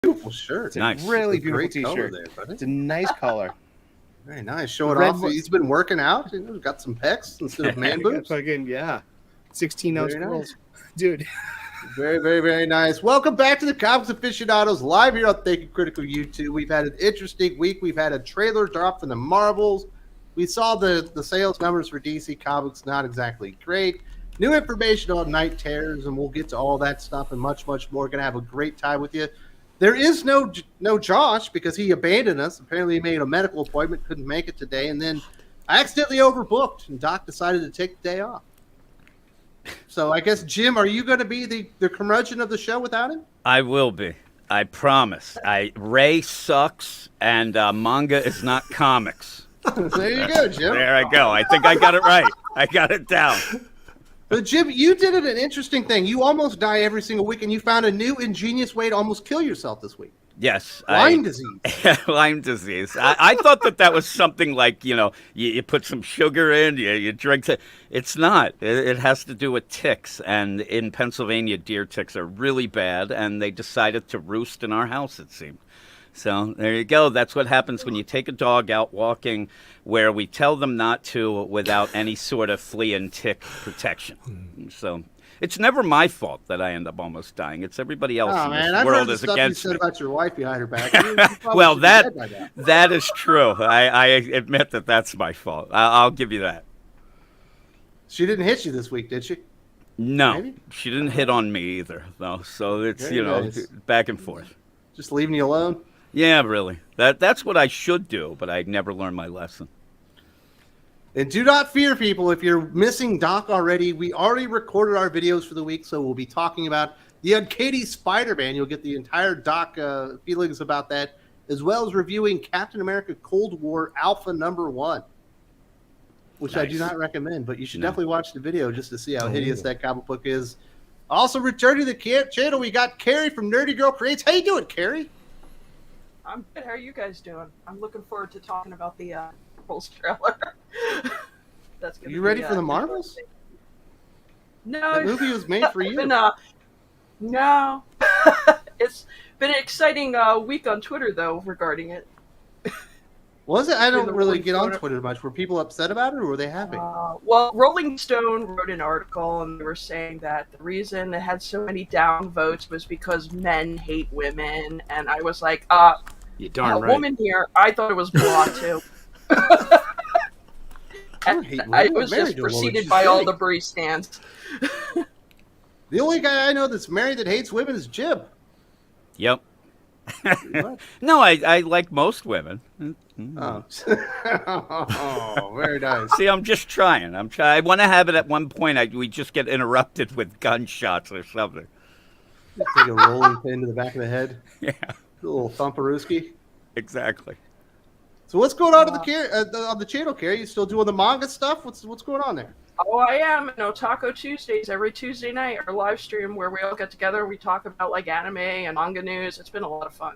beautiful shirt. It's a really beautiful t-shirt. It's a nice color. Very nice. Show it off. He's been working out. He's got some pecs instead of man boobs. Fucking, yeah. 16-ounce curls. Dude. Very, very, very nice. Welcome back to the Comics Aficionados, live here on Thinking Critical YouTube. We've had an interesting week. We've had a trailer drop from the Marvels. We saw the sales numbers for DC Comics, not exactly great. New information on Night Terrors, and we'll get to all that stuff and much, much more. Going to have a great time with you. There is no Josh because he abandoned us. Apparently, he made a medical appointment, couldn't make it today, and then I accidentally overbooked, and Doc decided to take the day off. So I guess, Jim, are you going to be the curmudgeon of the show without him? I will be. I promise. Ray sucks, and manga is not comics. There you go, Jim. There I go. I think I got it right. I got it down. But Jim, you did an interesting thing. You almost die every single week, and you found a new ingenious way to almost kill yourself this week. Yes. Lyme disease. Lyme disease. I thought that was something like, you put some sugar in, you drink it. It's not. It has to do with ticks. And in Pennsylvania, deer ticks are really bad, and they decided to roost in our house, it seemed. So there you go. That's what happens when you take a dog out walking where we tell them not to without any sort of flea and tick protection. So it's never my fault that I end up almost dying. It's everybody else in this world is against me. You said about your wife behind her back. Well, that is true. I admit that that's my fault. I'll give you that. She didn't hit you this week, did she? No, Maybe? She didn't hit on me either, though. So it's, nice. Back and forth. Just leaving you alone? Yeah, really. That's what I should do, but I never learned my lesson. And do not fear, people. If you're missing Doc already, we already recorded our videos for the week, so we'll be talking about the Uncanny Spider-Man. You'll get the entire Doc feelings about that, as well as reviewing Captain America Cold War Alpha #1, which nice. I do not recommend, but you should definitely watch the video just to see how hideous that comic book is. Also, returning to the channel, we got Carrie from Nerdy Girl Creates. How you doing, Carrie? I'm good. How are you guys doing? I'm looking forward to talking about the Marvels trailer. That's gonna you ready for the Marvels? No. That movie was made for you. No. It's been an exciting week on Twitter, though, regarding it. Was it? I don't really get on Twitter much. Were people upset about it, or were they happy? Well, Rolling Stone wrote an article, and they were saying that the reason it had so many down votes was because men hate women. And I was like, you're darn right. Woman here, I thought it was blah, too. I was just preceded by all the Bree stands. The only guy I know that's married that hates women is Jib. Yep. No, I like most women. Oh. Oh, very nice. See, I'm just trying. I want to have it at one point. We just get interrupted with gunshots or something. Take a rolling pin to the back of the head. Yeah. A little thumperooski. Exactly. So what's going on on the channel, Carrie? You still doing the manga stuff? What's going on there? Oh, I am. And Otaku Tuesdays every Tuesday night, our live stream where we all get together and we talk about like anime and manga news. It's been a lot of fun.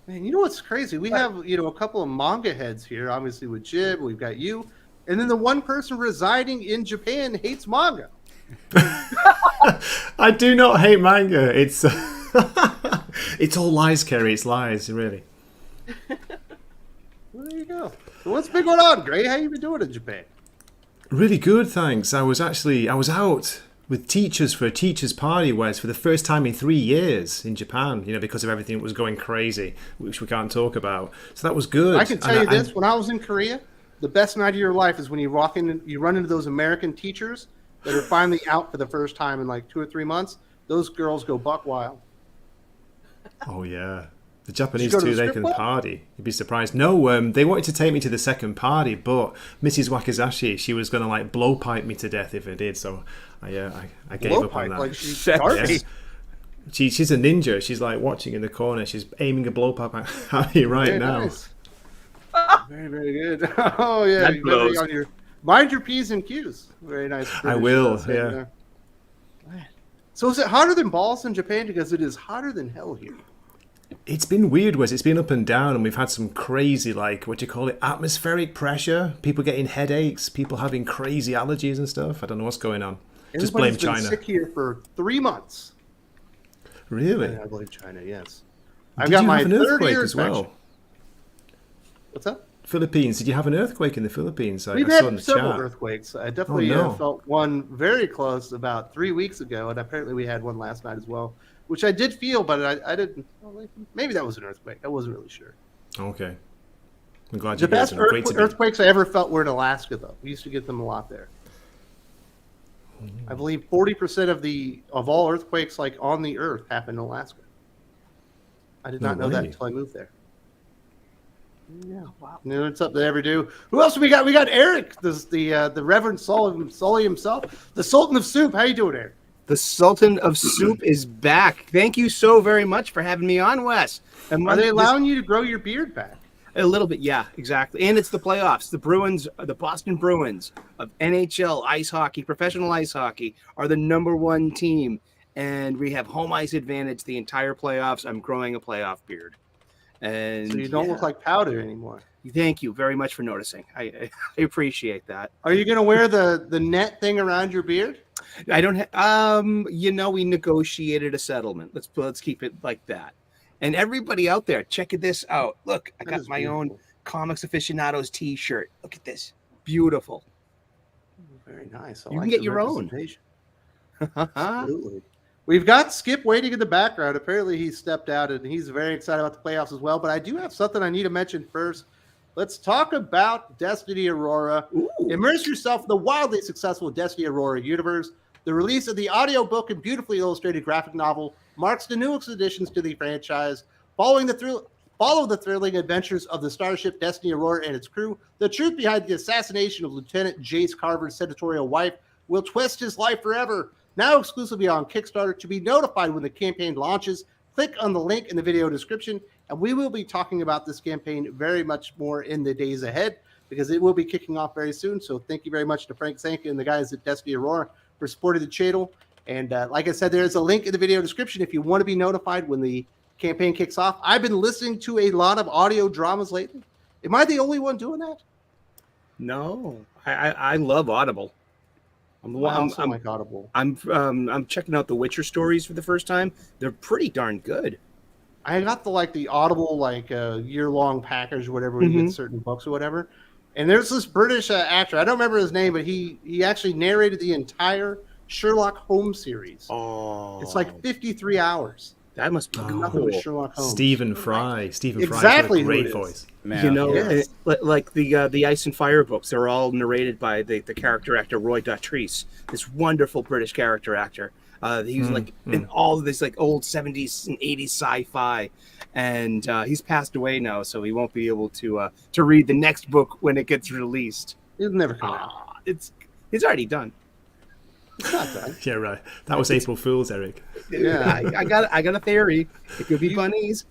Man, you know what's crazy? We have a couple of manga heads here. Obviously with Jib, we've got you, and then the one person residing in Japan hates manga. I do not hate manga. It's it's all lies, Kerry. It's lies, really. Well, there you go. So what's been going on, Gray? How you been doing in Japan? Really good, thanks. I was out with teachers for a teachers' party where it's for the first time in 3 years in Japan, because of everything that was going crazy, which we can't talk about. So that was good. I can tell you this, when I was in Korea, the best night of your life is when you walk in, you run into those American teachers that are finally out for the first time in like 2 or 3 months. Those girls go buck wild. Oh, yeah. The Japanese too, they can party. You'd be surprised. No, they wanted to take me to the second party, but Mrs. Wakizashi, she was going to like blow pipe me to death if I did. So I gave up on that. Like she's she's a ninja. She's like watching in the corner. She's aiming a blow pipe at me right now. Nice. Very, very good. Oh yeah, mind your P's and Q's. Very nice. I will. Yeah. So is it hotter than balls in Japan? Because it is hotter than hell here. It's been weird, Wes. It's been up and down, and we've had some crazy, atmospheric pressure. People getting headaches, people having crazy allergies and stuff. I don't know what's going on. Just blame China. Been sick here for 3 months. Really? I blame China. Yes. I've Did got you my have an third earthquake ear as well? infection. What's that? Philippines. Did you have an earthquake in the Philippines? We've I saw in had the several chat. earthquakes. I definitely felt one very close about 3 weeks ago, and apparently we had one last night as well, which I did feel, but I didn't. Maybe that was an earthquake. I wasn't really sure. Okay. I'm glad The you guys best are great to be. earthquakes I ever felt were in Alaska, though. We used to get them a lot there. I believe 40% of all earthquakes like on the Earth happen in Alaska. I did not know that until I moved there. Yeah, wow. It's something they ever do. Who else do we got? We got Eric, the Reverend Sully himself, the Sultan of Soup. How you doing, Eric? The Sultan of Soup is back. Thank you so very much for having me on, Wes. Are they allowing you to grow your beard back? A little bit, yeah, exactly. And it's the playoffs. The Bruins, the Boston Bruins of NHL ice hockey, professional ice hockey, are the #1 team. And we have home ice advantage the entire playoffs. I'm growing a playoff beard. And so you don't look like powder anymore. Thank you very much for noticing. I appreciate that. Are you going to wear the net thing around your beard? I don't we negotiated a settlement. Let's keep it like that. And everybody out there, check this out. Look, I got my own Comics Aficionados t-shirt. Look at this. Beautiful. Very nice. You can get your own. Absolutely. We've got Skip waiting in the background. Apparently he stepped out and he's very excited about the playoffs as well. But I do have something I need to mention first. Let's talk about Destiny Aurora. Ooh. Immerse yourself in the wildly successful Destiny Aurora universe. The release of the audiobook and beautifully illustrated graphic novel marks the newest additions to the franchise. Follow the thrilling adventures of the starship Destiny Aurora and its crew. The truth behind the assassination of Lieutenant Jace Carver's senatorial wife will twist his life forever. Now exclusively on Kickstarter. To be notified when the campaign launches, click on the link in the video description, and we will be talking about this campaign very much more in the days ahead because it will be kicking off very soon. So thank you very much to Frank Zanka and the guys at Destiny Aurora for supporting the channel. And like I said, there's a link in the video description if you want to be notified when the campaign kicks off. I've been listening to a lot of audio dramas lately. Am I the only one doing that? No, I love Audible. Audible. I'm checking out the Witcher stories for the first time. They're pretty darn good. I got the Audible year-long package or whatever where you get certain books or whatever. And there's this British actor. I don't remember his name, but he actually narrated the entire Sherlock Holmes series. Oh, it's like 53 hours. That must be nothing with Sherlock Holmes. Stephen Fry. Stephen Fry exactly has a great voice. Man, like the Ice and Fire books, they're all narrated by the character actor Roy Dotrice, this wonderful British character actor. He was in all of this old 70s and 80s sci-fi, and he's passed away now, so he won't be able to read the next book when it gets released. It'll never come out. It's already done. It's not done. Yeah, right. That was April Fool's, Eric. Yeah, I got a theory. It could be bunnies.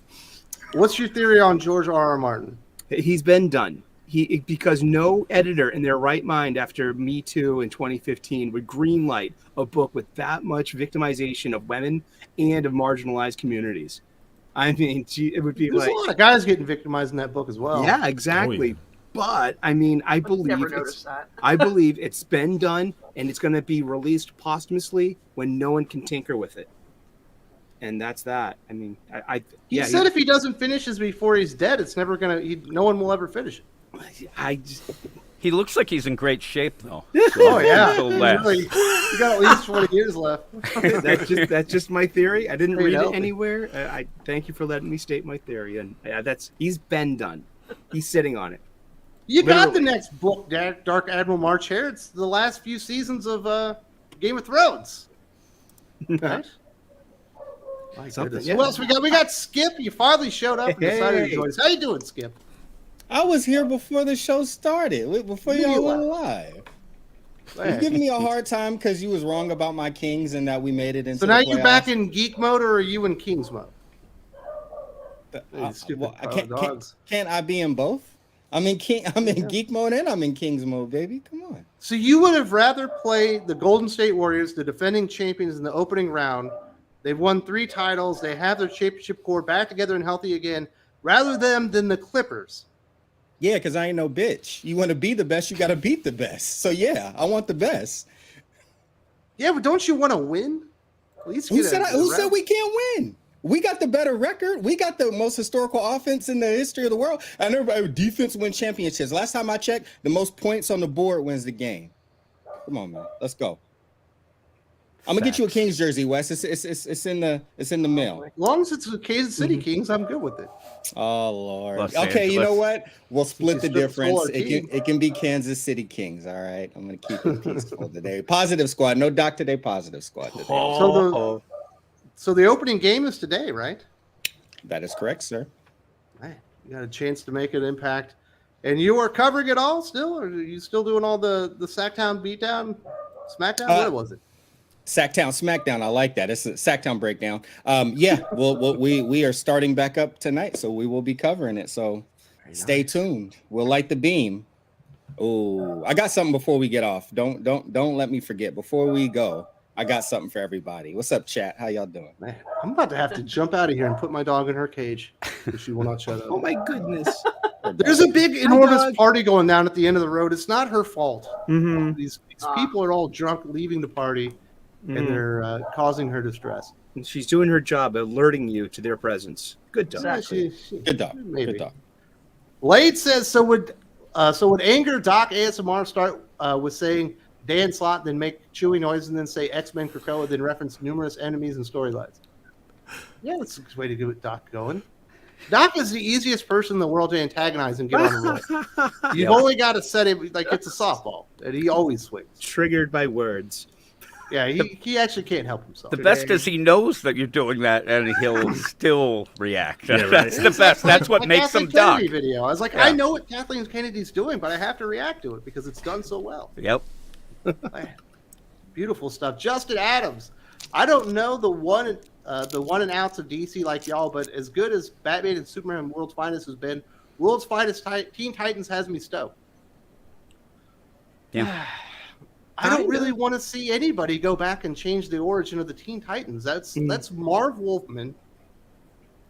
What's your theory on George R.R. Martin? He's been done. Because no editor in their right mind after Me Too in 2015 would greenlight a book with that much victimization of women and of marginalized communities. I mean, it would be There's a lot of guys getting victimized in that book as well. Yeah, exactly. Oh, yeah. But I mean, I believe it's been done, and it's going to be released posthumously when no one can tinker with it. And that's that. I mean, he said if he doesn't finish this before he's dead, it's never no one will ever finish it. He looks like he's in great shape, though. Oh yeah, he got at least 20 years left. That's just my theory. I didn't read it anywhere. I thank you for letting me state my theory, and he's been done. He's sitting on it. You got the next book, Dark Admiral March Hare. It's the last few seasons of Game of Thrones. Right? My goodness. Who else we got? We got Skip. You finally showed up and decided to join us. How you doing, Skip? I was here before the show started, before y'all went live. You giving me a hard time because you was wrong about my Kings and that we made it into So now you back in geek mode, or are you in Kings mode? Can't I be in both? I'm in geek mode and I'm in Kings mode, baby. Come on. So you would have rather play the Golden State Warriors, the defending champions in the opening round. They've won 3 titles. They have their championship core back together and healthy again, rather than the Clippers. Yeah, because I ain't no bitch. You want to be the best, you got to beat the best. So yeah, I want the best. Yeah, but don't you want to win? At least who said we can't win? We got the better record. We got the most historical offense in the history of the world. And everybody, defense wins championships. Last time I checked, the most points on the board wins the game. Come on, man. Let's go. I'm gonna get you a Kings jersey, Wes. It's in the mail. As long as it's the Kansas City Kings, I'm good with it. Oh Lord. Los Okay, Angeles. you know what? We'll split the Split the difference. score, It can be Kansas City Kings. All right. I'm gonna keep it peaceful today. Positive squad. No Doc today. Positive squad today. So the opening game is today, right? That is correct, sir. Man, you got a chance to make an impact. And you are covering it all still? Or are you still doing all the Sacktown beatdown? SmackDown? What was it? Sacktown SmackDown. I like that. It's a Sacktown breakdown. Yeah, we are starting back up tonight, so we will be covering it. So stay tuned. We'll light the beam. Oh, I got something before we get off. Don't let me forget. Before we go, I got something for everybody. What's up, chat? How y'all doing? Man, I'm about to have to jump out of here and put my dog in her cage if she will not shut up. Oh my goodness. There's a big, enormous party going down at the end of the road. It's not her fault. Mm-hmm. These people are all drunk, leaving the party, and they're causing her distress. And she's doing her job, alerting you to their presence. Good dog. Exactly. Good dog. Maybe. Good dog. Blade says, so would anger Doc ASMR start with saying Dan Slott, then make chewy noise, and then say X-Men Krakoa, then reference numerous enemies and storylines? Yeah, that's a good way to get Doc going. Doc is the easiest person in the world to antagonize and get on the roll. You've only got to set him like it's a softball, and he always swings. Triggered by words. Yeah, he actually can't help himself. The best is he knows that you're doing that, and he'll still react. Yeah, right. That's the best. That's what makes him Doc. Kennedy video. I was like, Yeah. I know what Kathleen Kennedy's doing, but I have to react to it because it's done so well. Yep. Man, beautiful stuff. Justin Adams. I don't know the one and outs of DC like y'all, but as good as Batman and Superman World's Finest has been, World's Finest Teen Titans has me stoked. Yeah. I don't really want to see anybody go back and change the origin of the Teen Titans. That's Marv Wolfman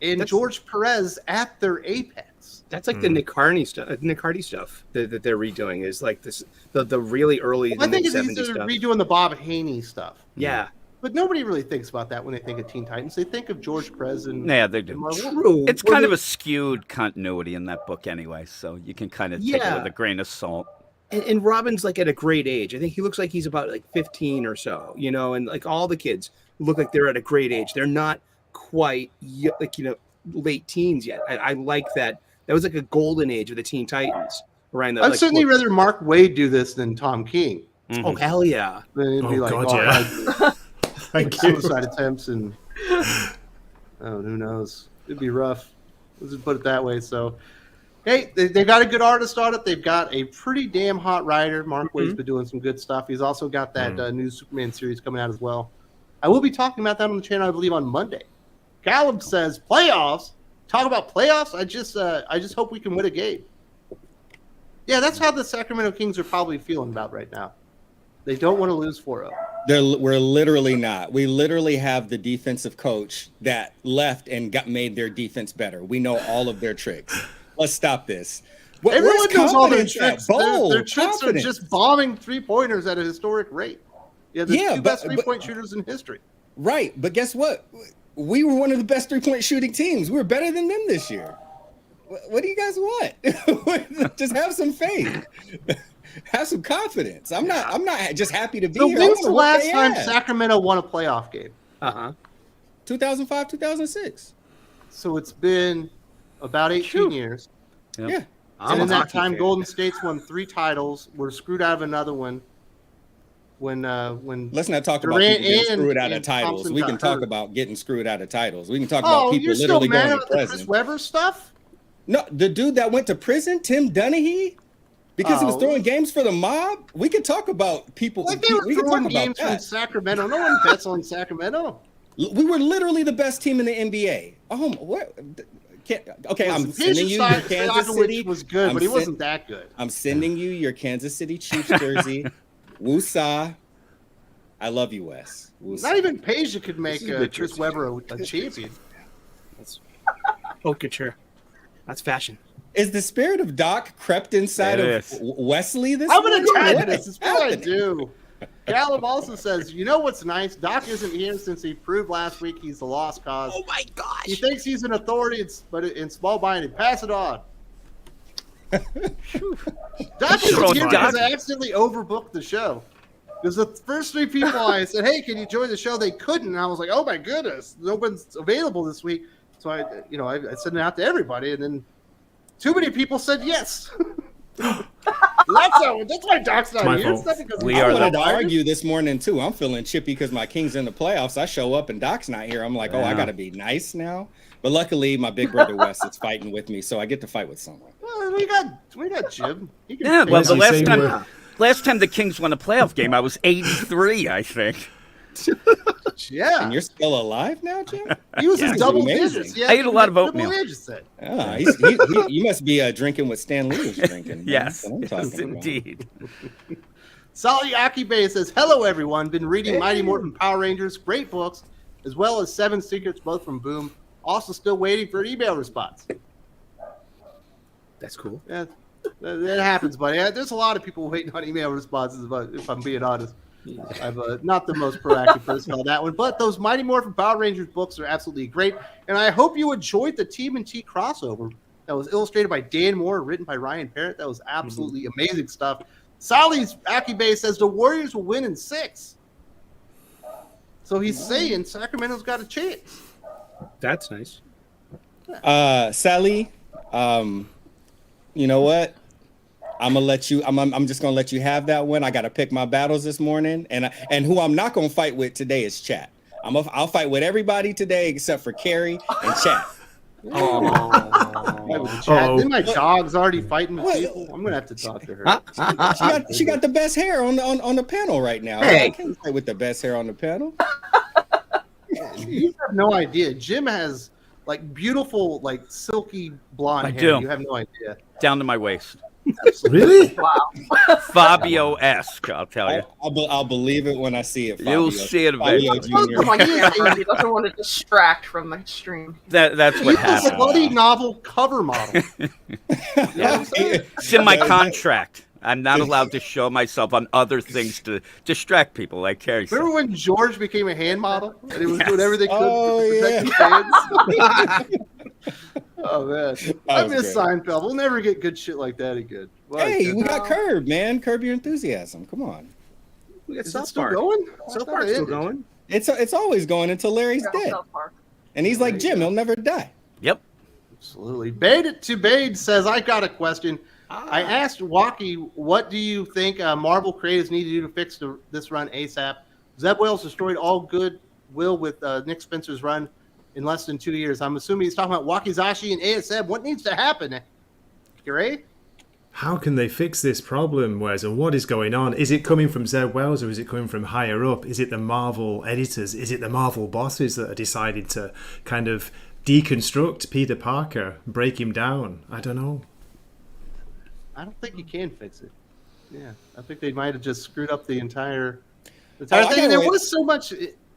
and George Perez at their apex. That's like the Nick Hardy stuff. That they're redoing is like this the really early. I think it's mid-70s easier stuff. redoing the Bob Haney stuff. Yeah, But nobody really thinks about that when they think of Teen Titans. They think of George Perez and Yeah, they do. Marv Wolfman. true. It's kind of a skewed continuity in that book anyway, so you can kind of take it with a grain of salt. And Robin's like at a great age. I think he looks like he's about like 15 or so, and like all the kids look like they're at a great age. They're not quite late teens yet. I like that. That was like a golden age of the Teen Titans around the. I'd certainly rather Mark Waid do this than Tom King. Mm-hmm. Oh hell yeah! Then it'd be like, God, yeah. Thank you. suicide attempts and who knows? It'd be rough. Let's just put it that way. So, hey, they got a good artist on it. They've got a pretty damn hot writer. Mark Waid's been doing some good stuff. He's also got that new Superman series coming out as well. I will be talking about that on the channel, I believe, on Monday. Callum says playoffs. Talk about playoffs. I just hope we can win a game. Yeah, that's how the Sacramento Kings are probably feeling about right now. They don't want to lose 4-0. We're literally not. We literally have the defensive coach that left and made their defense better. We know all of their tricks. Let's stop this. Everyone knows all their tricks. Bold, their tricks are just bombing three-pointers at a historic rate. Yeah, the two best three-point shooters in history. Right, but guess what? We were one of the best three-point shooting teams. We were better than them this year. What do you guys want? Just have some faith. Have some confidence. I'm not just happy to be here. When's the last time Sacramento won a playoff game? 2005, 2006. So it's been about 18 years. Yep. Yeah. And in that time, Golden State's won 3 titles. We're screwed out of another one. When let's not talk about people getting screwed out of titles. Thompson We can talk hurt. about getting screwed out of titles. We can talk about people you're literally still mad going about to the prison. Chris Webber stuff? No, the dude that went to prison, Tim Donaghy, because he was throwing games for the mob. We can talk about people. Like they were we can throwing talk about games from that. Sacramento. No one bets on Sacramento. We were literally the best team in the NBA. Oh, what? Okay, I'm sending you your Kansas City. Was good, but he wasn't that good. I'm sending you your Kansas City Chiefs jersey. Woosah. I love you, Wes. Woosah. Not even Peja could make Chris Webber a champion. Couture. That's fashion. Is the spirit of Doc crept inside of Wesley this I'm an morning? antagonist. It's what I do. Callum also says, you know what's nice? Doc isn't here since he proved last week he's the lost cause. Oh my gosh! He thinks he's an authority, but in small binding. Pass it on. Doc isn't here because I accidentally overbooked the show. Because the first 3 people I said, hey, can you join the show? They couldn't. And I was like, oh my goodness, no one's available this week. So I sent it out to everybody, and then too many people said yes. That's why Doc's not here. It's not because I wanted to argue this morning too. I'm feeling chippy because my Kings in the playoffs. I show up and Doc's not here. I'm like, I got to be nice now. But luckily, my big brother Wes is fighting with me, so I get to fight with someone. Well, we got Jim. Yeah, well, the last time the Kings won a playoff game, I was 83, I think. Yeah. And you're still alive now, Jim? He was in double digits. I ate a lot of oatmeal. You must be drinking what Stan Lee was drinking. Yes, indeed. Sally Akibe says, hello, everyone. Been reading Mighty Morphin Power Rangers. Great books, as well as 7 Secrets, both from Boom. Also still waiting for an email response. That's cool. Yeah, that happens, buddy. There's a lot of people waiting on email responses, if I'm being honest. I'm not the most proactive person on that one, but those Mighty Morphin Power Rangers books are absolutely great, and I hope you enjoyed the TMNT crossover that was illustrated by Dan Moore, written by Ryan Parrott. That was absolutely amazing stuff. Sally's Akibe says the Warriors will win in 6. So he's saying Sacramento's got a chance. That's nice. Sally, you know what? I'm gonna let you. I'm just gonna let you have that one. I got to pick my battles this morning, and who I'm not gonna fight with today is Chat. I'll fight with everybody today except for Carrie and Chat. Then my dog's already fighting with people. I'm gonna have to talk to her. She got the best hair on the panel right now. Hey. I can't fight with the best hair on the panel. You have no idea. Jim has like beautiful, like silky blonde hair. Do. You have no idea. Down to my waist. Really? Wow. Fabio-esque, I'll tell you. I'll believe it when I see it. You'll see it eventually. Come on, he doesn't want to distract from the stream. That's what He's a happened. bloody novel cover model. It's in my contract. I'm not allowed to show myself on other things to distract people, like Carrie said. Remember when George became a hand model and he was doing everything he could Oh, to protect his hands? Oh man, I miss Seinfeld. We'll never get good shit like that again. Hey, we got Curb, man. Curb Your Enthusiasm. Come on. We got Is it South still Park. going? South Park's still going. It's always going until Larry's dead, and he's like Jim. He'll never die. Yep. Absolutely. Bade to Bade says, I got a question. I asked Wacky, what do you think Marvel creators need to do to fix this run ASAP? Zeb Wells destroyed all goodwill with Nick Spencer's run in less than 2 years. I'm assuming he's talking about Wakizashi and ASM. What needs to happen? Gary? How can they fix this problem, Wes? And what is going on? Is it coming from Zeb Wells or is it coming from higher up? Is it the Marvel editors? Is it the Marvel bosses that are decided to kind of deconstruct Peter Parker, break him down? I don't know. I don't think you can fix it. Yeah, I think they might have just screwed up the entire thing. There was so much.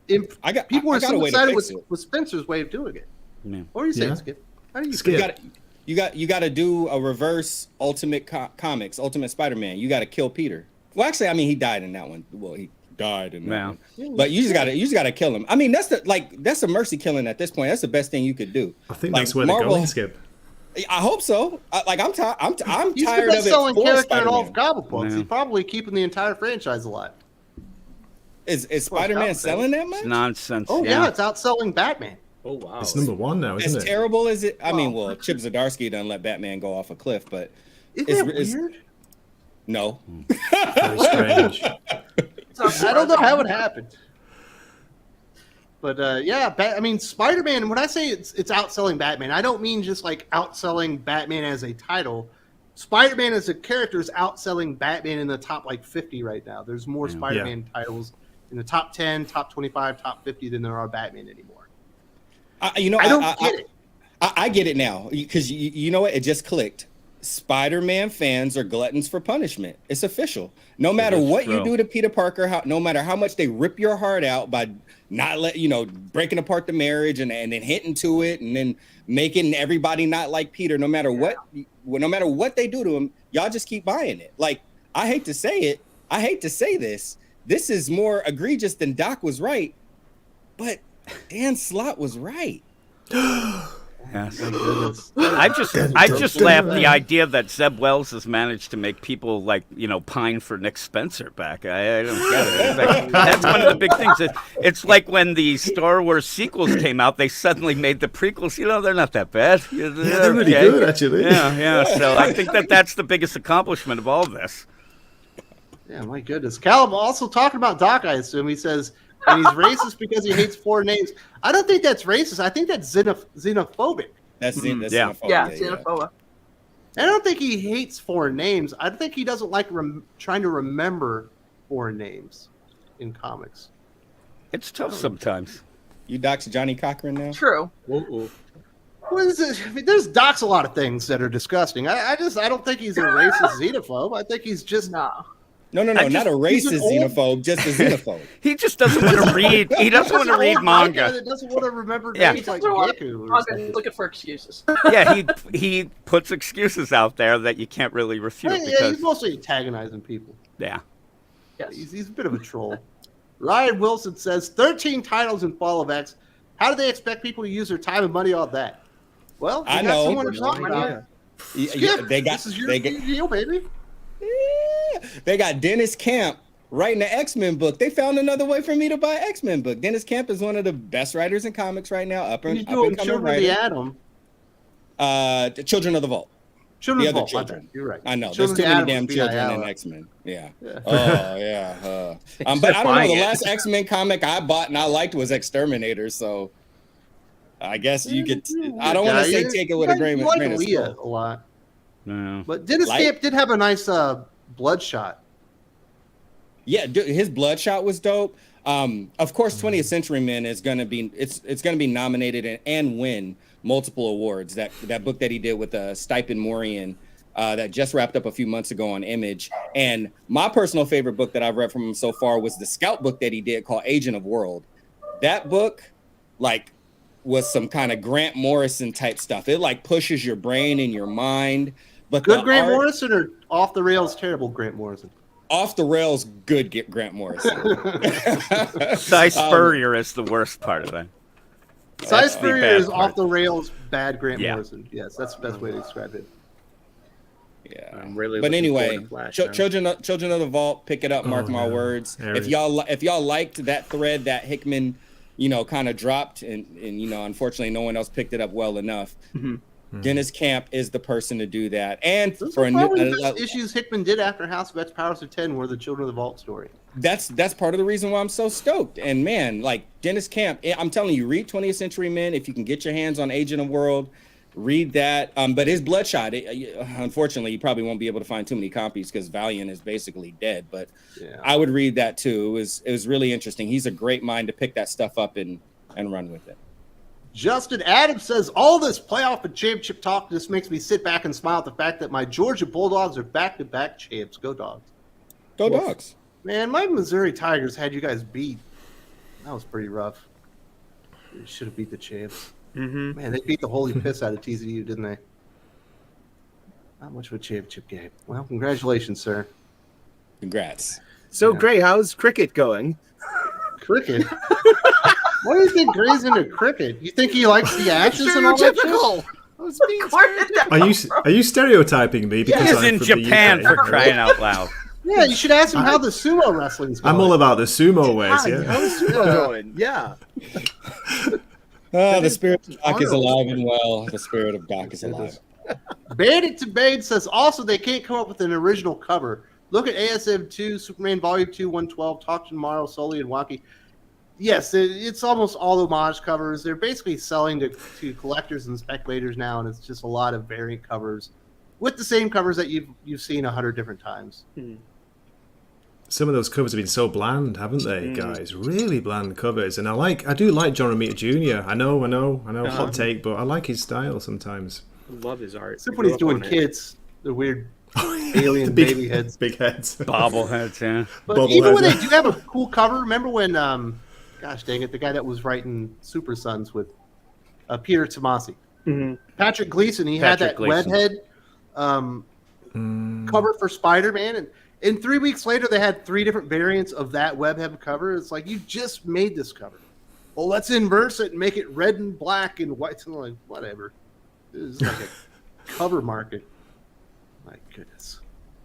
People were so excited with Spencer's way of doing it. Yeah. What are you saying, Skip? How do you Skip? You got to do a reverse Ultimate Comics, Ultimate Spider-Man. You got to kill Peter. Well, actually, I mean, he died in that one. Well, he died in that one. But you just got to kill him. I mean, that's a mercy killing at this point. That's the best thing you could do. I think that's where they're going, Skip. I hope so. I'm tired of it. He's the best-selling character Spider-Man. in all of comic books. He's probably keeping the entire franchise alive. Is Spider-Man selling that much? It's nonsense. Oh yeah, it's outselling Batman. Oh wow, it's #1 now, isn't it? As terrible as it. I mean, well, Chip Zdarsky doesn't let Batman go off a cliff, but Isn't that weird? No. Very strange. I don't know how it happened. But yeah, I mean, Spider-Man, when I say it's outselling Batman, I don't mean just like outselling Batman as a title. Spider-Man as a character is outselling Batman in the top like 50 right now. There's more Spider-Man titles in the top 10, top 25, top 50 than there are Batman anymore. I get it. I get it now because you know what? It just clicked. Spider-Man fans are gluttons for punishment. It's official. No matter what you do to Peter Parker, no matter how much they rip your heart out by not breaking apart the marriage and then hitting to it and then making everybody not like Peter, no matter what they do to him, y'all just keep buying it. Like, I hate to say it, I hate to say this, this is more egregious than Doc was right, but Dan Slott was right. Yes. My goodness. I just laugh the idea that Zeb Wells has managed to make people like, pine for Nick Spencer back. I don't get it. Like, that's one of the big things. It's like when the Star Wars sequels came out, they suddenly made the prequels. They're not that bad. Yeah, they're really okay. good, actually. Yeah. So I think that's the biggest accomplishment of all this. Yeah, my goodness. Callum also talking about Doc, I assume. He says, and he's racist because he hates foreign names. I don't think that's racist. I think that's xenophobic. That's yeah. xenophobic. Yeah, xenophobic. I don't think he hates foreign names. I think he doesn't like trying to remember foreign names in comics. It's tough sometimes. You Doc's Johnny Cochran now? True. What is it? I mean, there's Doc's a lot of things that are disgusting. I don't think he's a racist xenophobe. I think he's just No, not a racist xenophobe, just a xenophobe. He just doesn't want to read. He doesn't want to read manga. That doesn't want to remember Yeah. names like He doesn't Deku. Or something. looking for excuses. Yeah, he puts excuses out there that you can't really refute. Yeah, Because, he's mostly antagonizing people. yeah. Yes. He's a bit of a troll. Ryan Wilson says 13 titles in Fall of X. How do they expect people to use their time and money on that? Well, I got know. someone to talk about. Skip, this is your deal, baby. They got Dennis Camp writing an X-Men book. They found another way for me to buy an X-Men book. Dennis Camp is one of the best writers in comics right now. He's doing Children of the Atom. Children of the Vault. Children The of the other Vault. children. You're right. I know. Children There's too of the many Atom damn was children B.I.L. in X-Men. Yeah. Yeah. Oh, yeah. But I don't know. The last X-Men comic I bought and I liked was Exterminator, so I guess you could. I don't want to say take it with a grain of Leah salt. a lot. No. But Dennis Camp did have a nice Bloodshot. Yeah, his Bloodshot was dope. Of course, 20th Century Men is gonna be nominated and win multiple awards. That book that he did with Stipe and Morian that just wrapped up a few months ago on Image. And my personal favorite book that I've read from him so far was the Scout book that he did called Agent of World. That book, was some kind of Grant Morrison type stuff. It pushes your brain and your mind. But good Grant Morrison or off the rails terrible Grant Morrison? Off the rails, good Grant Morrison. Cy Spurrier is the worst part of it. Cy Spurrier is part. off the rails, bad Grant Morrison. Yes, that's the best way to describe it. Yeah, I'm really. But anyway, Flash, Children of the Vault, pick it up. Mark my words. If y'all liked that thread that Hickman, kind of dropped, and unfortunately no one else picked it up well enough. Mm-hmm. Dennis Camp is the person to do that. And Those for are probably the best issues Hickman did after House of X Powers of 10 were the Children of the Vault story. That's part of the reason why I'm so stoked. And man, Dennis Camp, I'm telling you, read 20th Century Men. If you can get your hands on Agent of World, read that. But his Bloodshot, unfortunately, you probably won't be able to find too many copies because Valiant is basically dead. But I would read that too. It was really interesting. He's a great mind to pick that stuff up and run with it. Justin Adams says, all this playoff and championship talk just makes me sit back and smile at the fact that my Georgia Bulldogs are back-to-back champs. Go Dogs. Go Dogs. Man, my Missouri Tigers had you guys beat. That was pretty rough. You should have beat the champs. Mm-hmm. Man, they beat the holy piss out of TCU, didn't they? Not much of a championship game. Well, congratulations, sir. Congrats. So, Gray, how's cricket going? Cricket? Why do you think Gray's into cricket? You think he likes the Ashes and all that shit? Are you stereotyping me? Because He's I'm in from Japan the UK? for crying out loud. Yeah, you should ask him how the sumo wrestling's going. I'm all about the sumo ways. How's Yeah. sumo going? Yeah. The spirit of Doc is alive and well. The spirit of Doc is alive. Bandit to Bane says also they can't come up with an original cover. Look at ASM 2, Superman Volume 2, 112, Talk Tomorrow, Sully and Wonky. Yes, it's almost all homage covers. They're basically selling to collectors and speculators now, and it's just a lot of variant covers with the same covers that you've seen 100 different times. Some of those covers have been so bland, haven't they, guys? Really bland covers. And I do like John Romita Jr. I know, hot take, but I like his style sometimes. I love his art. Except when he's doing kids, the weird alien big, baby heads. Big heads. Bobbleheads, yeah. But even when they do have a cool cover, remember when, gosh dang it, the guy that was writing Super Sons with Peter Tomasi. Mm-hmm. Patrick Gleason, he had that webhead cover for Spider-Man, and And 3 weeks later, they had 3 different variants of that webhead cover. It's like, you just made this cover. Well, let's inverse it and make it red and black and white. I'm like, whatever. This is like a cover market. My goodness.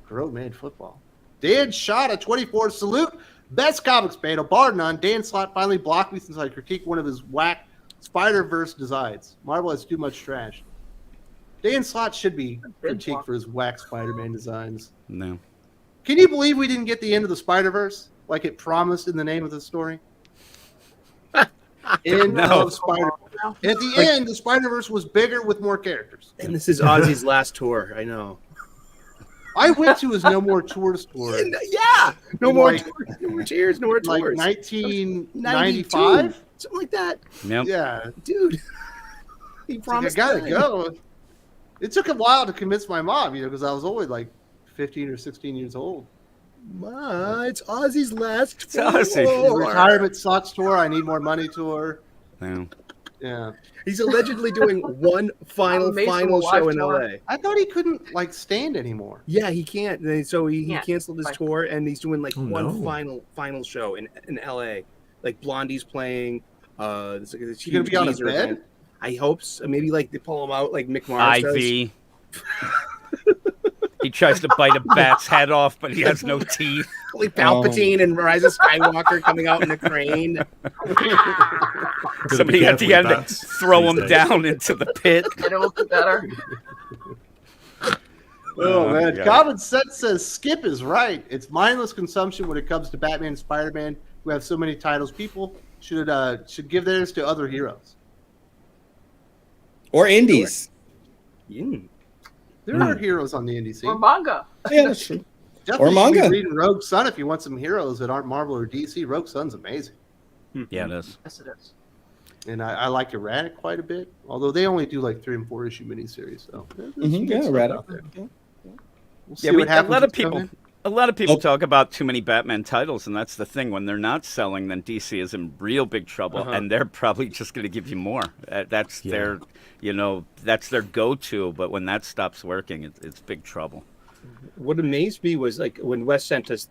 Grown man football. Dan shot a 24 salute. Best comics panel, bar none. Dan Slott finally blocked me since I critiqued one of his whack Spider-Verse designs. Marvel has too much trash. Dan Slott should be critiqued for his whack Spider-Man designs. No. Can you believe we didn't get the end of the Spider-Verse like it promised in the name of the story? End of Spider-Verse. At the end, the Spider-Verse was bigger with more characters. And this is Ozzy's last tour. I know. I went to his No More Tours tour. Yeah. No more tours. No more cheers. No more Like tours. 1995? Something like that. Yep. Yeah. Dude. He Like, promised. I gotta go. It took a while to convince my mom, because I was only like 15 or 16 years old. Ma, it's Ozzy's last It's Ozzy. tour. Retirement sucks tour. I need more money tour. No. Yeah. He's allegedly doing one final show in LA. I thought he couldn't stand anymore. Yeah, he can't. So he Yeah. canceled his tour, and he's doing like one no. final show in LA. Like Blondie's playing. It's like this He gonna huge be on a teaser bed? event. I hope so. Maybe like they pull him out like Mick Mars does. Ivy. He tries to bite a bat's head off, but he has no teeth. Like Palpatine and Rise of Skywalker coming out in a crane. Somebody at the end throw him down into the pit. It will be better. Oh, man. yeah. Common Sense says Skip is right. It's mindless consumption when it comes to Batman and Spider-Man, who have so many titles. People should give theirs to other heroes. Or indies. Mm. There are heroes on the indie scene. Or manga. Yeah, that's true. Definitely or should be manga. reading Rogue Sun if you want some heroes that aren't Marvel or DC. Rogue Sun's amazing. Yeah, it is. Yes, it is. And I like Erratic quite a bit, although they only do like 3 and 4 issue miniseries. So there's some Yeah, good stuff Erratic. out there. Okay. We'll see Yeah, what happens. a lot of with some people. in. A lot of people Oh. talk about too many Batman titles, and that's the thing. When they're not selling, then DC is in real big trouble, and they're probably just going to give you more. That's their, that's their go-to. But when that stops working, it's big trouble. What amazed me was like when Wes sent us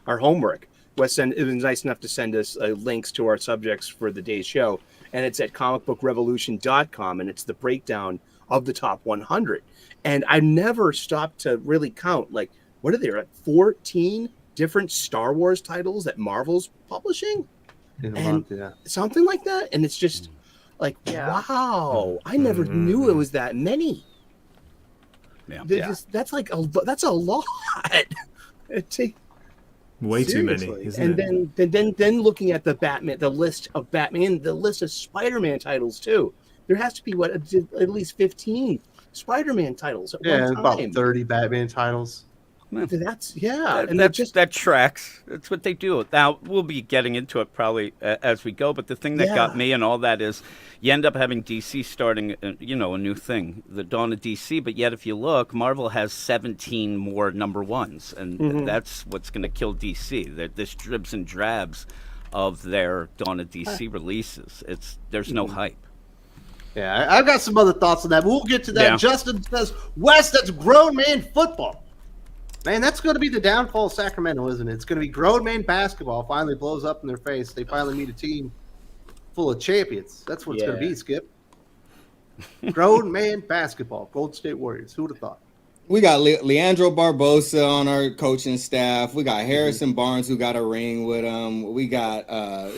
our homework. It was nice enough to send us links to our subjects for the day's show, and it's at comicbookrevolution.com, and it's the breakdown of the top 100. And I never stopped to really count. Like, what are there? Like 14 different Star Wars titles that Marvel's publishing, In a and month, yeah. something like that. And it's just like, Yeah. wow! I never knew it was that many. Yeah. That's like that's a lot. Way too many, Seriously. isn't And it? then looking at the list of Batman, the list of Spider-Man titles too. There has to be at least 15 Spider-Man titles at Yeah, one about time. 30 Batman titles. That's And that's that tracks. That's what they do. Now we'll be getting into it probably as we go. But the thing that got me and all that is, you end up having DC starting, a new thing, the dawn of DC. But yet, if you look, Marvel has 17 more number ones, and that's what's going to kill DC. This dribs and drabs of their dawn of DC releases. There's no hype. Yeah, I've got some other thoughts on that, but we'll get to that. Yeah. Justin says, Wes, that's grown man football. Man, that's going to be the downfall of Sacramento, isn't it? It's going to be grown man basketball finally blows up in their face. They finally meet a team full of champions. That's what it's going to be, Skip. Grown man basketball, Golden State Warriors. Who would have thought? We got Leandro Barbosa on our coaching staff. We got Harrison Barnes, who got a ring with him. We got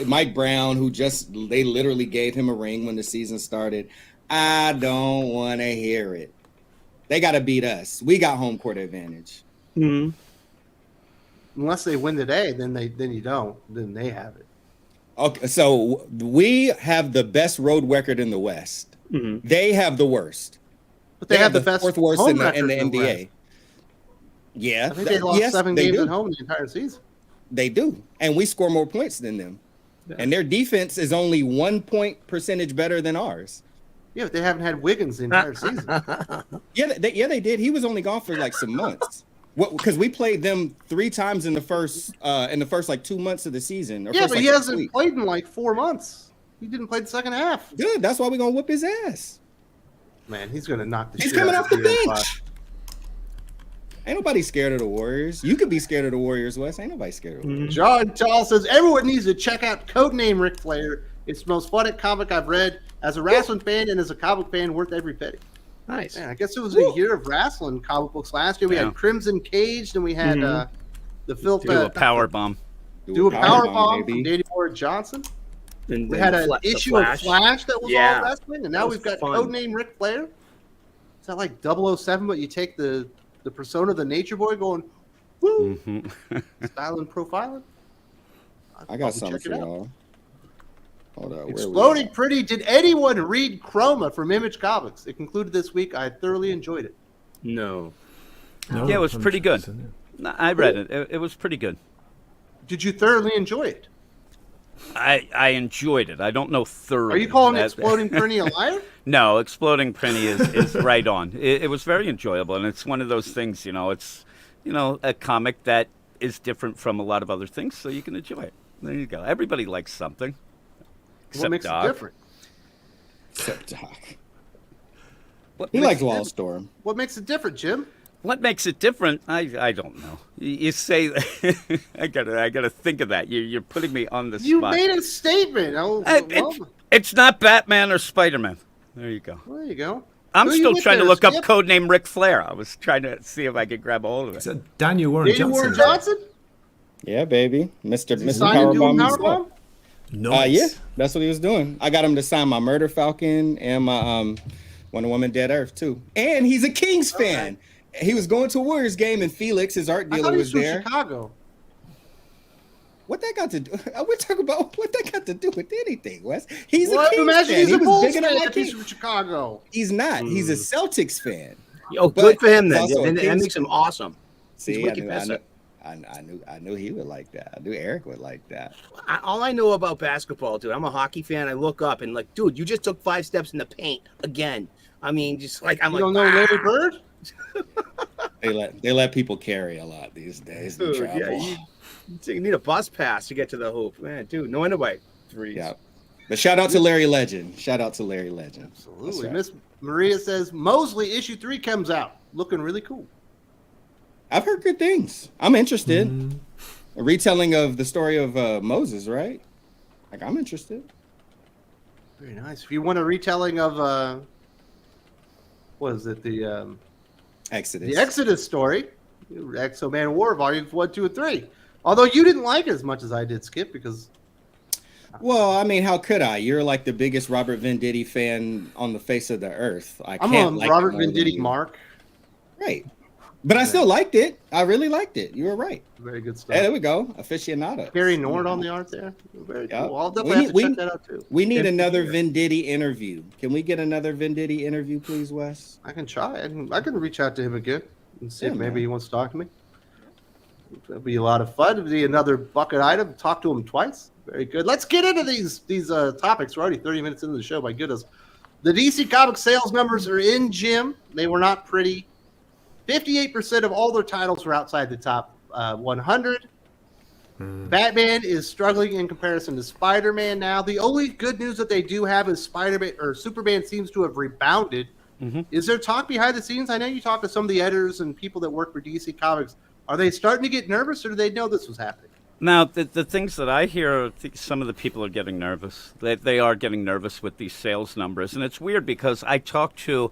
Mike Brown, who they literally gave him a ring when the season started. I don't want to hear it. They got to beat us. We got home court advantage. Unless they win today, then you don't. Then they have it. Okay, so we have the best road record in the West. They have the worst. But they have the best fourth worst home in the record NBA. West. Yeah, I think they lost 7 they games do. at home the entire season. They do, and we score more points than them. And their defense is only 1 point percentage better than ours. Yeah, but they haven't had Wiggins the entire season. They did. He was only gone for like some months. Because we played them 3 times in the first like 2 months of the season. Yeah, but he hasn't played in like 4 months. He didn't play the second half. Good. That's why we're gonna whoop his ass. Man, he's gonna knock the He's shit coming out off the of bench. Ain't nobody scared of the Warriors. You could be scared of the Warriors, Wes. Ain't nobody scared of the Warriors. John Tall says everyone needs to check out Codename Ric Flair. It's the most fun comic I've read as a wrestling fan and as a comic fan, worth every penny. Nice. Man, I guess it was a year of wrestling comic books last year. We had Crimson Cage, then we had the Phil Do a power bomb. Do a power bomb baby. from Danny Ward Johnson. And We had an issue of Flash. Flash that was Yeah. all wrestling, and now That was we've got fun. Codename Ric Flair. Is that like 007, but you take the persona of the Nature Boy going, woo, styling, profiling? I got I'll something check for it out. y'all. Hold on. Exploding Pretty. Did anyone read Chroma from Image Comics? It concluded this week. I thoroughly enjoyed it. No. No, Yeah, it was pretty good. 100%, No, I read it. It was pretty good. Did you thoroughly enjoy it? I enjoyed it. I don't know thoroughly. Are you calling That- Exploding Pretty a liar? No, Exploding Prinny is right on. It was very enjoyable, and it's one of those things, it's, a comic that is different from a lot of other things, so you can enjoy it. There you go. Everybody likes something. What Except makes Doc. it different? Except Doc. What He makes likes it Wildstorm. What makes it different, Jim? What makes it different? I don't know. You say I gotta think of that. You're putting me on the You spot. made a statement. Oh, It's not Batman or Spider-Man. There you go. there you go. I'm Who are you still with trying to there, look up Skip? Codename Ric Flair. I was trying to see if I could grab a hold of it. So Daniel Warren Danny Johnson. Warren Johnson? Yeah, baby. Mr. Mr. Signing doing Powerbomb. himself. Powerbomb? Nice. Yeah, that's what he was doing. I got him to sign my Murder Falcon and my Wonder Woman Dead Earth too. And he's a Kings fan. He was going to a Warriors game and Felix, his art I dealer, thought he was was from there. Chicago. What that got to do? We're talking about what that got to do with anything, Wes. He's Well, a Kings imagine fan. he's He a was Bulls big fan enough if he's like from Chicago. He's not. He's a Celtics fan. Oh, But good for him then. also a That Kings makes him fan. awesome. See, He's wicked I pissed. knew he would like that. I knew Eric would like that. All I know about basketball, dude, I'm a hockey fan. I look up and like, dude, you just took 5 steps in the paint again. I mean, just like I'm You like, don't know Larry Bird? They let people carry a lot these days. And dude, travel. yeah, you need a bus pass to get to the hoop, man, dude. No wonder why threes. Yeah. But shout out to Larry Legend. Shout out to Larry Legend. Absolutely. That's right. Miss Maria says Mosley issue 3 comes out. Looking really cool. I've heard good things. I'm interested. A retelling of the story of Moses, right? Like, I'm interested. Very nice. If you want a retelling of what is it? The Exodus. Exodus story, Exo Man of War volumes 1, 2, and 3. Although you didn't like it as much as I did, Skip, because Well, I mean, how could I? You're like the biggest Robert Venditti fan on the face of the earth. I I'm can't on like Robert him more than Venditti you. Mark. Right. But I still liked it. I really liked it. You were right. Very good stuff. Hey, there we go. Aficionado. Gary Nord on the art there. Very Yeah. cool. I'll definitely have to check that out too. We need Good to another hear. Venditti interview. Can we get another Venditti interview, please, Wes? I can try. I can reach out to him again and see if Yeah, maybe man. he wants to talk to me. That'll be a lot of fun. It'll be another bucket item. Talk to him twice. Very good. Let's get into these topics. We're already 30 minutes into the show. My goodness. The DC Comics sales numbers are in, Jim. They were not pretty. 58% of all their titles were outside the top 100. Batman is struggling in comparison to Spider-Man now. The only good news that they do have is Spider-Man or Superman seems to have rebounded. Is there talk behind the scenes? I know you talked to some of the editors and people that work for DC Comics. Are they starting to get nervous, or do they know this was happening? Now, the things that I hear, I think some of the people are getting nervous. They are getting nervous with these sales numbers. And it's weird because I talked to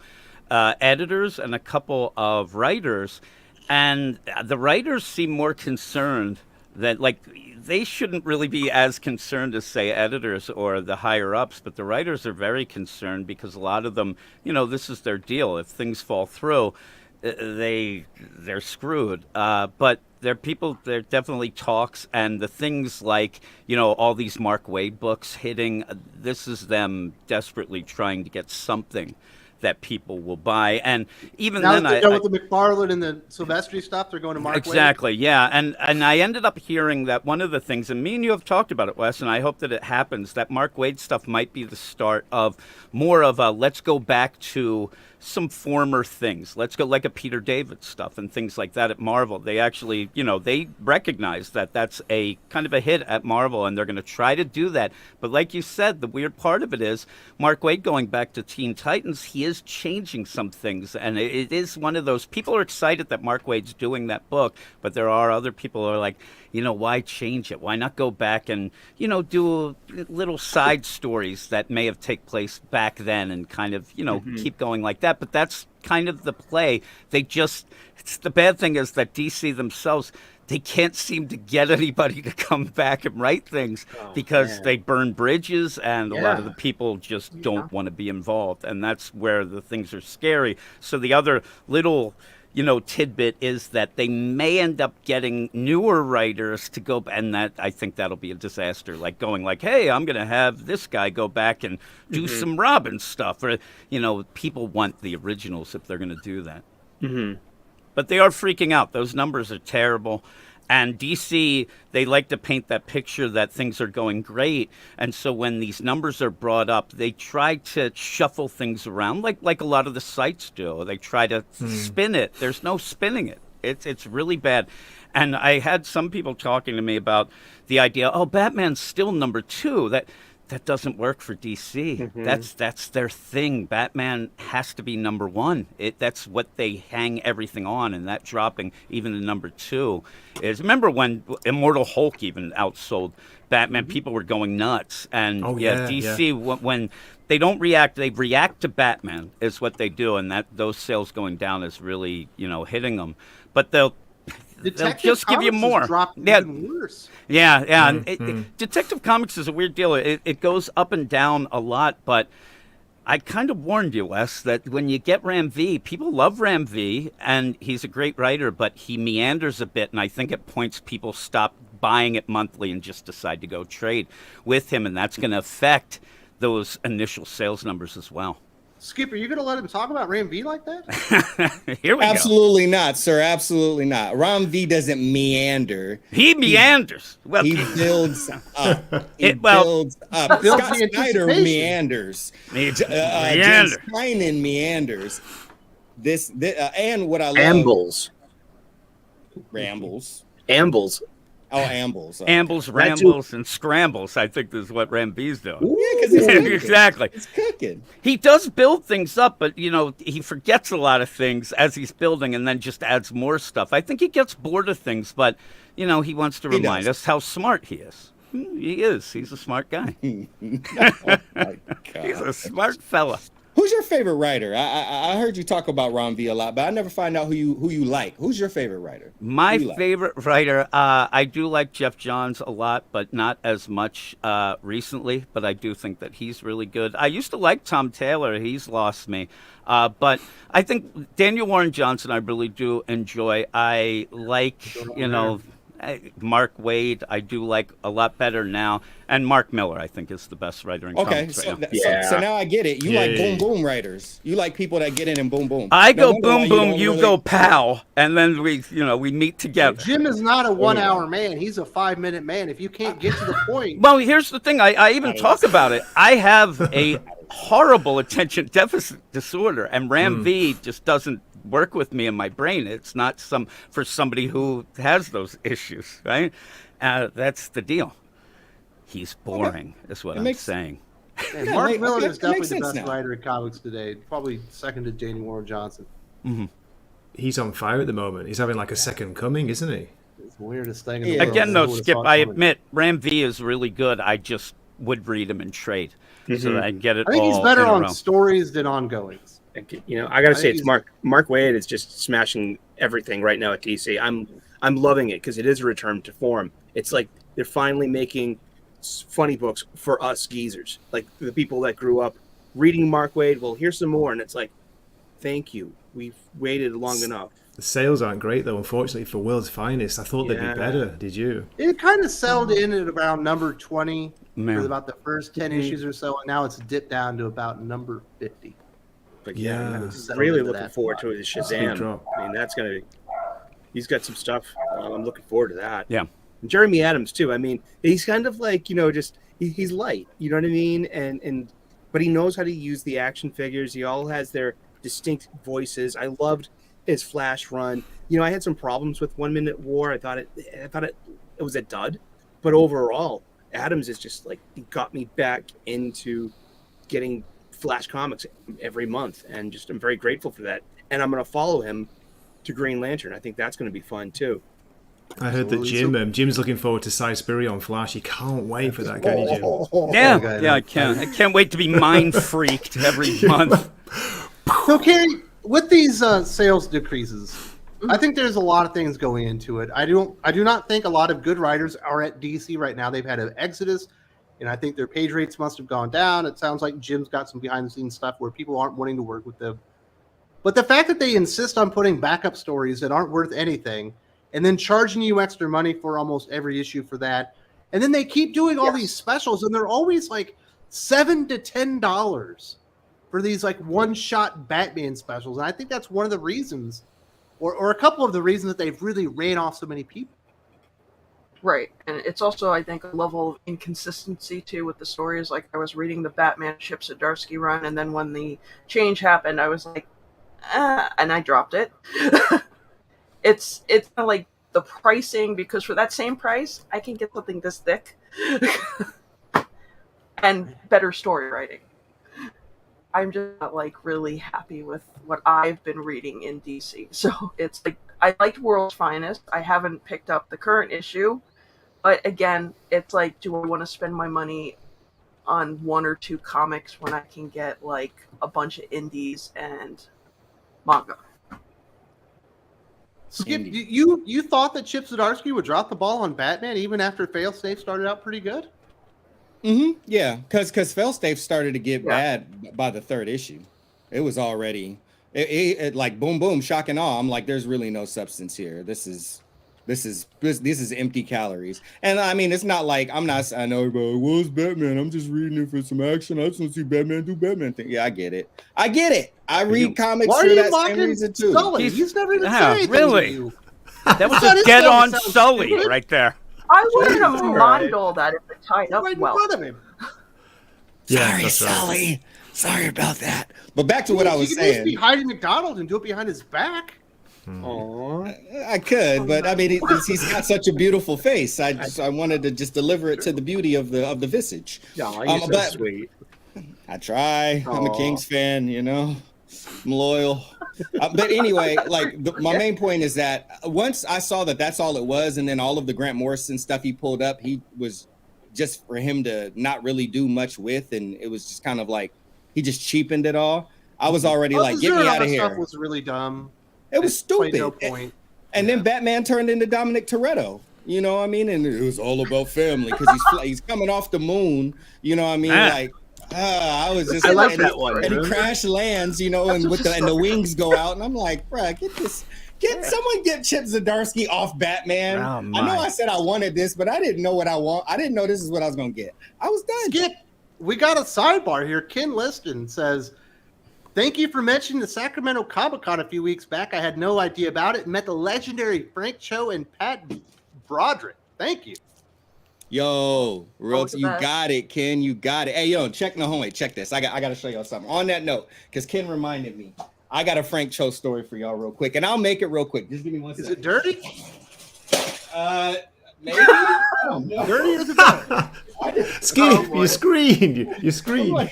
editors and a couple of writers, and the writers seem more concerned that, like, they shouldn't really be as concerned as, say, editors or the higher-ups, but the writers are very concerned because a lot of them, this is their deal. If things fall through, they're screwed. But there definitely talks, and the things like, all these Mark Waid books hitting, this is them desperately trying to get something that people will buy. And even Now then, that they know with the McFarlane and the Silvestri stuff, they're going to Mark Waid. exactly, yeah. And I ended up hearing that one of the things, and me and you have talked about it, Wes, and I hope that it happens, that Mark Waid stuff might be the start of more of a let's go back to some former things. Let's go like a Peter David stuff and things like that at Marvel. They actually, they recognize that that's a kind of a hit at Marvel, and they're going to try to do that. But like you said, the weird part of it is Mark Waid going back to Teen Titans, he is changing some things, and it is one of those, people are excited that Mark Waid's doing that book, but there are other people who are like, why change it? Why not go back and, do little side stories that may have taken place back then and kind of, keep going like that. But that's kind of the play. The bad thing is that DC themselves, they can't seem to get anybody to come back and write things because they burn bridges, and a lot of the people just don't want to be involved. And that's where the things are scary. So the other little tidbit is that they may end up getting newer writers to go, and that I think that'll be a disaster. Like going like, hey, I'm going to have this guy go back and do some Robin stuff, or people want the originals if they're going to do that. But they are freaking out. Those numbers are terrible. And DC, they like to paint that picture that things are going great. And so when these numbers are brought up, they try to shuffle things around like a lot of the sites do. They try to spin it. There's no spinning it. It's really bad. And I had some people talking to me about the idea, Batman's still number 2. That doesn't work for DC. That's their thing. Batman has to be number 1. That's what they hang everything on, and that dropping even to number 2 is. Remember when Immortal Hulk even outsold Batman? People were going nuts, and DC when they don't react, they react to Batman is what they do, and those sales going down is really hitting them. But they'll just give you more. Even worse. Yeah. And Detective Comics is a weird deal. It goes up and down a lot, but I kind of warned you, Wes, that when you get Ram V, people love Ram V, and he's a great writer, but he meanders a bit, and I think at points people stop buying it monthly and just decide to go trade with him, and that's going to affect those initial sales numbers as well. Skip, are you going to let him talk about Ram V like that? Here we Absolutely not, sir. Absolutely not. Ram V doesn't meander. He meanders. Well, he builds up. He builds up. Scott Snyder meanders. James Tynion meanders. And what I love. Rambles. Oh, ambles. Ambles, rambles, and scrambles, I think is what Ram V's doing. Yeah, because it's cooking. Exactly. It's cooking. He does build things up, but, he forgets a lot of things as he's building and then just adds more stuff. I think he gets bored of things, but, he wants to remind us how smart he is. He is. He's a smart guy. Oh, my God. He's a smart fella. Who's your favorite writer? I heard you talk about Ron V a lot, but I never find out who you like. Who's your favorite writer? My favorite writer, I do like Jeff Johns a lot, but not as much recently. But I do think that he's really good. I used to like Tom Taylor. He's lost me. But I think Daniel Warren Johnson I really do enjoy. I like, Mark Waid, I do like a lot better now. And Mark Miller, I think, is the best writer in comics right now. So now I get it. You like boom boom writers. You like people that get in and boom boom. I go boom boom, you go pow, and then we meet together. Jim is not a 1 hour man. He's a 5-minute man. If you can't get to the point. Well, here's the thing. I even talk about it. I have a horrible attention deficit disorder, and Ram V just doesn't work with me in my brain. It's not for somebody who has those issues, right? That's the deal. He's boring, is what I'm saying. And Mark Miller is definitely the best writer in comics today. Probably second to Daniel Warren Johnson. He's on fire at the moment. He's having like a second coming, isn't he? It's the weirdest thing in the world. Again, though, Skip, I admit, Ram V is really good. I just would read him in trade so that I can get it all. I think he's better on stories than ongoings. I got to say, it's Mark Waid is just smashing everything right now at DC. I'm loving it because it is a return to form. It's like they're finally making funny books for us geezers, like the people that grew up reading Mark Waid. Well, here's some more, and it's like, thank you. We've waited long enough. The sales aren't great though, unfortunately, for World's Finest. I thought they'd be better. Did you? It kind of settled in at around number 20 for about the first 10 issues or so, and now it's dipped down to about number 50. But I'm really looking forward to his Shazam. I mean, that's gonna. He's got some stuff. I'm looking forward to that. Yeah. And Jeremy Adams too. I mean, he's kind of like he's light. You know what I mean? And but he knows how to use the action figures. He all has their distinct voices. I loved his Flash run. You know, I had some problems with 1 Minute War. I thought it was a dud, but overall, Adams is just like, he got me back into getting Flash comics every month, and just I'm very grateful for that. And I'm going to follow him to Green Lantern. I think that's going to be fun too. I heard that Jim's looking forward to Cy Spurrier on Flash. He can't wait for that, can he, Jim? Yeah, I can. I can't wait to be mind freaked every month. Okay, with these sales decreases, I think there's a lot of things going into it. I do not think a lot of good writers are at DC right now. They've had an exodus, and I think their page rates must have gone down. It sounds like Jim's got some behind-the-scenes stuff where people aren't wanting to work with them. But the fact that they insist on putting backup stories that aren't worth anything, and then charging you extra money for almost every issue for that, and then they keep doing all these specials, and they're always like $7 to $10 for these like one-shot Batman specials. And I think that's one of the reasons, or a couple of the reasons, that they've really ran off so many people. Right, and it's also, I think, a level of inconsistency too with the stories. Like, I was reading the Batman Chip Zdarsky run, and then when the change happened, I was like, and I dropped it. It's kind of like the pricing, because for that same price, I can get something this thick and better story writing. I'm just not like really happy with what I've been reading in DC. So it's like, I liked World's Finest. I haven't picked up the current issue, but again, it's like, do I want to spend my money on 1 or 2 comics when I can get like a bunch of indies and manga? Skip, you thought that Chip Zdarsky would drop the ball on Batman even after Failsafe started out pretty good? Yeah, because Failsafe started to get bad by the 3rd issue. It was already it like boom boom, shock and awe. I'm like, there's really no substance here. This is empty calories. And I mean, it's not like I know, but what's Batman? I'm just reading it for some action. I just want to see Batman do Batman thing. Yeah, I get it. I read comics for that same reason too. Sully? He's never even said anything really? to you. That was a dead-on Sully right there. I wouldn't have minded all that if it tied up Right in well. front of him. Sorry, Sully. Sorry about that. But back to what I was You could at least saying. be hiding McDonald and do it behind his back. I could, but I mean, he's got such a beautiful face. I wanted to just deliver it to the beauty of the visage. Oh, you're so sweet. I try. I'm a Kings fan, you know. I'm loyal. But anyway, like my main point is that once I saw that that's all it was, and then all of the Grant Morrison stuff he pulled up, he was just for him to not really do much with, and it was just kind of like he just cheapened it all. I was already like, get me out of here. Stuff was really dumb. It was stupid. No point. And then Batman turned into Dominic Toretto. You know what I mean? And it was all about family because he's coming off the moon. You know what I mean? Like, I was just. I like that one. And he crash lands, you know, and the wings go out, and I'm like, bruh, someone get Chip Zdarsky off Batman. Oh, I know I said I wanted this, but I didn't know what I want. I didn't know this is what I was gonna get. I was done. Skip, we got a sidebar here. Ken Liston says, "Thank you for mentioning the Sacramento Comic-Con a few weeks back. I had no idea about it. Met the legendary Frank Cho and Pat Broderick. Thank you." Yo, Rooks, you got it, Ken. You got it. Hey, yo, check this. I got to show y'all something. On that note, because Ken reminded me, I got a Frank Cho story for y'all real quick, and I'll make it real quick. Just give me 1 second. Is it dirty? Maybe. I don't know. Dirty or is it dirty? Skip, you screamed. You screamed.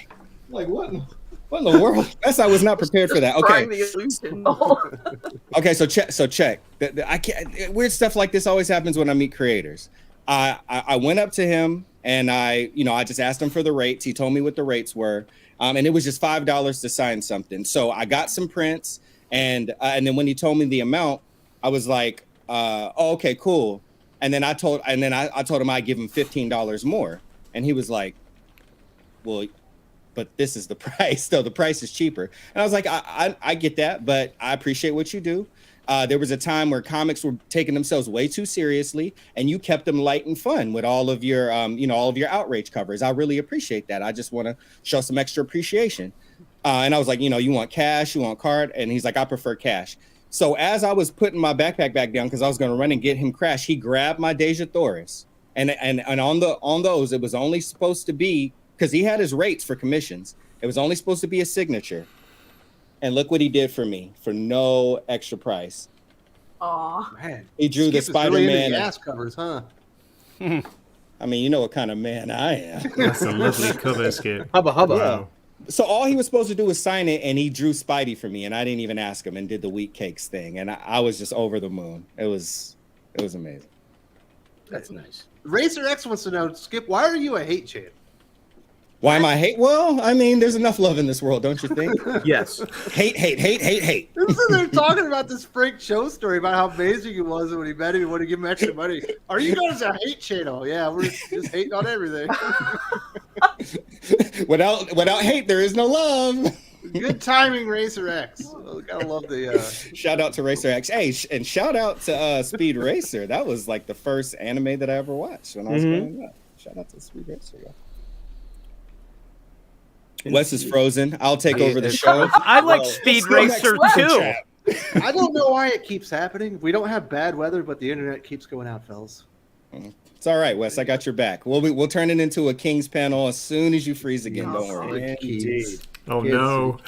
Like what in the world? I was not prepared for that. Okay. Okay, so check. I can't. Weird stuff like this always happens when I meet creators. I went up to him and I just asked him for the rates. He told me what the rates were, and it was just $5 to sign something. So I got some prints, and then when he told me the amount, I was like, "Oh, okay, cool." And then I told him I'd give him $15 more, and he was like, "Well, but this is the price. Though the price is cheaper." And I was like, I get that, but I appreciate what you do. There was a time where comics were taking themselves way too seriously, and you kept them light and fun with all of your, all of your outrage covers. I really appreciate that. I just want to show some extra appreciation. And I was like, you want cash, you want card? And he's like, I prefer cash. So as I was putting my backpack back down, because I was going to run and get him Crash, he grabbed my Deja Thoris. And on those, it was only supposed to be, because he had his rates for commissions, it was only supposed to be a signature. And look what he did for me for no extra price. Aw. Man, He drew Skip the is really into Spider-Man. the ass covers, huh? I mean, you know what kind of man I am. That's a lovely cover, Skip. Hubba hubba. Wow. So all he was supposed to do was sign it, and he drew Spidey for me, and I didn't even ask him, and did the wheat cakes thing, and I was just over the moon. It was amazing. That's nice. Racer X wants to know, Skip, why are you a hate champ? Why am I hate? Well, I mean, there's enough love in this world, don't you think? Yes. hate. They're talking about this Frank Cho story about how amazing it was when he met him and wanted to give him extra money. Are you guys a hate channel? Yeah, we're just hating on everything. without hate, there is no love. Good timing, Racer X. Gotta love the. Shout out to Racer X. Hey, and shout out to Speed Racer. That was like the first anime that I ever watched when I was growing up. Shout out to Speed Racer. Yeah. Wes is frozen. I'll take over the show. I like Speed Racer too. I don't know why it keeps happening. We don't have bad weather, but the internet keeps going out, fellas. It's all right, Wes. I got your back. We'll turn it into a Kings panel as soon as you freeze again. Don't worry. Indeed. Oh no.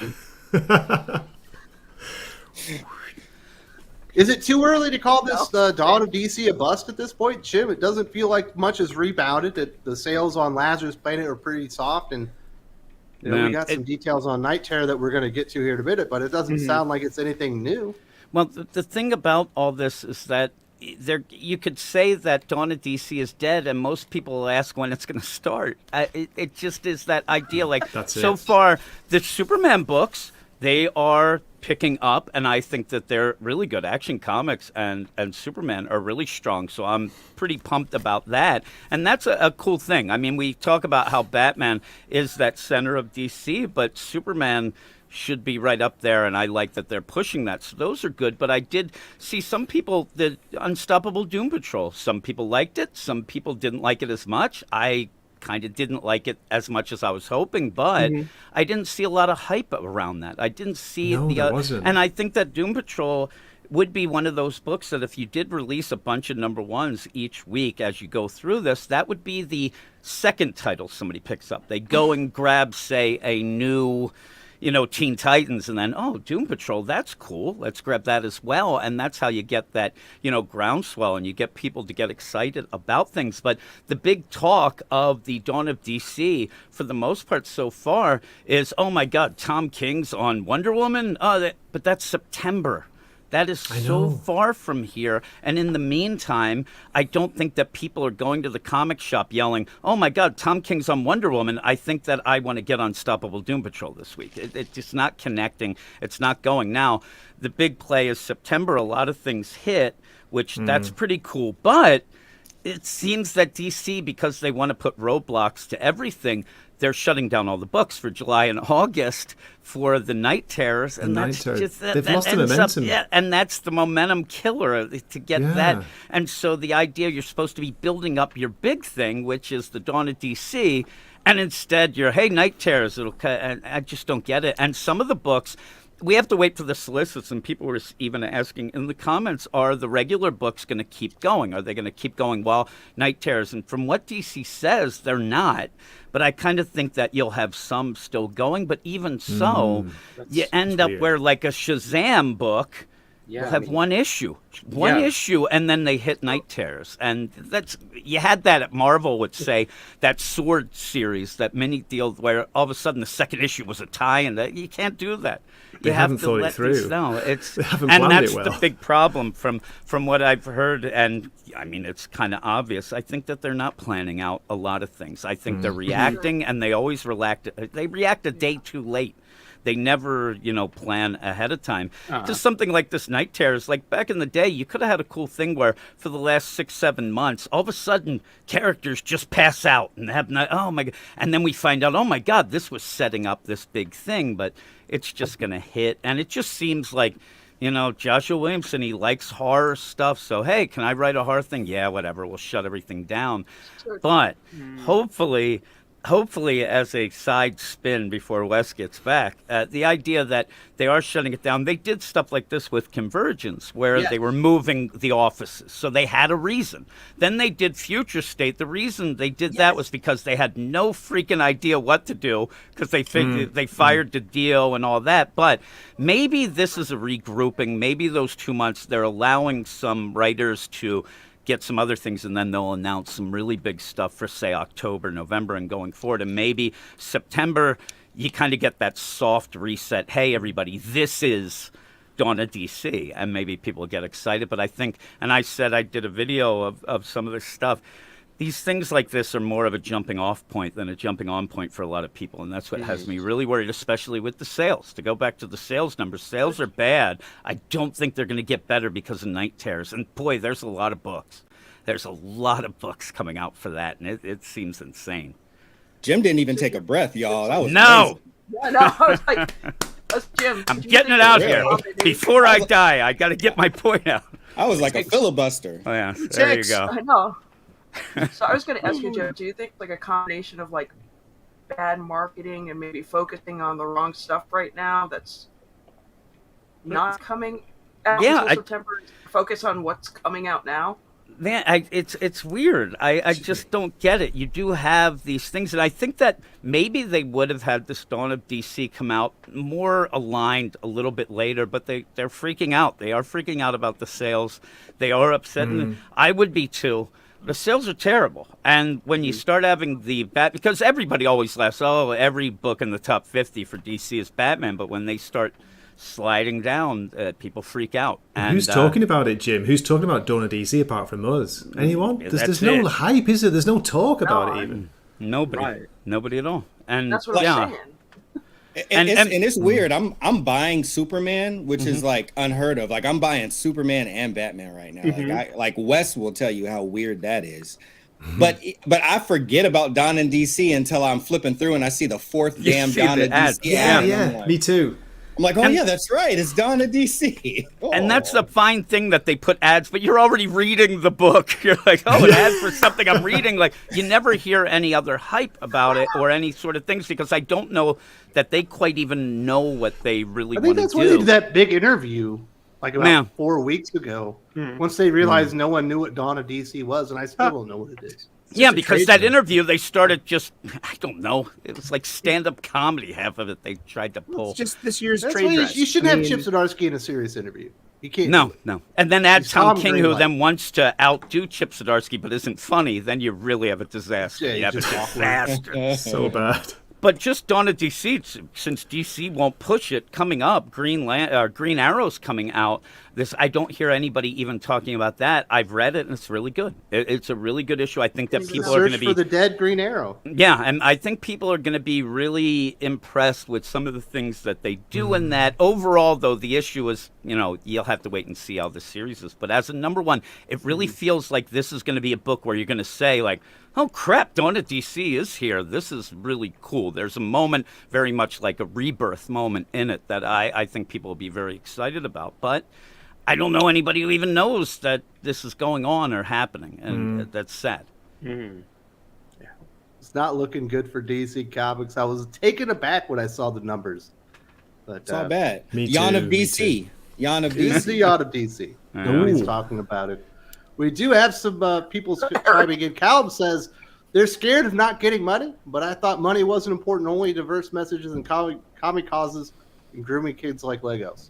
Is it too early to call this Dawn of DC a bust at this point, Jim? It doesn't feel like much has rebounded. The sales on Lazarus Planet are pretty soft, and we got some details on Night Terror that we're going to get to here in a minute, but it doesn't sound like it's anything new. Well, the thing about all this is that you could say that Dawn of DC is dead, and most people will ask when it's going to start. It just is that idea. Like, so far, the Superman books, they are picking up, and I think that they're really good. Action Comics and Superman are really strong, so I'm pretty pumped about that. And that's a cool thing. I mean, we talk about how Batman is that center of DC, but Superman should be right up there, and I like that they're pushing that. So those are good, but I did see some people, the Unstoppable Doom Patrol, some people liked it, some people didn't like it as much. I kind of didn't like it as much as I was hoping, but I didn't see a lot of hype around that. I didn't see there wasn't. And I think that Doom Patrol would be one of those books that if you did release a bunch of number ones each week as you go through this, that would be the second title somebody picks up. They go and grab, say, a new Teen Titans, and then, Doom Patrol, that's cool. Let's grab that as well. And that's how you get that, groundswell, and you get people to get excited about things. But the big talk of the Dawn of DC, for the most part so far, is, oh my God, Tom King's on Wonder Woman? But that's September. That is so far from here. And in the meantime, I don't think that people are going to the comic shop yelling, oh my God, Tom King's on Wonder Woman. I think that I want to get Unstoppable Doom Patrol this week. It's just not connecting. It's not going. Now, the big play is September. A lot of things hit, which that's pretty cool. But it seems that DC, because they want to put roadblocks to everything, they're shutting down all the books for July and August for the Night Terrors, and they've lost the momentum. And that's the momentum killer to get that. And so the idea, you're supposed to be building up your big thing, which is the Dawn of DC, and instead you're, hey, Night Terrors, and I just don't get it. And some of the books, we have to wait for the solicits, and people were even asking in the comments, are the regular books going to keep going? Are they going to keep going while Night Terrors? And from what DC says, they're not. But I kind of think that you'll have some still going. But even so, you end up where like a Shazam book will have one issue, and then they hit Night Terrors. And you had that at Marvel with, say, that Sword series, that mini deal where all of a sudden the second issue was a tie, and you can't do that. They haven't thought it through. No, they haven't planned that's it well. the big problem from what I've heard, and I mean it's kind of obvious. I think that they're not planning out a lot of things. I think they're reacting, and they always react. They react a day too late. They never, plan ahead of time. Just something like this Night Terrors, like back in the day, you could have had a cool thing where for the last 6-7 months, all of a sudden characters just pass out and have oh my God. And then we find out, oh my God, this was setting up this big thing, but it's just going to hit. And it just seems like, Joshua Williamson, he likes horror stuff. So, hey, can I write a horror thing? Yeah, whatever. We'll shut everything down. But hopefully hopefully, as a side spin before Wes gets back, the idea that they are shutting it down. They did stuff like this with Convergence, where they were moving the offices, so they had a reason. Then they did Future State. The reason they did that was because they had no freaking idea what to do, because they figured they fired the deal and all that. But maybe this is a regrouping. Maybe those 2 months they're allowing some writers to get some other things, and then they'll announce some really big stuff for, say, October, November, and going forward. And maybe September, you kind of get that soft reset. Hey, everybody, this is Dawn of DC. And maybe people get excited. But I think, and I said I did a video of some of this stuff, these things like this are more of a jumping off point than a jumping on point for a lot of people. And that's what has me really worried, especially with the sales. To go back to the sales numbers, sales are bad. I don't think they're going to get better because of Night Terrors. And boy, there's a lot of books. There's a lot of books coming out for that. And it seems insane. Jim didn't even take a breath, y'all. That was no. Yeah, no, I was like, that's Jim. I'm getting it out here. Before I die, I got to get my point out. I was like a filibuster. Oh, yeah. There you go. I know. So I was going to ask you, Jim, do you think like a combination of like bad marketing and maybe focusing on the wrong stuff right now that's not coming out until September, focus on what's coming out now? Man, it's weird. I just don't get it. You do have these things, and I think that maybe they would have had this Dawn of DC come out more aligned a little bit later, but they're freaking out. They are freaking out about the sales. They are upset, and I would be too. The sales are terrible. And when you start having because everybody always laughs, oh, every book in the top 50 for DC is Batman, but when they start sliding down, people freak out. And who's talking about it, Jim? Who's talking about Dawn of DC apart from us? Anyone? There's no hype, is there? There's no talk about it even. Nobody. Right. Nobody at all. And that's what I'm saying. And it's weird. I'm buying Superman, which is like unheard of. Like I'm buying Superman and Batman right now. Like Wes will tell you how weird that is. But I forget about Dawn and DC until I'm flipping through and I see the fourth damn Dawn of DC. Yeah, like, me too. I'm like, yeah, that's right. It's Dawn of DC. And that's the fine thing that they put ads, but you're already reading the book. You're like, oh, an ad for something I'm reading. Like, you never hear any other hype about it or any sort of things because I don't know that they quite even know what they really want to do. I think that's why they did that big interview like about 4 weeks ago. Once they realized no one knew what Dawn of DC was, and I still don't know what it is. Yeah, because that interview, they started just, I don't know, it was like stand-up comedy, half of it they tried to pull. It's just this year's That's trade why dress. you shouldn't have Chip Zdarsky in a serious interview. You can't. No. And then add He's Tom Tom King, who Greenlight. then wants to outdo Chip Zdarsky but isn't funny, then you really have a disaster. Yeah, you have a just awkward. disaster. So bad. But just Dawn of DC, since DC won't push it, coming up, Green Arrow's coming out. I don't hear anybody even talking about that. I've read it, and it's really good. It's a really good issue. I think that people are going to be for the dead Green Arrow. Yeah, and I think people are going to be really impressed with some of the things that they do in that. Overall, though, the issue is, you'll have to wait and see how the series is. But as a number one, it really feels like this is going to be a book where you're going to say, like, oh, crap, Dawn of DC is here. This is really cool. There's a moment very much like a rebirth moment in it that I think people will be very excited about. But I don't know anybody who even knows that this is going on or happening, and that's sad. It's not looking good for DC Comics. I was taken aback when I saw the numbers. But it's not bad. Yawn of DC. Yawn of It's the DC. Yawn of DC. Nobody's talking about it. We do have some people chiming in. Callum says they're scared of not getting money, but I thought money wasn't important. Only diverse messages and comic causes and grooming kids like Legos.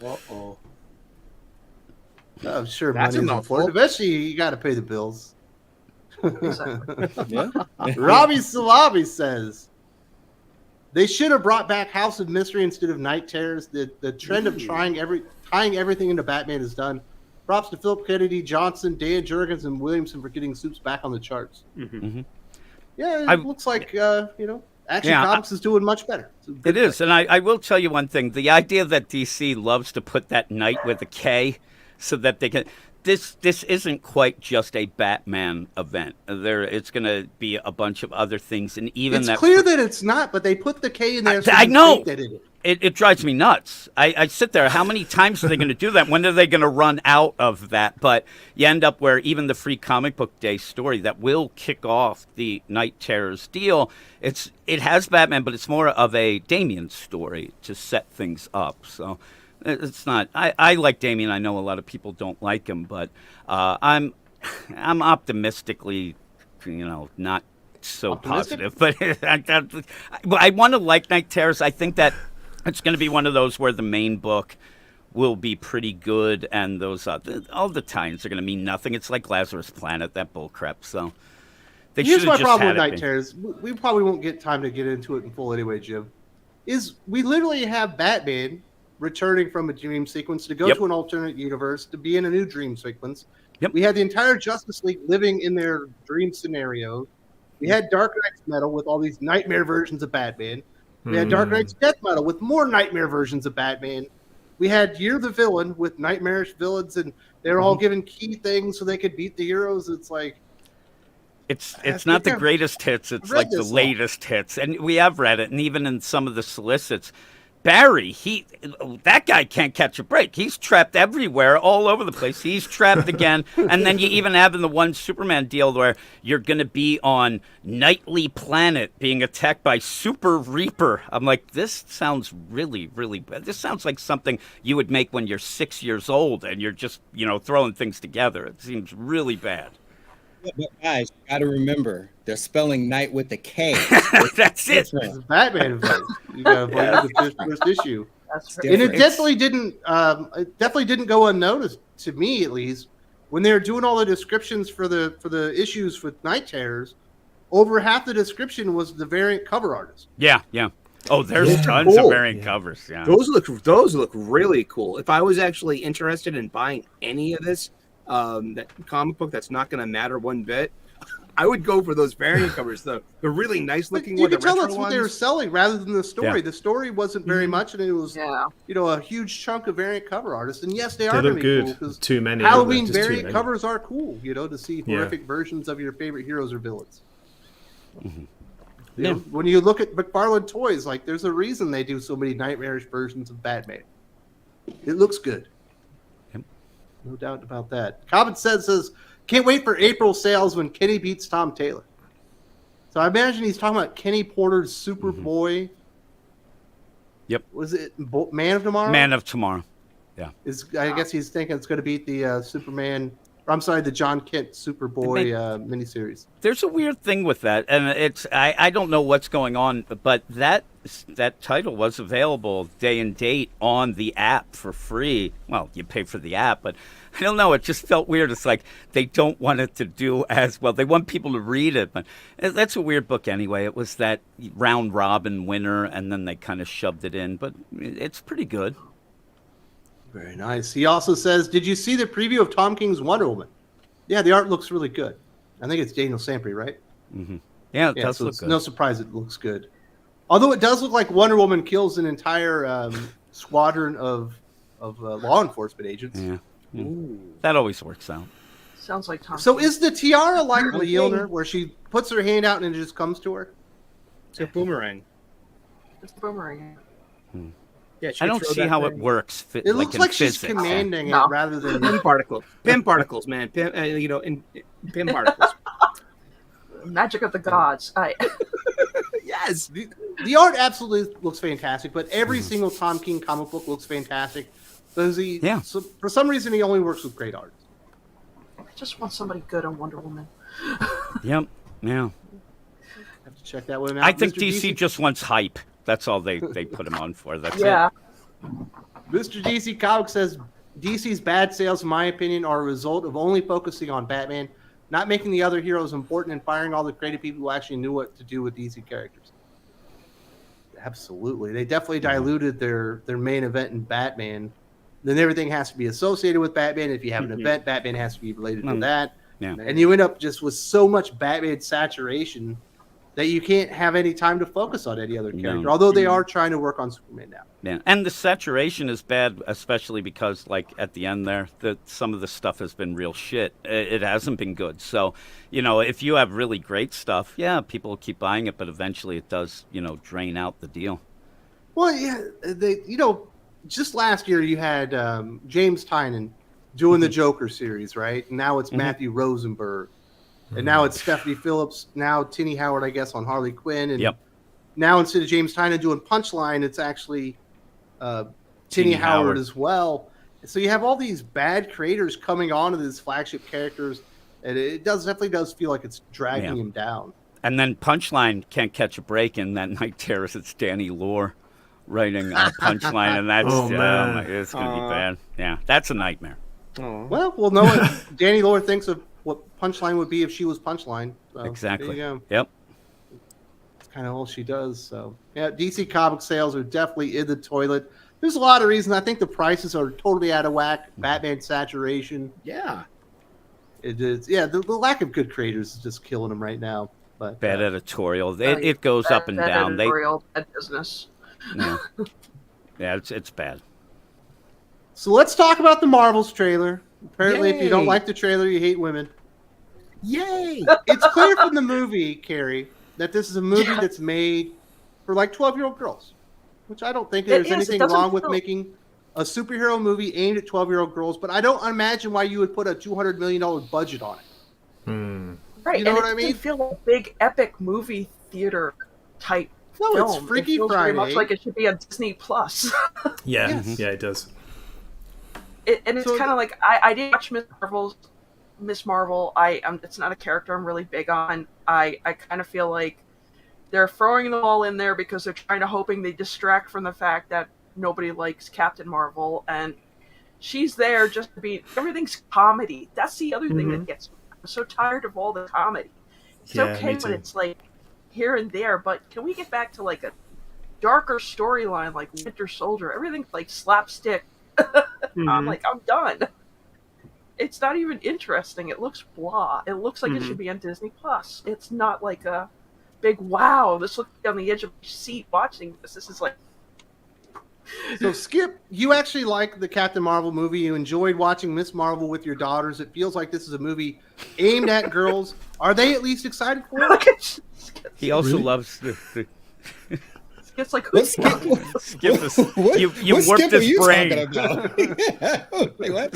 Uh-oh. I'm sure That's money's a important. mouthful. Eventually, you got to pay the bills. Yeah. Robbie Salabi says they should have brought back House of Mystery instead of Night Terrors. The trend of tying everything into Batman is done. Props to Philip Kennedy, Johnson, Dan Jurgens, and Williamson for getting Supes back on the charts. Yeah, it looks like Action Comics is doing much better. It is, and I will tell you one thing: the idea that DC loves to put that Night with a K, so that they can. this isn't quite just a Batman event. It's going to be a bunch of other things, and even it's that clear that it's not, but they put the K in there. So I know. Think that it is. It drives me nuts. I sit there. How many times are they going to do that? When are they going to run out of that? But you end up where even the free comic book day story that will kick off the Night Terrors deal, it has Batman, but it's more of a Damian story to set things up. So it's not. I like Damian. I know a lot of people don't like him, but I'm optimistically, not so positive. But I want to like Night Terrors. I think that it's going to be one of those where the main book will be pretty good, and those all the tie-ins are going to mean nothing. It's like Lazarus Planet, that bullcrap. So here's my problem with Night Terrors. We probably won't get time to get into it in full anyway, Jim. Is we literally have Batman returning from a dream sequence to go to an alternate universe to be in a new dream sequence. Yep. We had the entire Justice League living in their dream scenario. We had Dark Knight's Metal with all these nightmare versions of Batman. We had Dark Knight's Death Metal with more nightmare versions of Batman. We had Year the Villain with nightmarish villains, and they were all given key things so they could beat the heroes. It's like it's not the greatest hits. It's like the latest hits, and we have read it. And even in some of the solicits, Barry, that guy can't catch a break. He's trapped everywhere, all over the place. He's trapped again. And then you even have in the one Superman deal where you're going to be on Nightly Planet being attacked by Super Reaper. I'm like, this sounds really, really bad. This sounds like something you would make when you're 6 years old and you're just, throwing things together. It seems really bad. But guys, you got to remember, they're spelling night with a K. That's it. It's a Batman event. You got to avoid the first issue. And it definitely didn't go unnoticed, to me at least, when they were doing all the descriptions for the issues with Night Terrors. Over half the description was the variant cover artist. Yeah. Oh, there's tons of variant covers. Yeah, those look really cool. If I was actually interested in buying any of this, that comic book that's not going to matter one bit, I would go for those variant covers. The really nice looking ones. You can tell that's what they were selling rather than the story. Yeah. The story wasn't very much, and it was a huge chunk of variant cover artists. And yes, they are going to be cool because too many Halloween variant covers are cool. To see horrific versions of your favorite heroes or villains. Mm-hmm. When you look at McFarlane Toys, like there's a reason they do so many nightmarish versions of Batman. It looks good. No doubt about that. Common Sense says, can't wait for April sales when Kenny beats Tom Taylor. So I imagine he's talking about Kenny Porter's Superboy. Yep. Was it Man of Tomorrow? Man of Tomorrow. Yeah. I guess he's thinking it's going to beat the the John Kent Superboy miniseries. There's a weird thing with that, and I don't know what's going on, but that title was available day and date on the app for free. Well, you pay for the app, but I don't know. It just felt weird. It's like they don't want it to do as well. They want people to read it, but that's a weird book anyway. It was that round robin winner, and then they kind of shoved it in, but it's pretty good. Very nice. He also says, did you see the preview of Tom King's Wonder Woman? Yeah, the art looks really good. I think it's Daniel Sampry, right? Mm-hmm. Yeah, it does look good. No surprise it looks good. Although it does look like Wonder Woman kills an entire squadron of law enforcement agents. Yeah. That always works out. Sounds like Tom. So is the tiara like Leona, where she puts her hand out and it just comes to her? It's a boomerang. It's a boomerang. Yeah, I don't see how it works. It looks like she's commanding it rather than pin particles. Pin particles, man. Pin particles. Magic of the gods. Yes, the art absolutely looks fantastic, but every single Tom King comic book looks fantastic. So for some reason, he only works with great art. I just want somebody good on Wonder Woman. Yep. Yeah. Have to check that one out. I think DC just wants hype. That's all they put him on for. That's it. Mr. DC Comics says DC's bad sales, in my opinion, are a result of only focusing on Batman, not making the other heroes important, and firing all the creative people who actually knew what to do with DC characters. Absolutely. They definitely diluted their main event in Batman. Then everything has to be associated with Batman. If you have an event, Batman has to be related to that. Yeah. And you end up just with so much Batman saturation that you can't have any time to focus on any other character. No. Although they are trying to work on Superman now. Yeah, and the saturation is bad, especially because, like, at the end there, some of the stuff has been real shit. It hasn't been good. So, if you have really great stuff, yeah, people will keep buying it, but eventually it does, drain out the deal. Well, yeah, just last year you had James Tynion doing the Joker series, right? And now it's Matthew Rosenberg. And now it's Stephanie Phillips, now Tinny Howard, I guess, on Harley Quinn. And now instead of James Tynion doing Punchline, it's actually Tinny Howard as well. So you have all these bad creators coming onto these flagship characters, and it definitely does feel like it's dragging him down. And then Punchline can't catch a break in that Night Terrors. It's Danny Lore writing Punchline, and that's it's going to be bad. Yeah, that's a nightmare. Well, we'll know what Danny Lore thinks of what Punchline would be if she was Punchline. So, exactly. There you go. Yep. It's kind of all she does. So, yeah, DC comic sales are definitely in the toilet. There's a lot of reasons. I think the prices are totally out of whack. Batman saturation. Yeah. It is. Yeah, the lack of good creators is just killing them right now. But bad editorial. It goes up and down. Editorial, bad business. Yeah, yeah, it's bad. So let's talk about the Marvels trailer. Apparently, Yay. if you don't like the trailer, you hate women. Yay! It's clear from the movie, Carrie, that this is a movie that's made for like 12-year-old girls, which I don't think there's anything wrong with making a superhero movie aimed at 12-year-old girls, but I don't imagine why you would put a $200 million budget on it. Right, you know what I it mean? doesn't feel like a big epic movie theater type film. It's Freaky it feels Friday. very much like it should be on Disney Plus. Yeah, yeah, it does. And it's kind of like I did watch Miss Marvel. It's not a character I'm really big on. I kind of feel like they're throwing them all in there because they're hoping they distract from the fact that nobody likes Captain Marvel, and she's there just to be. Everything's comedy. That's the other thing that gets me. I'm so tired of all the comedy. It's okay when it's like here and there, but can we get back to like a darker storyline like Winter Soldier? Everything's like slapstick. I'm like, I'm done. It's not even interesting. It looks blah. It looks like it should be on Disney Plus. It's not like a big wow. This looks on the edge of my seat watching this. This is like. So Skip, you actually like the Captain Marvel movie. You enjoyed watching Miss Marvel with your daughters. It feels like this is a movie aimed at girls. Are they at least excited for it? He also loves the It's like Skip you warped his brain. Wait, what?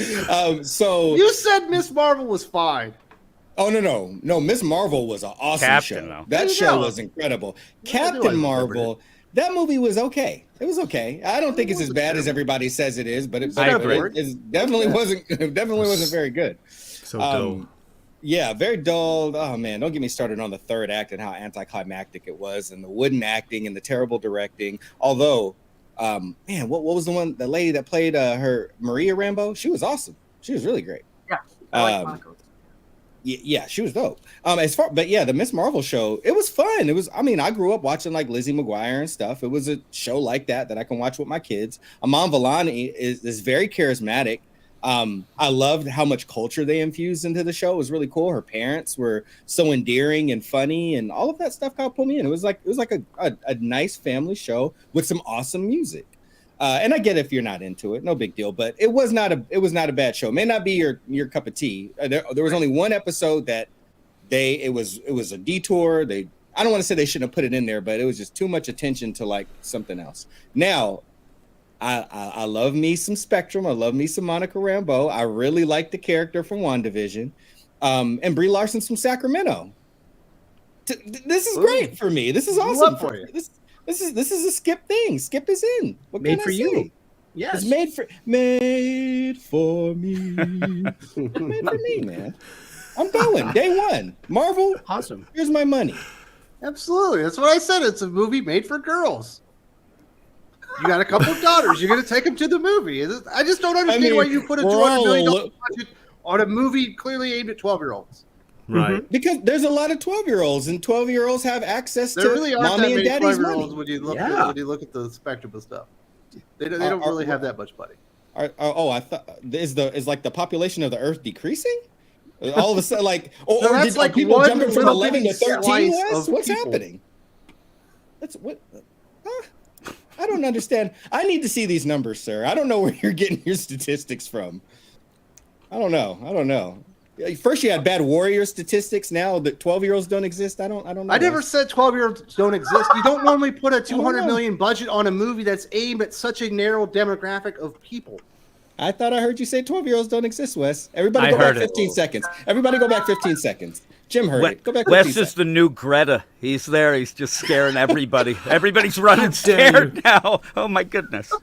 So you said Miss Marvel was fine. Oh no! Miss Marvel was an awesome Captain, show. though. That show was incredible. Captain Marvel. That movie was okay. It was okay. I don't think it's as bad as everybody says it is, but it definitely wasn't. It definitely wasn't very good. So dull. Yeah, very dull. Oh man, don't get me started on the third act and how anticlimactic it was, and the wooden acting and the terrible directing. Although, man, what was the lady that played her Maria Rambeau? She was awesome. She was really great. Yeah, I like yeah, she was dope. But yeah, the Miss Marvel show, it was fun. It was, I grew up watching like Lizzie McGuire and stuff. It was a show like that I can watch with my kids. Iman Vellani is very charismatic. I loved how much culture they infused into the show. It was really cool. Her parents were so endearing and funny, and all of that stuff kind of put me in. It was like a nice family show with some awesome music. And I get if you're not into it, no big deal. But it was not a bad show. It may not be your cup of tea. There was only one episode that it was a detour. I don't want to say they shouldn't have put it in there, but it was just too much attention to like something else. Now, I love me some Spectrum. I love me some Monica Rambeau. I really like the character from WandaVision, and Brie Larson from Sacramento. This is great for me. This is awesome for you. This is a Skip thing. Skip is in. What Made can for I you. say? Yes. It's made for me. Made for me, man. I'm going. Day one. Marvel. Awesome. Here's my money. Absolutely. That's what I said. It's a movie made for girls. You got a couple of daughters. You're going to take them to the movie. I just don't understand why you put a $200 million budget on a movie clearly aimed at 12-year-olds. Right. Because there's a lot of 12-year-olds, and 12-year-olds have access There to really aren't mommy that and many daddy's 12-year-olds money. when you look at the spectrum of stuff. They don't really have that much money. I thought is like the population of the Earth decreasing? All of a sudden, like, No, or that's did like people one jumping from little 11 to bitty 13? slice Wes? of What's people. happening? That's what? Huh? I don't understand. I need to see these numbers, sir. I don't know where you're getting your statistics from. I don't know. First you had bad warrior statistics. Now that 12-year-olds don't exist. I don't know. I never said 12-year-olds don't exist. You don't normally put a don't 200 know. million budget on a movie that's aimed at such a narrow demographic of people. I thought I heard you say 12-year-olds don't exist, Wes. Everybody I go back heard it. 15 seconds. Everybody go back 15 seconds. Jim heard it. Go back 15 Wes seconds. is the new Greta. He's there. He's just scaring everybody. Everybody's running dare scared now. Oh my goodness.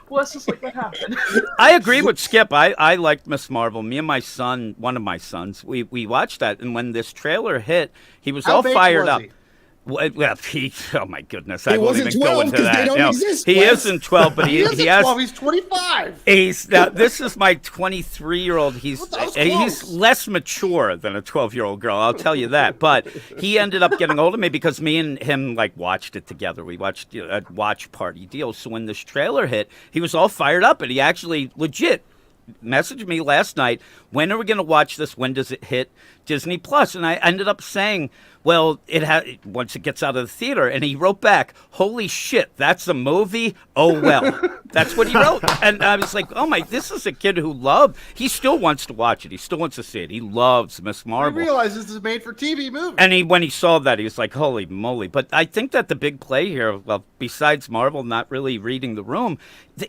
What's just like what happened? I agree with Skip. I liked Miss Marvel. Me and my son, one of my sons, we watched that, and when this trailer hit, he was How all baked fired was up. he? Well, oh my goodness! He I won't wasn't even go 12 into 'cause they that. don't No, exist, he Wes. isn't 12, but He isn't he has. 12, he's 25. He's now. This is my 23-year-old. He's That was close. less mature than a 12-year-old girl. I'll tell you that. But he ended up getting hold of me because me and him like watched it together. We watched a watch party deal. So when this trailer hit, he was all fired up, and he actually legit messaged me last night. When are we going to watch this? When does it hit Disney Plus? And I ended up saying, well, once it gets out of the theater. And he wrote back, holy shit, that's a movie? Oh, well. That's what he wrote. And I was like, oh, my, this is a kid who he still wants to watch it. He still wants to see it. He loves Miss I Marvel. realize this is a made-for-TV movie. And when he saw that, he was like, holy moly. But I think that the big play here, well, besides Marvel not really reading the room,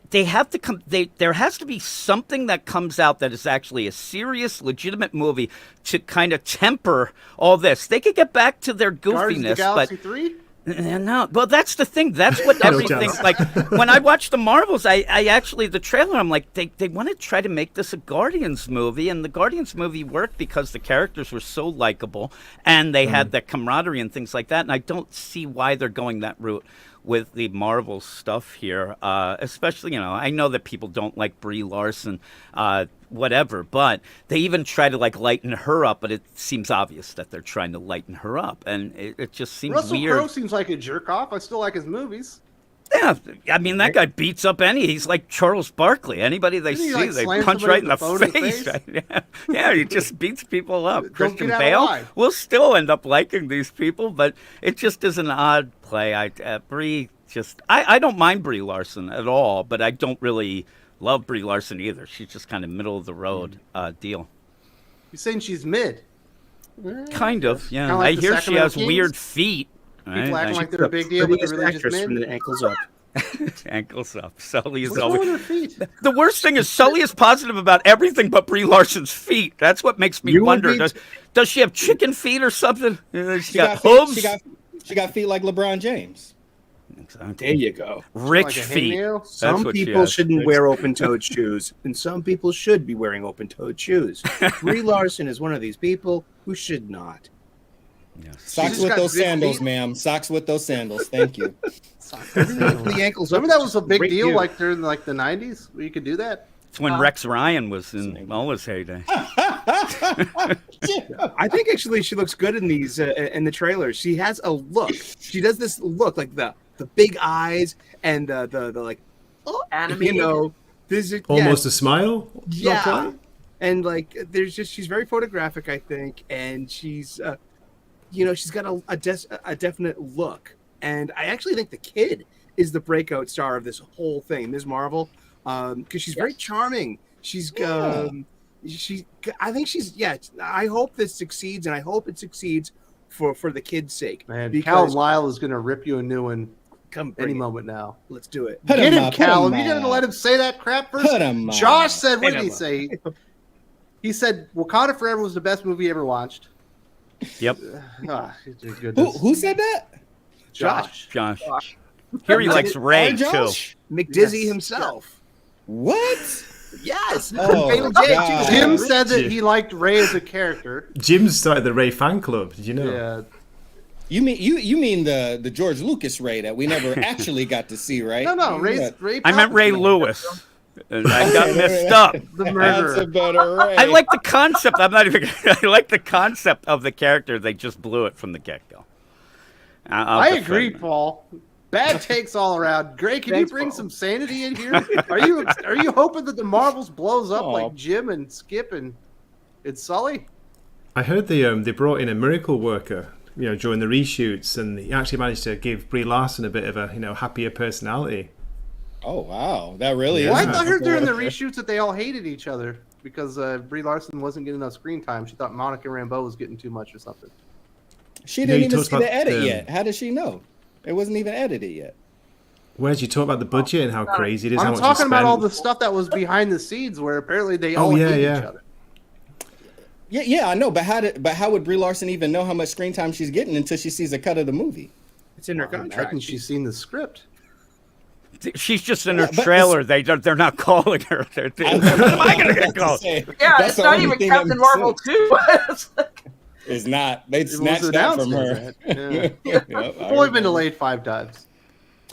they have to come. There has to be something that comes out that is actually a serious, legitimate movie to kind of temper all this. They could get back to their Guardians of goofiness, the Galaxy but 3? no. Well, that's the thing. That's what everything chance. like. When I watch the Marvels, I actually the trailer. I'm like, they want to try to make this a Guardians movie, and the Guardians movie worked because the characters were so likable and they had that camaraderie and things like that. And I don't see why they're going that route with the Marvel stuff here, especially, I know that people don't like Brie Larson, whatever, but they even try to like lighten her up, but it seems obvious that they're trying to lighten her up, and it just seems Russell weird. Crowe seems like a jerk-off. I still like his movies. Yeah, I mean, that guy beats up he's like Charles Barkley. Anybody they Didn't he, see, like, they slam punch somebody right in the with the phone in the face. face? Right? Yeah, he just beats people up. Don't Christian get out Bale alive. will still end up liking these people, but it just is an odd play. Brie I don't mind Brie Larson at all, but I don't really love Brie Larson either. She's just kind of middle of the road deal. You're saying she's mid. Kind of, yeah. Kinda like I the hear she Sacramento has Kings? weird feet. People Right? acting like they're a big deal, but they're Prettiest really just actress from mid. the ankles up. Ankles up. Sully is What's wrong always. with her feet? The worst thing is Sully is positive about everything but Brie Larson's feet. That's what makes me You would wonder. be- Does she have chicken feet or something? She got feet- hooves. She got feet like LeBron James. There you go. Rich Like a feet. hangnail? That's Some what she people has. shouldn't wear open-toed shoes, and some people should be wearing open-toed shoes. Brie Larson is one of these people who should not. Yes. Socks just with got those big sandals, feet. ma'am. Socks with those sandals. Thank you. The ankles up. Remember that was a big Great deal view. like during like the 90s where you could do that? It's when Rex Ryan was in all his heyday. I think actually she looks good in these in the trailers. She has a look. She does this look like the big eyes and the like. Oh, Animated. this is Almost a smile. Not yeah. quite. And like, she's very photographic, I think, and she's, she's got a definite look. And I actually think the kid is the breakout star of this whole thing, Ms. Marvel, because she's very charming. I think I hope this succeeds, and I hope it succeeds for the kid's sake. Man, because Callum Lyle is going to rip you a new one come any bring it. moment now. Let's do it. Put Get him him, up, put Callum. him You got to up. let him say that crap first. Put him Josh up. said, what did Put he him say? He said, Wakanda Forever was the best movie he ever watched. Yep. Goodness. Who said that? Josh. Josh. Here he likes Ray, Our too. Josh? McDizzy Yes. himself. What? Yes. Oh, Fatal J, too. God. Jim said that he liked Ray as a character. Jim started the Ray fan club. Did you know? Yeah. You mean the George Lucas Ray that we never actually got to see, right? No, Ray. I meant Ray Lewis. And I got messed up. The That's a murderer. better Ray. I like the concept. I like the concept of the character. They just blew it from the get-go. I agree, Paul. Bad takes all around. Gray, can Thanks, you bring Paul. some sanity in here? Are you hoping that the Marvels blows up Oh. like Jim and Skip and Sully? I heard they brought in a miracle worker, during the reshoots, and he actually managed to give Brie Larson a bit of a happier personality. Oh wow, that really Well, is. I heard during the reshoots that they all hated each other because Brie Larson wasn't getting enough screen time. She thought Monica Rambeau was getting too much or something. She didn't even see the edit yet. How did she know? It wasn't even edited yet. Whereas you talk about the budget and how crazy it is. I'm talking about all the stuff that was behind the scenes where apparently they all hate each other. Yeah, I know. But how would Brie Larson even know how much screen time she's getting until she sees a cut of the movie? It's in her contract. I think she's seen the script. She's just in her trailer. They're not calling her. What am I going to get called? Yeah, it's not even Captain Marvel 2. It's not. They snatched that from her. It's only been delayed 5 times.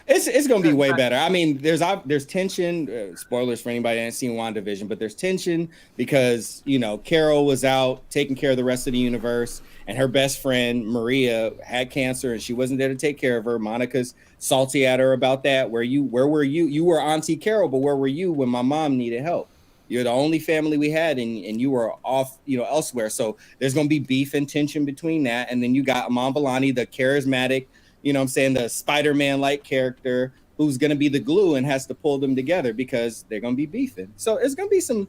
It's going to be way better. I mean, there's tension. Spoilers for anybody that hasn't seen WandaVision, but there's tension because Carol was out taking care of the rest of the universe, and her best friend Maria had cancer, and she wasn't there to take care of her. Monica's salty at her about that. Where were you? You were Auntie Carol, but where were you when my mom needed help? You're the only family we had, and you were off, elsewhere. So there's going to be beef and tension between that. And then you got Iman Vellani, the charismatic, the Spider-Man-like character who's going to be the glue and has to pull them together because they're going to be beefing. So it's going to be some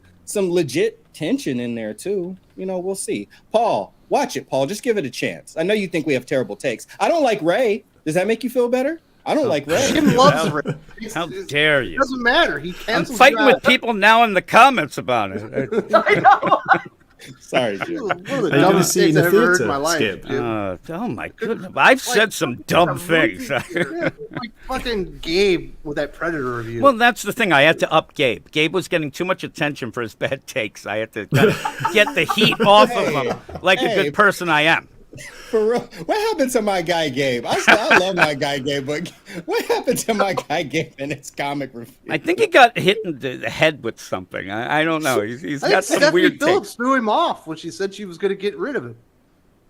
legit tension in there too. We'll see. Paul, watch it, Paul. Just give it a chance. I know you think we have terrible takes. I don't like Ray. Does that make you feel better? I don't like Ray. Jim loves Ray. How dare you? It doesn't matter. He I'm cancels fighting with people now in the comments about it. I know. Sorry, Jim. One of the Are you going to dumbest see in things the I've ever heard theater, in my life. Skip? Oh my goodness! I've said some dumb things. Like fucking Gabe with that Predator review. Well, that's the thing. I had to up Gabe. Gabe was getting too much attention for his bad takes. I had to kind of get the heat off of him, like a good person I am. For real, what happened to my guy Gabe? I love my guy Gabe, but what happened to my guy Gabe in his comic review? I think he got hit in the head with something. I don't know. He's got some Stephanie weird Phillips takes. threw him off when she said she was going to get rid of him.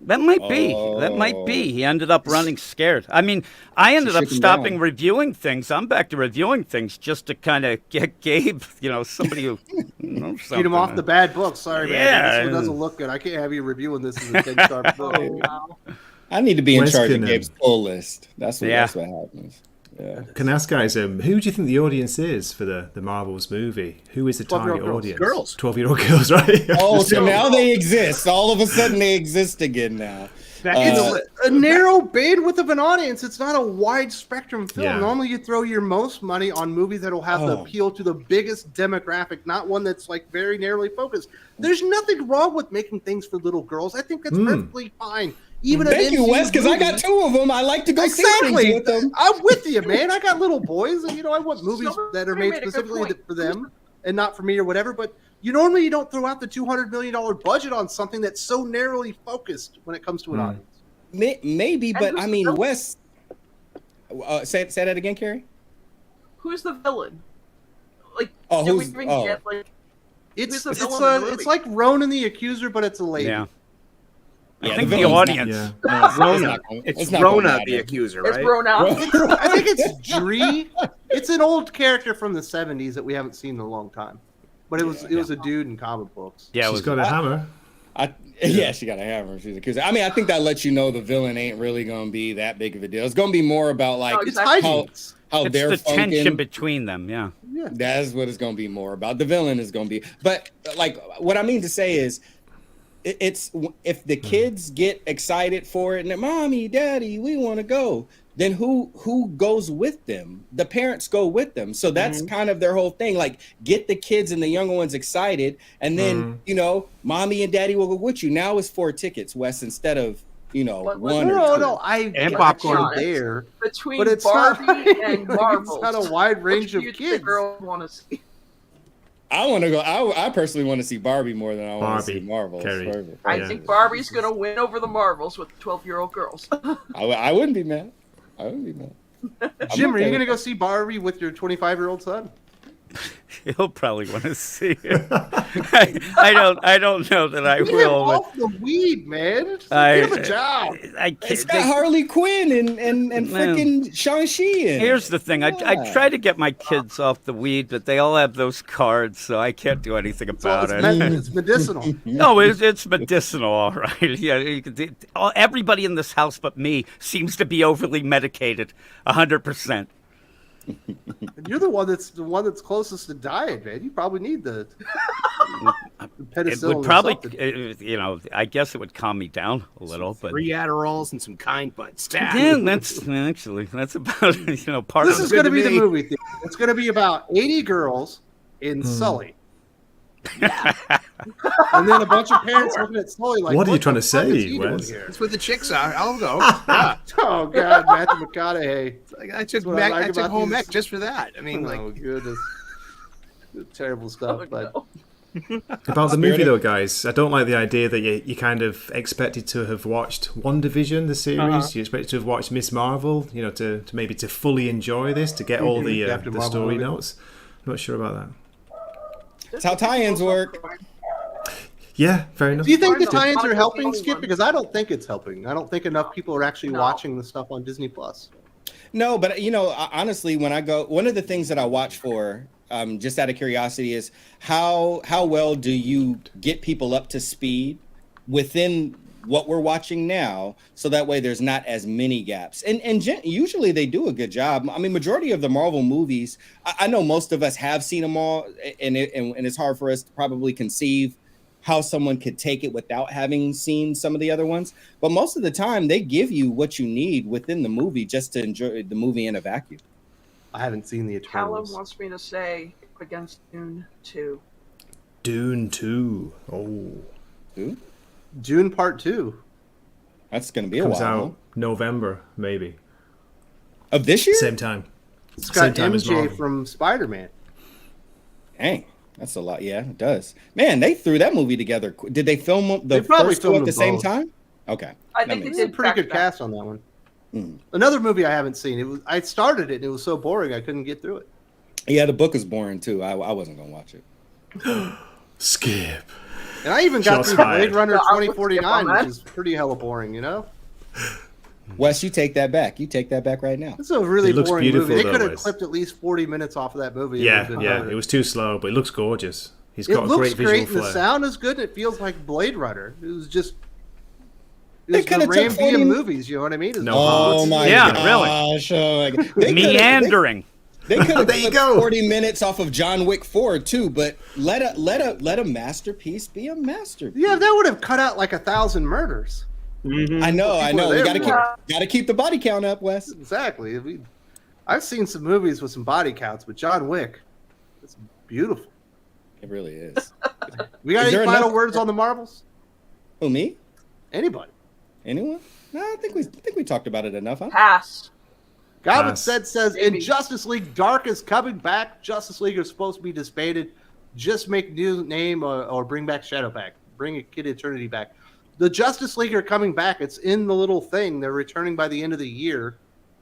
That might be. That might be. He ended up running scared. I mean, I ended up stopping reviewing things. I'm back to reviewing things just to kind of get Gabe, somebody who knows something. Get him off the bad book. Sorry, man. Yeah. This one doesn't look good. I can't have you reviewing this as a 10-star book. I need to be in Where's charge of Kinnan? Gabe's pull list. That's what happens. Yeah. Can I ask guys, who do you think the audience is for the Marvels movie? Who is the target 12-year-old audience? girls. 12-year-old girls, right? Oh, so now they exist. All of a sudden they exist again now. It's a narrow bandwidth of an audience. It's not a wide spectrum film. Yeah. Normally, you throw your most money on movies that'll have the appeal to the biggest demographic, not one that's like very narrowly focused. There's nothing wrong with making things for little girls. I think that's perfectly fine. Even Thank you, Wes, because I got 2 of them. I like to go see things with them. I'm with you, man. I got little boys, and I want movies that are made made a good specifically point. for them and not for me or whatever. But normally you don't throw out the $200 million budget on something that's so narrowly focused when it comes to an audience. Maybe, but I mean, Wes. Say that again, Carrie. Who's the villain? Like, Oh, did we who's- even oh. get like? It's Who's the villain in the movie? it's like Ronan the Accuser, but it's a lady. Yeah. Yeah, I think the the villain's audience. Yeah. Rona. It's Rona the accuser, It's right? Rona. I think it's Dree. It's an old character from the 70s that we haven't seen in a long time. But it was a dude in comic books. Yeah, it She's was, got a hammer. Yeah, she got a hammer. She's accused. I mean, I think that lets you know the villain ain't really going to be that big of a deal. It's going to be more about like It's how hijinks. it's they're the tension funking. between them. Yeah. That's what it's going to be more about. The villain is going to be, but like what I mean to say is, it's if the kids get excited for it and they're, Mommy, Daddy, we want to go. Then who goes with them? The parents go with them. So that's kind of their whole thing. Like, get the kids and the younger ones excited, and then Mommy and Daddy will go with you. Now it's 4 tickets, Wes, instead of one. No, I And got popcorn. you there. Between But it's Barbie not, and Marvel. It's not a wide range of The kids. girls want to see. I want to go. I personally want to see Barbie more than I want to see Barbie, Marvel. Kerry. I think Barbie's gonna win over the Marvels with 12-year-old girls. I wouldn't be mad. I wouldn't be mad. Jim, are you going to go see Barbie with your 25-year-old son? He'll probably want to see it. I don't know that I Get him will. off the weed, man. Just give him a job. I can't. It's got Harley Quinn and freaking Shang-Chi in. Here's the thing. I try to get my kids off the weed, but they all have those cards, so I can't do anything about it. It's medicinal. No, it's medicinal, all right. Yeah, everybody in this house but me seems to be overly medicated, 100%. You're the one that's closest to dying, man. You probably need the penicillin. It would probably, I guess it would calm me down a little, but 3 Adderalls and some kind buds. yeah, that's about part This of is going to be the movie thing. It's going to be about 80 girls in Sully. And then a bunch of parents looking at Sully like, what are you trying to say, Wes? That's where the chicks are. I'll go. Yeah. Oh God, Matthew McConaughey. I took home ec just for that. I mean, oh goodness, terrible stuff. But about the movie though, guys, I don't like the idea that you kind of expected to have watched WandaVision, the series. You expected to have watched Miss Marvel, to maybe to fully enjoy this, to get all the story notes. I'm not sure about that. That's how tie-ins work. Yeah, fair enough. do you think the tie-ins are helping, Skip? Because I don't think it's helping. I don't think enough people are actually watching the stuff on Disney Plus. No, but honestly, when I go, one of the things that I watch for, just out of curiosity, is how well do you get people up to speed within what we're watching now, so that way there's not as many gaps. And usually they do a good job. I mean, majority of the Marvel movies, I know most of us have seen them all, and it's hard for us to probably conceive how someone could take it without having seen some of the other ones. But most of the time, they give you what you need within the movie just to enjoy the movie in a vacuum. I haven't seen the Eternals. Callum wants me to say against Dune 2. Dune 2. Oh. Who? Dune Part 2. That's going to be a Comes while. out November, maybe. Of this year? Same time. It's got Same time as MJ Marvel. from Spider-Man. Dang, that's a lot. Yeah, it does. Man, they threw that movie together. Did they film the They probably first two at filmed the them same both. time? Okay. I That think makes they It's a did pretty good back-to-back. cast on that one. Mm. Another movie I haven't seen. I started it and it was so boring I couldn't get through it. Yeah, the book is boring too. I wasn't going to watch it. Skip. And I even got Shots through fired. Blade Runner Yeah, I'll 2049, skip on which is pretty hella boring, Wes, you take that back. You take that back right now. It's a really It looks boring beautiful, movie. They though, could have Wes. clipped at least 40 minutes off of that movie. Yeah, it was too slow, but it looks gorgeous. He's It got a looks great great, visual and the flair. sound is good. And it feels like Blade Runner. It was just They it's the coulda took Ram 40 VM movies. You know what I mean? It's No, Oh my Yeah, gosh! Oh my God. They coulda- Meandering. They could have There you clipped go. 40 minutes off of John Wick 4 too, but let a masterpiece be a masterpiece. Yeah, that would have cut out like 1,000 murders. I know. People We are gotta there gotta keep the body count up, Wes. Exactly. I've seen some movies with some body counts, but John Wick, it's beautiful. It really is. We got Is any there final enough- words on the Marvels? Who, me? Anybody? Anyone? No, I think we talked about it enough, huh? Pass. Goblin Pass. says in Maybe. Justice League, Dark is coming back. Justice League is supposed to be disbanded. Just make new name or bring back Shadow back. Bring a Kid Eternity back. The Justice League are coming back. It's in the little thing. They're returning by the end of the year.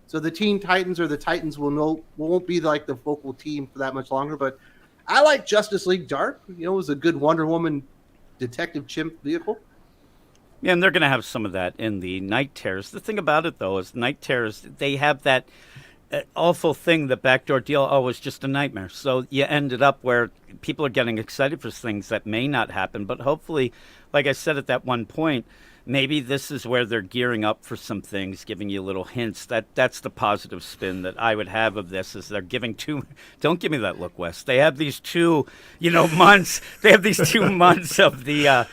So the Teen Titans or the Titans won't be like the focal team for that much longer. But I like Justice League Dark. It was a good Wonder Woman detective chimp vehicle. Yeah, and they're going to have some of that in the Night Terrors. The thing about it, though, is Night Terrors, they have that awful thing, the backdoor deal, was just a nightmare. So you ended up where people are getting excited for things that may not happen. But hopefully, like I said at that one point, maybe this is where they're gearing up for some things, giving you little hints. That's the positive spin that I would have of this, is they're giving don't give me that look, Wes. They have these 2, months. They have these 2 months of the,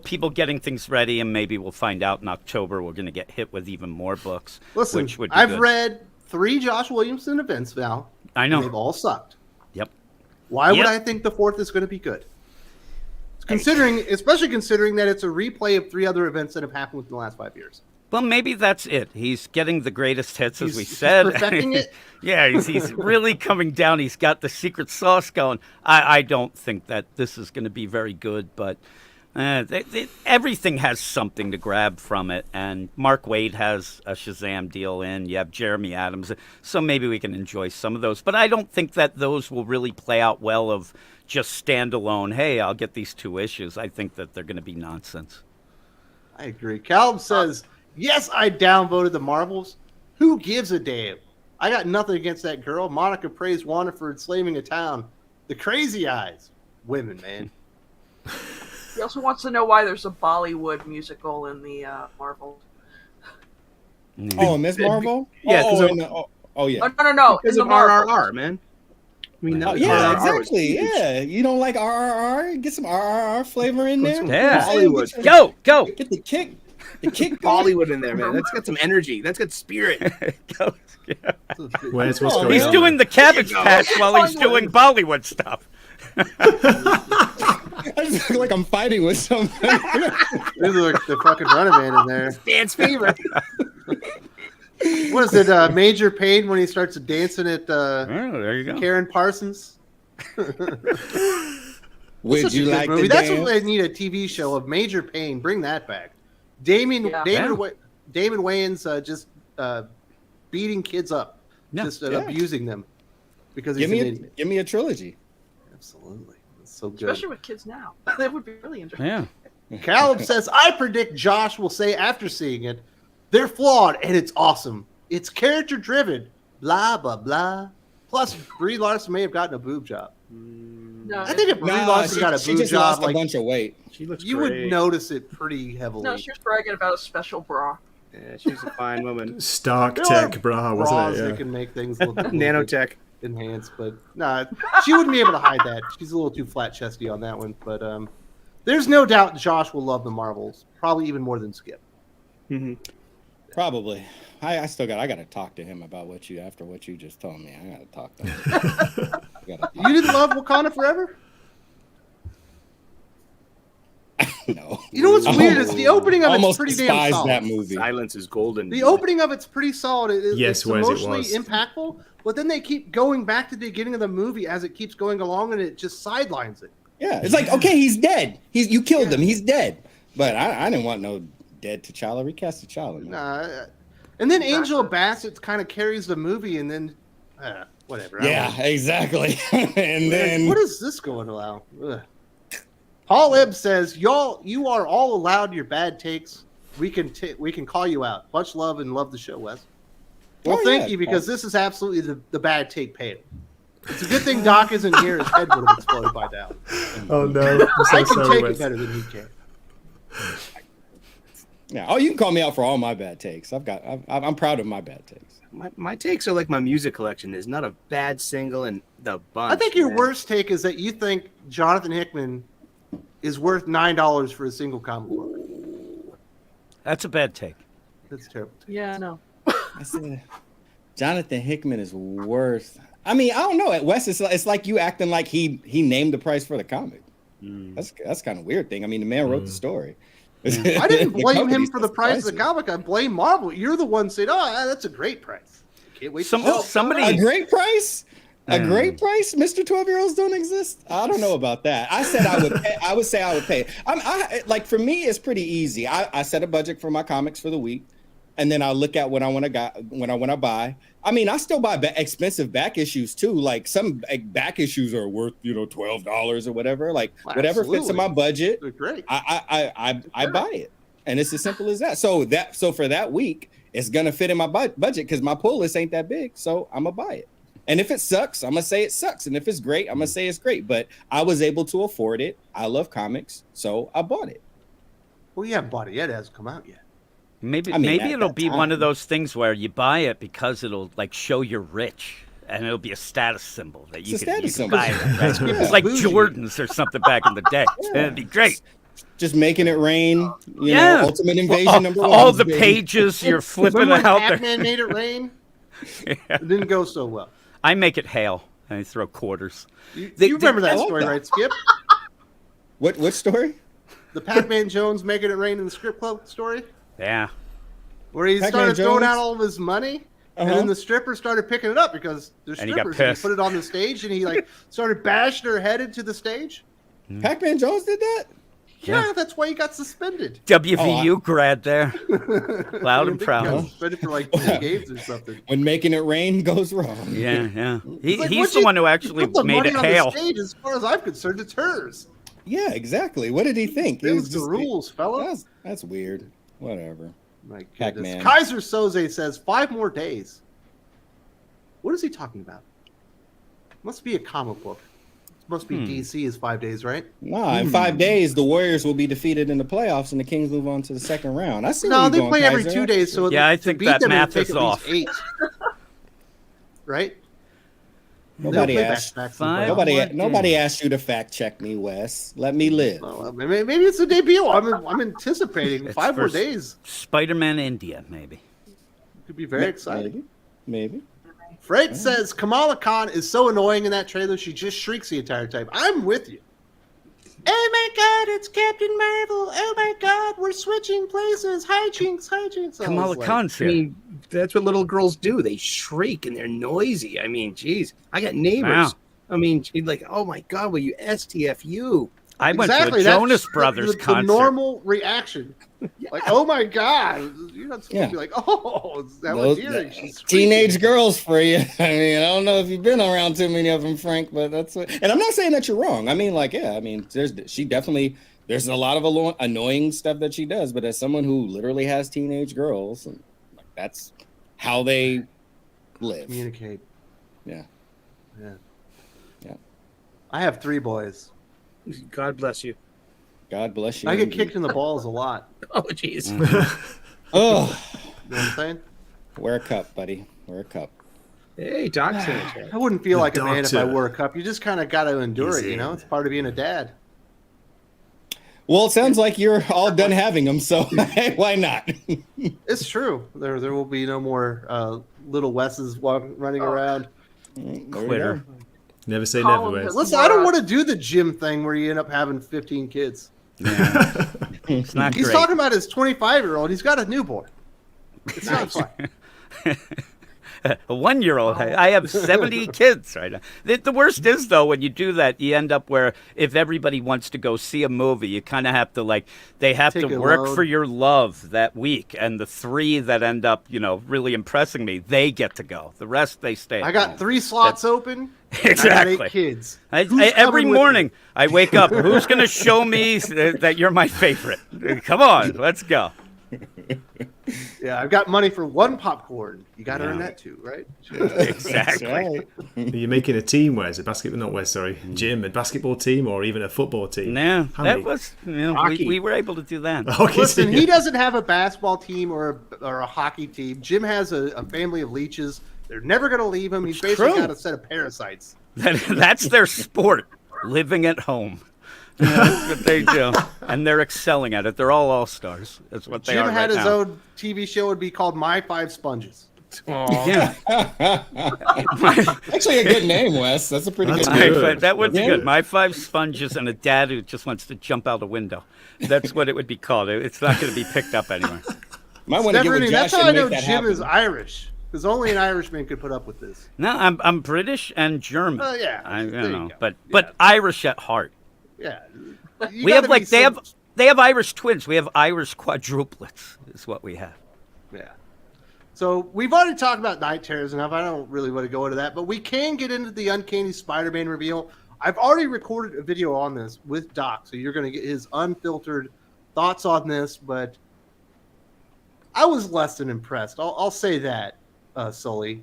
people getting things ready, and maybe we'll find out in October we're going to get hit with even more books. Listen, which would be I've good. read 3 Josh Williamson events now. I know. And they've all sucked. Yep. Why would Yep. I think the 4th is going to be good? Especially considering that it's a replay of 3 other events that have happened within the last 5 years. Well, maybe that's it. He's getting the greatest hits, as we He's said. perfecting it? Yeah, he's really coming down. He's got the secret sauce going. I don't think that this is going to be very good, but Everything has something to grab from it, and Mark Waid has a Shazam deal in. You have Jeremy Adams, so maybe we can enjoy some of those. But I don't think that those will really play out well of just standalone, hey, I'll get these 2 issues. I think that they're going to be nonsense. I agree. Caleb says, yes, I downvoted the Marvels. Who gives a damn? I got nothing against that girl. Monica praised Wanda for enslaving a town. The crazy eyes. Women, man. He also wants to know why there's a Bollywood musical in the Marvel. Oh, Ms. Marvel? Yeah, yeah. No. Because in of the Marvel. RRR, man. I mean, Yeah, RRR was exactly. huge. Yeah, you don't like RRR? Get some RRR flavor in there. Yeah. Bollywood. Go. Get the kick. The kick. Bollywood in there, man. That's got some energy. That's got spirit. Go. Yeah. What's going He's on? doing the Cabbage Patch while he's doing Bollywood stuff. I just look like I'm fighting with someone. This is like the fucking Running Man in there. Dance fever. What is it, Major Payne when he starts dancing at There you go. Karen Parsons? Would Such a you good like movie. to That's dance? what I need, a TV show of Major Payne. Bring that back. David Wayans just beating kids up, just abusing them because he's an idiot. Give me a trilogy. Absolutely. That's so good. Especially with kids now. That would be really interesting. Yeah. Caleb says, I predict Josh will say after seeing it, they're flawed and it's awesome. It's character driven. Blah, blah, blah. Plus, Brie Larson may have gotten a boob job. No, I think if Brie Larson got a she boob just job, lost a like, bunch of weight. She looks you great. would notice it pretty heavily. no, she was bragging about a special bra. Yeah, she's a fine woman. Stark There Tech are bra, bras wasn't it? that Yeah. can make things look Nanotech. enhanced, but nah, she wouldn't be able to hide that. She's a little too flat chesty on that one. But there's no doubt Josh will love the Marvels, probably even more than Skip. Mm-hmm. Probably. I got to talk to him about what you just told me. I got to talk to him. You didn't love Wakanda Forever? No. You know what's weird is the opening of it's Almost pretty damn despise solid. that movie. Silence is golden. The opening of it's pretty solid. Yes, it's whereas it emotionally was. impactful, but then they keep going back to the beginning of the movie as it keeps going along, and it just sidelines it. Yeah, it's like, okay, he's dead. You killed him. He's dead. But I didn't want no dead T'Challa. Recast T'Challa. Man. Nah, and then Angela Bassett kind of carries the movie, and then whatever. Yeah, exactly. And then what is this going on? Ugh. Paul Ebb says, you are all allowed your bad takes. We can call you out. Much love and love the show, Wes. Well, thank you, because this is absolutely the bad take paid. It's a good thing Doc isn't here. His head would have exploded by now. Oh no! I can take it better than he can. yeah. Oh, you can call me out for all my bad takes. I'm proud of my bad takes. My takes are like my music collection. There's not a bad single in the bunch. I think your man. worst take is that you think Jonathan Hickman is worth $9 for a single comic book. That's a bad take. That's terrible. Yeah, no. I said, Jonathan Hickman is worth. I mean, I don't know. At West, it's like you acting like he named the price for the comic. That's kind of weird thing. I mean, the man wrote the story. I didn't The blame him company's for the price of the comic. I blame Marvel. You're the one saying, "Oh, that's a great price." Can't wait. Somebody A great price? A great price? Mr. 12-year-olds don't exist? I don't know about that. I said I would pay. I would say I would pay. Like, for me, it's pretty easy. I set a budget for my comics for the week, and then I look at what I want to buy. I mean, I still buy expensive back issues too. Like, some back issues are worth, $12 or whatever. Like, whatever fits in my budget, They're great. I buy it. And it's as simple as that. So for that week, it's gonna fit in my budget because my pull list ain't that big. So I'm gonna buy it. And if it sucks, I'm gonna say it sucks. And if it's great, I'm gonna say it's great. But I was able to afford it. I love comics, so I bought it. Well, you haven't bought it yet. It hasn't come out yet. Maybe I mean, at it'll that be time. one of those things where you buy it because it'll like show you're rich, and it'll be a status symbol that you can buy it. Right? Yeah. It's like Bougie. Jordans or something back in the day. It'd be great. Just making it rain. Yeah. Ultimate Invasion number one. All the pages you're flipping Remember when out there. Pac-Man made it rain? It didn't go so well. I make it hail and I throw quarters. You remember that I love story, that. right, Skip? What story? The Pac-Man Jones making it rain in the strip club story? Yeah. Where he Pac-Man started throwing Jones? out all of his money, and Uh-huh. then the strippers started picking it up because they're And he got strippers. And he pissed. put it on the stage, and he started bashing her head into the stage. Pac-Man Jones did that? Yeah, that's why he got suspended. WVU grad there. Loud and He proud. got suspended for like 3 games or something. When making it rain goes wrong. Yeah. It's like, He's once the you one who actually put the made money it on hail. the stage, as far as I'm concerned, it's hers. Yeah, exactly. What did he think? He Them's the rules, fella. That's weird. Whatever. My Heck, goodness. man. Kaiser Soze says 5 more days. What is he talking about? Must be a comic book. Must be DC is 5 days, right? Nah, in 5 days, the Warriors will be defeated in the playoffs, and the Kings move on to the second round. I see. No, where they you're play going, every Kaiser. 2 days, so Yeah, I to think beat that them, it'd math take is at least off. 8. Right? Nobody They'll play asked. back-to-backs in Five. the playoffs. Nobody asked you to fact check me, Wes. Let me live. Well, maybe it's a debut. I'm anticipating It's 5 more for days. Spider-Man India, maybe. Could be very exciting. Maybe. Fred says Kamala Khan is so annoying in that trailer. She just shrieks the entire time. I'm with you. Oh my God, it's Captain Marvel. Oh my God, we're switching places. Hijinks. I was Kamala like, Khan's I here. mean, that's what little girls do. They shriek and they're noisy. I mean, geez, I got neighbors. Wow. I mean, like, oh my God, will you STFU? I went exactly, to a that's Jonas Brothers the concert. normal reaction. Like, oh my God. You're not supposed to be like, oh, that was hearing. She's Teenage screaming. girls for you. I mean, I don't know if you've been around too many of them, Frank, but that's what. And I'm not saying that you're wrong. I mean, like, yeah, I mean, there's a lot of annoying stuff that she does, but as someone who literally has teenage girls, and like, that's how they live. Communicate. Yeah. I have 3 boys. God bless you. God bless you. I get indeed. kicked in the balls a lot. Oh, jeez. Oh, You know what I'm saying? wear a cup, buddy. Wear a cup. Hey, Doc's in the chat. I wouldn't feel The like a man if I doctor. wore a cup. You just kind of got to endure it, Easy. you know? It's part of being a dad. Well, it sounds like you're all done having them, so why not? It's true. There will be no more little Wes's running around. There you Quitter. go. Never say Colin never, has- Wes. Listen, I don't want to do the gym thing where you end up having 15 kids. Yeah. It's not He's great. talking about his 25-year-old. He's got a newborn. It's not fun. A 1-year-old. I have 70 kids right now. The worst is, though, when you do that, you end up where if everybody wants to go see a movie, you kind of have to, they have Take to a work load. for your love that week. And the 3 that end up, really impressing me, they get to go. The rest, they stay at I got home. 3 slots open. and Exactly. I got 8 kids. Every coming with morning, I wake up. Who's going to show me that you're my favorite? Come on, let's go. Yeah, I've got money for 1 popcorn. You got to earn Yeah. that too, right? Exactly. Right. Are you making a team, Wes? Jim, a basketball team or even a football team? Yeah, How that many? was, Hockey. we were able to do that. Okay, Listen, so he yeah. doesn't have a basketball team or a hockey team. Jim has a family of leeches. They're never going to leave him. He's basically true. got a set of parasites. That's their sport, living at home. That's what they do, and they're excelling at it. They're all stars. That's what they Jim are had right his now. own TV show. Would be called My 5 Sponges. Yeah, Actually, a good name, Wes. That's a pretty That's good name. good. that would be Yeah. good. My 5 sponges and a dad who just wants to jump out a window. That's what it would be called. It's not going to be picked up anywhere. Might want to get with Definitely, Josh that's how I and know make that Jim happen. is Irish. Because only an Irishman could put up with this. No, I'm British and German. Yeah, I there you know, go. but Irish at heart. Yeah. We have they have Irish twins. We have Irish quadruplets. Is what we have. Yeah. So we've already talked about Night Terrors enough. I don't really want to go into that, but we can get into the Uncanny Spider-Man reveal. I've already recorded a video on this with Doc, so you're going to get his unfiltered thoughts on this. But I was less than impressed. I'll say that, Sully.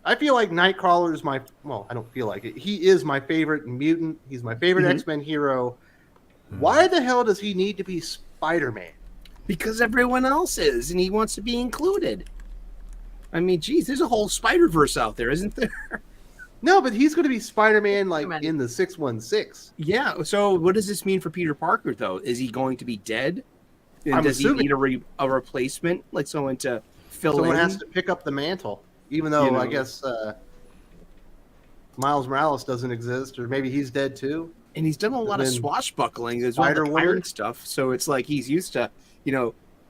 I feel like Nightcrawler is I don't feel like it. He is my favorite mutant. He's my favorite X-Men hero. Why the hell does he need to be Spider-Man? Because everyone else is, and he wants to be included. I mean, geez, there's a whole Spider-Verse out there, isn't there? No, but he's going to be Spider-Man in the 616. Yeah, so what does this mean for Peter Parker, though? Is he going to be dead? And I'm does assuming- he need a replacement, like someone to fill Someone in? has to pick up the mantle, even though You know. I guess Miles Morales doesn't exist, or maybe he's dead too. And he's done a lot of then swashbuckling as well, the Spider-Woman. pirate stuff. So it's like he's used to,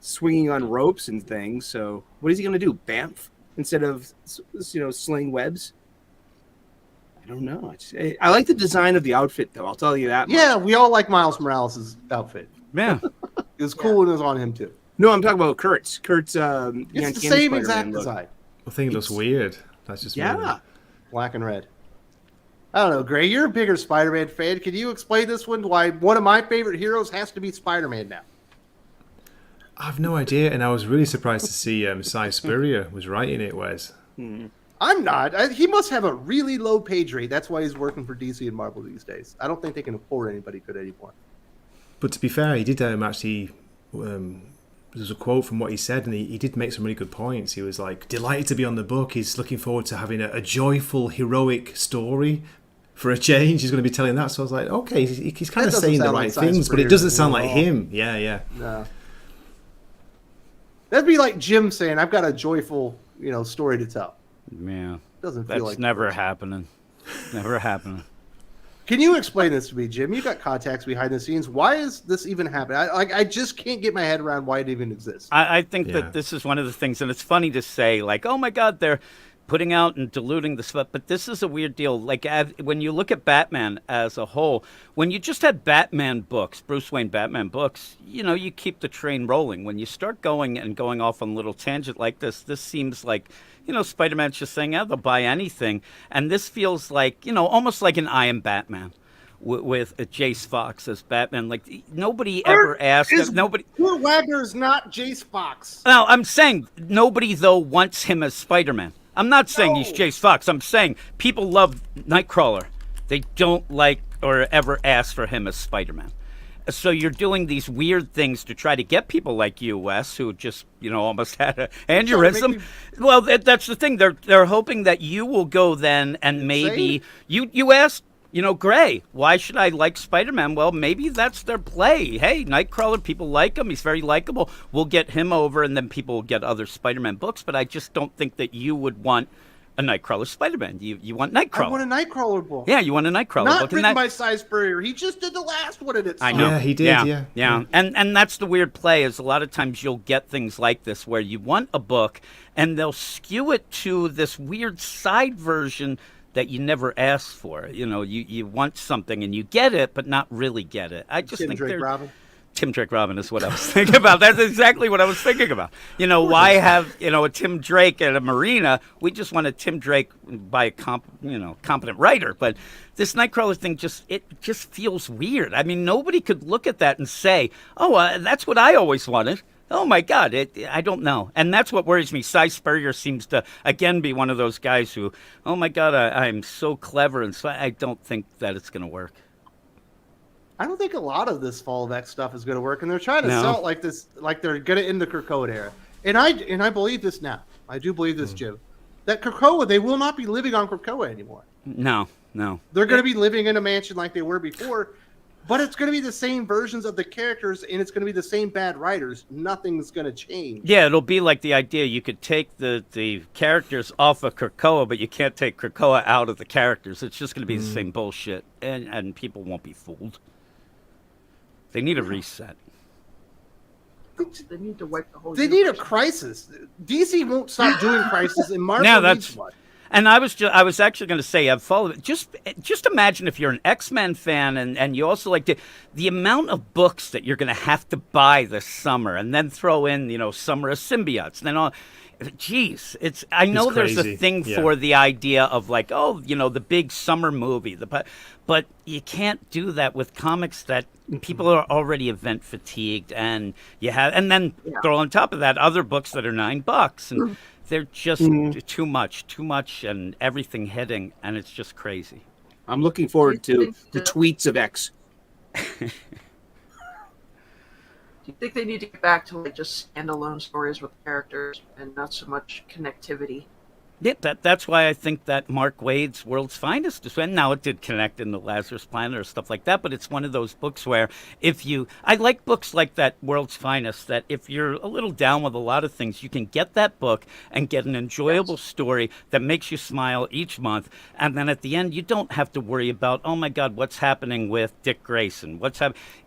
swinging on ropes and things. So what is he going to do? Bamf instead of, sling webs? don't know. I like the design of the outfit, though. I'll tell you that. Yeah, much. we all like Miles Morales' outfit. Yeah. It was cool when it was on him too. No, I'm talking about Kurt's. It's the same exact design. I think it looks weird. That's just weird. Black and red. I don't know, Gray. You're a bigger Spider-Man fan. Can you explain this one? Why one of my favorite heroes has to be Spider-Man now? I have no idea, and I was really surprised to see Cy Spurrier was writing it, Wes. I'm not. He must have a really low page rate. That's why he's working for DC and Marvel these days. I don't think they can afford anybody good anymore. But to be fair, he did actually... there's a quote from what he said, and he did make some really good points. He was like, delighted to be on the book. He's looking forward to having a joyful, heroic story for a change. He's going to be telling that. So I was like, okay, he's kind of saying the right things, but it doesn't sound like him. Yeah. No. That'd be like Jim saying, I've got a joyful, story to tell. Yeah. Doesn't feel like that's never happening. Never happening. Can you explain this to me, Jim? You got contacts behind the scenes. Why is this even happening? I just can't get my head around why it even exists. I think that this is one of the things, and it's funny to say, like, oh my God, they're putting out and diluting the stuff, but this is a weird deal. Like, when you look at Batman as a whole, when you just had Batman books, Bruce Wayne Batman books, you keep the train rolling. When you start going off on a little tangent like this seems like, Spider-Man's just saying, they'll buy anything. And this feels like, almost like an I Am Batman with Jace Fox as Batman. Like, nobody ever asked. Nobody. Kurt Wagner's not Jace Fox. No, I'm saying nobody, though, wants him as Spider-Man. I'm not saying he's Jace Fox. I'm saying people love Nightcrawler. They don't like or ever ask for him as Spider-Man. So you're doing these weird things to try to get people like you, Wes, who just, almost had an aneurysm. Well, that's the thing. They're hoping that you will go then and maybe you asked, Gray, why should I like Spider-Man? Well, maybe that's their play. Hey, Nightcrawler, people like him. He's very likable. We'll get him over, and then people will get other Spider-Man books. But I just don't think that you would want a Nightcrawler Spider-Man. You want Nightcrawler. I want a Nightcrawler book. Yeah, you want a Nightcrawler book. Not written by Cy Spurrier. He just did the last one, and it's I know. Yeah, he did. Yeah. And that's the weird play is a lot of times you'll get things like this where you want a book, and they'll skew it to this weird side version that you never asked for. You want something and you get it, but not really get it. I just think Tim Drake Robin is what I was thinking about. That's exactly what I was thinking about. Why have, a Tim Drake at a marina? We just want a Tim Drake by a competent writer. But this Nightcrawler thing just feels weird. I mean, nobody could look at that and say, that's what I always wanted. Oh, my God, I don't know. And that's what worries me. Cy Spurrier seems to, again, be one of those guys who, oh, my God, I'm so clever. And so I don't think that it's going to work. I don't think a lot of this Fall X stuff is going to work. And they're trying to sell it like this, like they're going to end the Krakoa era. And I believe this now. I do believe this, Jim. That Krakoa, they will not be living on Krakoa anymore. No. They're going to be living in a mansion like they were before. But it's going to be the same versions of the characters, and it's going to be the same bad writers. Nothing's going to change. Yeah, it'll be like the idea you could take the characters off of Krakoa, but you can't take Krakoa out of the characters. It's just going to be the same bullshit, and people won't be fooled. They need a reset. They need to wipe the whole. They need a crisis. DC won't stop doing crisis, and Marvel needs one. And I was actually going to say, I've followed. Just imagine if you're an X-Men fan and you also like the amount of books that you're going to have to buy this summer, and then throw in, Summer of Symbiotes, and then all. Geez, I know there's a thing for the idea of like, the big summer movie, but you can't do that with comics that people are already event fatigued, and and then throw on top of that other books that are $9, and they're just too much, and everything hitting, and it's just crazy. I'm looking forward to the tweets of X. Do you think they need to get back to like just standalone stories with characters and not so much connectivity? Yeah, that's why I think that Mark Waid's World's Finest is, and now it did connect in the Lazarus Planet or stuff like that, but it's one of those books where I like books like that World's Finest, that if you're a little down with a lot of things, you can get that book and get an enjoyable story that makes you smile each month, and then at the end, you don't have to worry about, oh my God, what's happening with Dick Grayson?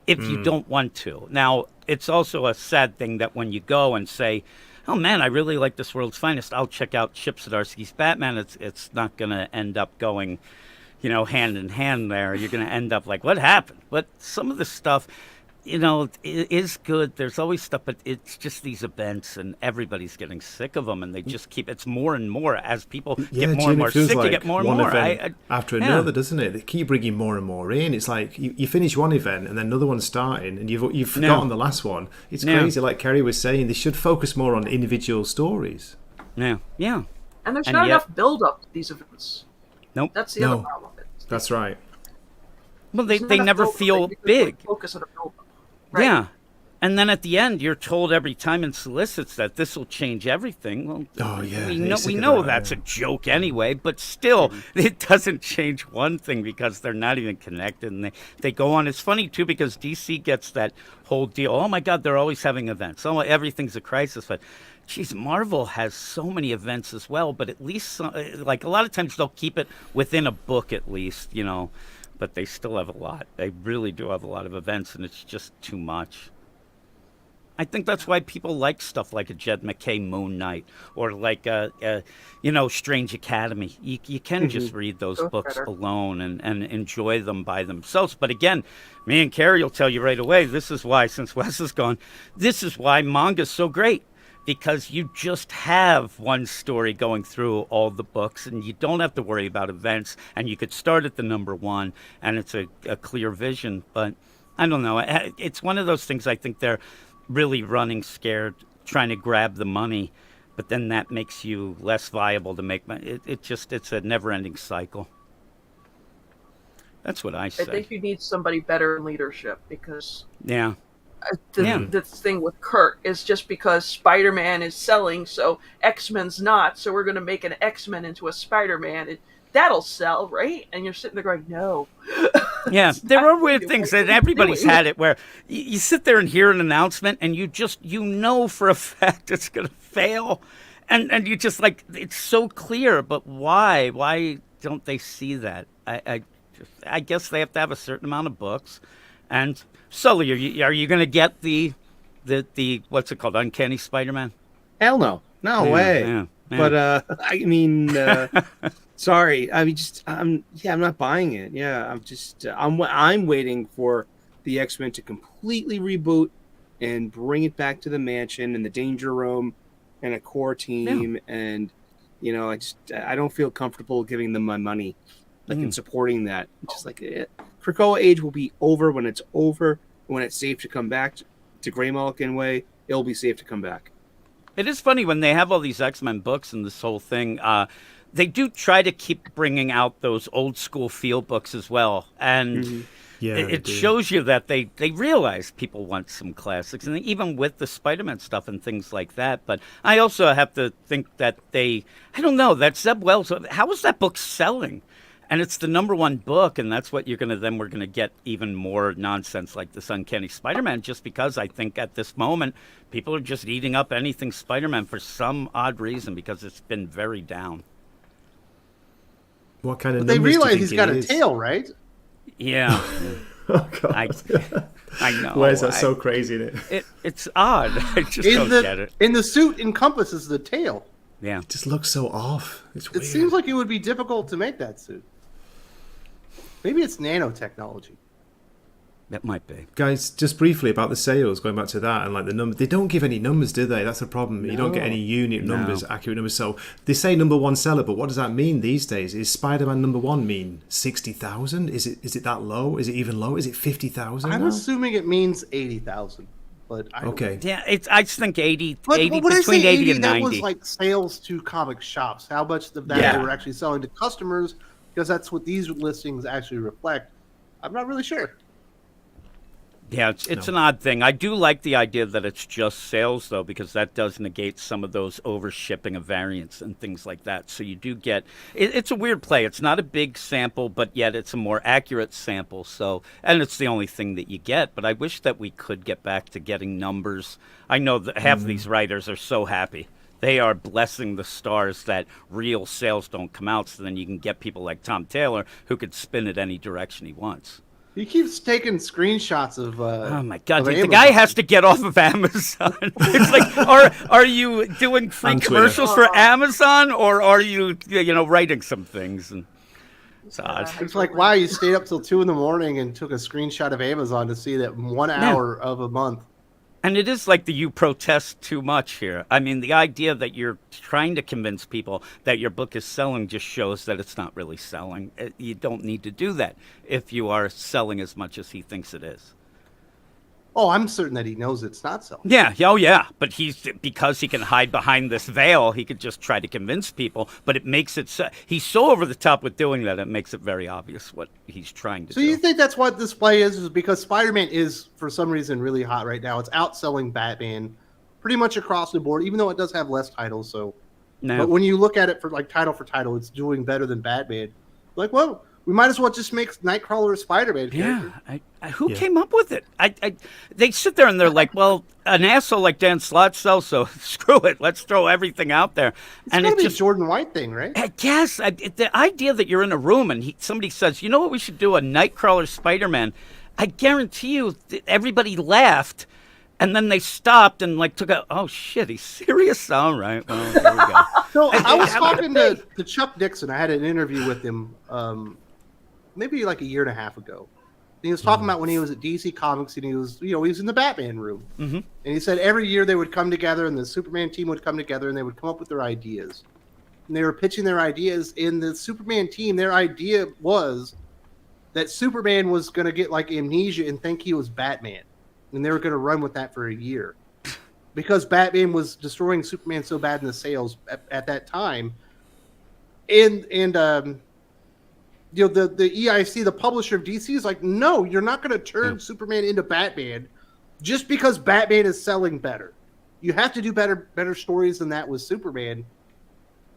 If you don't want to. Now, it's also a sad thing that when you go and say, oh man, I really like this World's Finest, I'll check out Chip Zdarsky's Batman, it's not going to end up going, hand in hand there, you're going to end up like, what happened? But some of the stuff, it is good. There's always stuff, but it's just these events, and everybody's getting sick of them, and they just keep. It's more and more as people get more and more sick. Like you get more and one more event after another, doesn't it? They keep bringing more and more in. It's like you finish one event and then another one's starting, and you've forgotten the last one. It's crazy. Like Kerry was saying, they should focus more on individual stories. Yeah. And there's not enough build up to these events. Nope. That's the other problem. That's right. Well, they never feel big. Focus on a build up. Right? Yeah. And then at the end, you're told every time in solicits that this will change everything. Well, we know that's a joke anyway, but still, it doesn't change one thing because they're not even connected. And they go on. It's funny, too, because DC gets that whole deal. Oh, my God, they're always having events. Oh, everything's a crisis. But, geez, Marvel has so many events as well. But at least, like, a lot of times they'll keep it within a book at least, But they still have a lot. They really do have a lot of events, and it's just too much. I think that's why people like stuff like a Jed McKay Moon Knight or like Strange Academy. You can just read those books alone and enjoy them by themselves. But again, me and Carrie will tell you right away, this is why, since Wes is gone, this is why manga's so great. Because you just have one story going through all the books, and you don't have to worry about events, and you could start at the number one, and it's a clear vision. But I don't know. It's one of those things I think they're really running scared, trying to grab the money, but then that makes you less viable to make money. It's a never-ending cycle. That's what I say. I think you need somebody better in leadership because the thing with Kurt is just because Spider-Man is selling, so X-Men's not, so we're going to make an X-Men into a Spider-Man. That'll sell, right? And you're sitting there going, no. Yeah, there are weird things, and everybody's had it, where you sit there and hear an announcement, and you know for a fact it's going to fail. And you just like, it's so clear, but why? Why don't they see that? I guess they have to have a certain amount of books. And Sully, are you going to get the what's it called, Uncanny Spider-Man? Hell no. No way. Yeah. But I mean, sorry. I mean, I'm not buying it. Yeah, I'm waiting for the X-Men to completely reboot and bring it back to the mansion and the Danger Room and a core team. Yeah. And I don't feel comfortable giving them my money, and supporting that. Just like Krakoa Age will be over when it's over. When it's safe to come back to Grey-Mulligan Way, it'll be safe to come back. It is funny when they have all these X-Men books and this whole thing. They do try to keep bringing out those old school field books as well, and it shows you that they realize people want some classics, and even with the Spider-Man stuff and things like that. But I also have to think that I don't know, that Zeb Wells, how is that book selling? And it's the number one book, and that's what we're going to get even more nonsense like this Uncanny Spider-Man, just because I think at this moment, people are just eating up anything Spider-Man for some odd reason, because it's been very down. What kind of But numbers they realize do you he's think got it a is? tail, right? Yeah. Oh, God. I know. Why is that so crazy? It's odd. I just don't get it. And the suit encompasses the tail. Yeah. It just looks so off. It's weird. It seems like it would be difficult to make that suit. Maybe it's nanotechnology. That might be. Guys, just briefly about the sales, going back to that, and like the numbers, they don't give any numbers, do they? That's the problem. No. You don't get any unit numbers, accurate numbers. So they say number one seller, but what does that mean these days? Is Spider-Man number one mean 60,000? Is it that low? Is it even low? Is it 50,000? I'm assuming it means 80,000. But okay. Yeah, I just think 80, but 80 when between I say 80 and 90. That was like sales to comic shops. How much of that they were actually selling to customers, because that's what these listings actually reflect. I'm not really sure. Yeah, it's an odd thing. I do like the idea that it's just sales, though, because that does negate some of those over-shipping of variants and things like that. So you do get it's a weird play. It's not a big sample, but yet it's a more accurate sample. So, and it's the only thing that you get. But I wish that we could get back to getting numbers. I know that half of these writers are so happy. They are blessing the stars that real sales don't come out, so then you can get people like Tom Taylor who could spin it any direction he wants. He keeps taking screenshots of. Oh my God! The guy has to get off of Amazon. It's like, are you doing free commercials for Amazon, or are you writing some things? And It's odd. It's like, wow, you stayed up till 2 a.m. and took a screenshot of Amazon to see that 1 hour of a month. And it is like you protest too much here. I mean, the idea that you're trying to convince people that your book is selling just shows that it's not really selling. You don't need to do that if you are selling as much as he thinks it is. Oh, I'm certain that he knows it's not selling. Yeah, oh yeah, but because he can hide behind this veil, he could just try to convince people. But it makes it he's so over the top with doing that, it makes it very obvious what he's trying to do. So you think that's what this play is because Spider-Man is, for some reason, really hot right now. It's outselling Batman pretty much across the board, even though it does have less titles. So, but when you look at it for title, it's doing better than Batman. Like, well, we might as well just make Nightcrawler a Spider-Man character. Yeah, who came up with it? They sit there and they're like, well, an asshole like Dan Slott sells, so screw it. Let's throw everything out there. It's going to be a Jordan White thing, right? I guess. The idea that you're in a room and somebody says, you know what we should do, a Nightcrawler Spider-Man, I guarantee you everybody laughed. And then they stopped and took a, oh shit, he's serious? All right, well, there we go. So I was talking to Chuck Dixon. I had an interview with him maybe like a year and a half ago. And he was talking about when he was at DC Comics and he was in the Batman room. Mm-hmm. And he said every year they would come together and the Superman team would come together and they would come up with their ideas. And they were pitching their ideas. In the Superman team, their idea was that Superman was going to get amnesia and think he was Batman. And they were going to run with that for a year. Because Batman was destroying Superman so bad in the sales at that time. And the EIC, the publisher of DC, is like, no, you're not going to turn Superman into Batman just because Batman is selling better. You have to do better stories than that with Superman.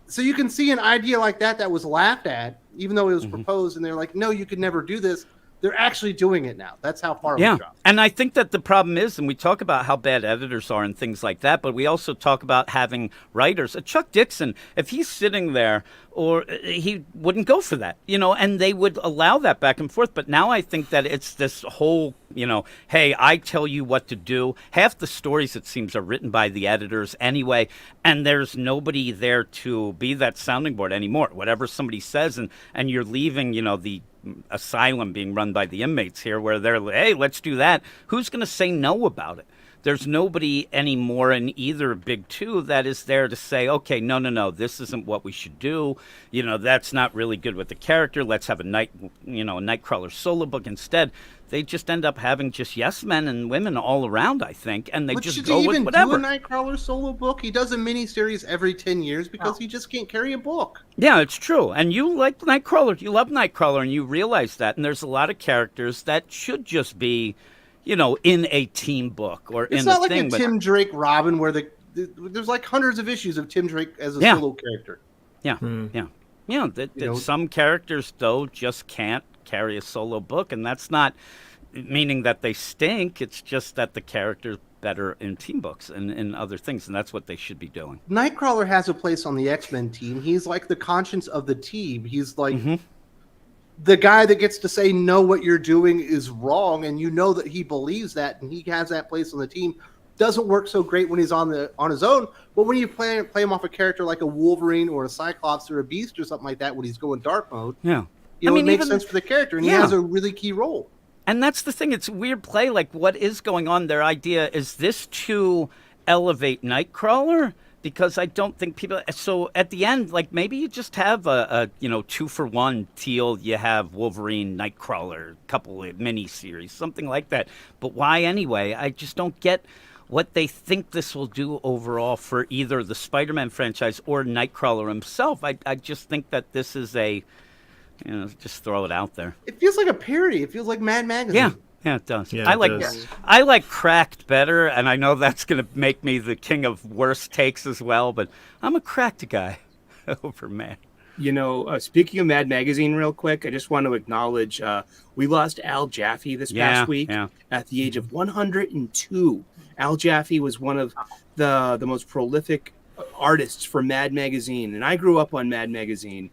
So you can see an idea like that was laughed at, even though it was proposed, and they're like, no, you could never do this. They're actually doing it now. That's how far we've dropped. And I think that the problem is, and we talk about how bad editors are and things like that, but we also talk about having writers. Chuck Dixon, if he's sitting there, or he wouldn't go for that, and they would allow that back and forth. But now I think that it's this whole, hey, I tell you what to do. Half the stories, it seems, are written by the editors anyway, and there's nobody there to be that sounding board anymore. Whatever somebody says, and you're leaving, the asylum being run by the inmates here where they're like, hey, let's do that. Who's going to say no about it? There's nobody anymore in either big two that is there to say, okay, no, this isn't what we should do. That's not really good with the character. Let's have a Nightcrawler solo book instead. They just end up having just yes men and women all around, I think, and they just go with whatever. Should he even do a Nightcrawler solo book? He does a miniseries every 10 years because he just can't carry a book. Yeah, it's true. And you like Nightcrawler. You love Nightcrawler, and you realize that. And there's a lot of characters that should just be, in a team book or in a thing. It's not like a Tim Drake Robin where there's hundreds of issues of Tim Drake as a solo character. Yeah, some characters, though, just can't carry a solo book, and that's not meaning that they stink. It's just that the character's better in team books and in other things, and that's what they should be doing. Nightcrawler has a place on the X-Men team. He's like the conscience of the team. He's like the guy that gets to say, no, what you're doing is wrong, and that he believes that, and he has that place on the team. Doesn't work so great when he's on his own, but when you play him off a character like a Wolverine or a Cyclops or a Beast or something like that, when he's going dark mode, it makes sense for the character, and he has a really key role. And that's the thing. It's a weird play. Like, what is going on? Their idea, is this to elevate Nightcrawler? Because I don't think people... So at the end, maybe you just have a 2-for-1 deal. You have Wolverine, Nightcrawler, a couple of mini-series, something like that. But why anyway? I just don't get what they think this will do overall for either the Spider-Man franchise or Nightcrawler himself. I just think that this is a... just throw it out there. It feels like a parody. It feels like Mad Magazine. Yeah, it does. Yeah, I like Cracked better, and I know that's going to make me the king of worst takes as well, but I'm a Cracked guy over Mad. Speaking of Mad Magazine real quick, I just want to acknowledge we lost Al Jaffe this past week at the age of 102. Al Jaffe was one of the most prolific artists for Mad Magazine, and I grew up on Mad Magazine.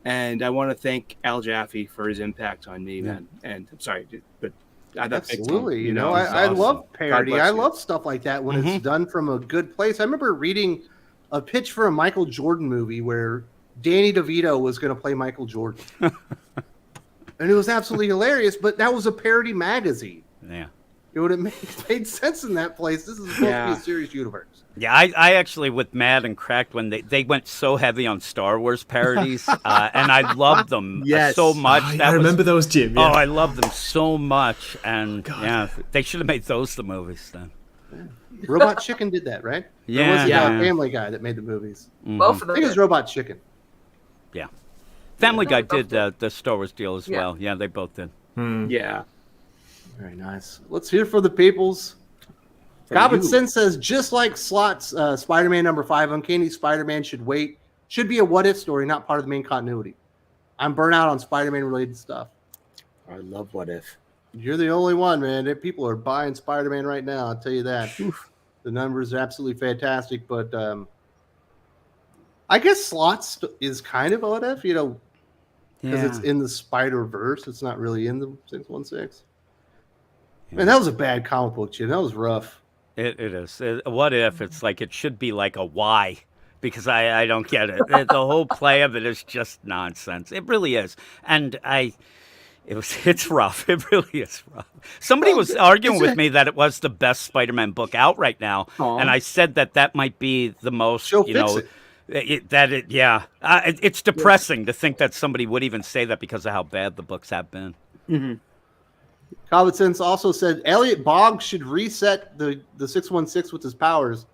And I want to thank Al Jaffe for his impact on me, man. And I'm sorry, but absolutely. I love parody. I love stuff like that when it's done from a good place. I remember reading a pitch for a Michael Jordan movie where Danny DeVito was going to play Michael Jordan. And it was absolutely hilarious, but that was a parody magazine. Yeah. It would have made sense in that place. This is supposed to be a serious universe. Yeah, I actually, with Mad and Cracked, when they went so heavy on Star Wars parodies, and I loved them so much. I remember those, Jim. Yeah. Oh, I loved them so much. And yeah, they should have made those the movies then. Robot Chicken did that, right? Yeah. Or was it Family Guy that made the movies? Both of them. I think it was Robot Chicken. Yeah. Family Guy did the Star Wars deal as well. Yeah, they both did. Yeah. Very nice. Let's hear from the peoples. Gobbin Sin says, just like Slot's Spider-Man #5, Uncanny Spider-Man should be a what-if story, not part of the main continuity. I'm burnt out on Spider-Man related stuff. I love What If. You're the only one, man. People are buying Spider-Man right now, I'll tell you that. The numbers are absolutely fantastic, but I guess Slots is kind of a what if, because it's in the Spider-Verse. It's not really in the 616. Man, that was a bad comic book, Jim. That was rough. It is. What if it's like it should be like a why? Because I don't get it. The whole play of it is just nonsense. It really is. And it's rough. It really is rough. Somebody was arguing with me that it was the best Spider-Man book out right now, and I said that might be the most. It's depressing to think that somebody would even say that because of how bad the books have been. Mm-hmm. Common Sense also said Elliot Boggs should reset the 616 with his powers.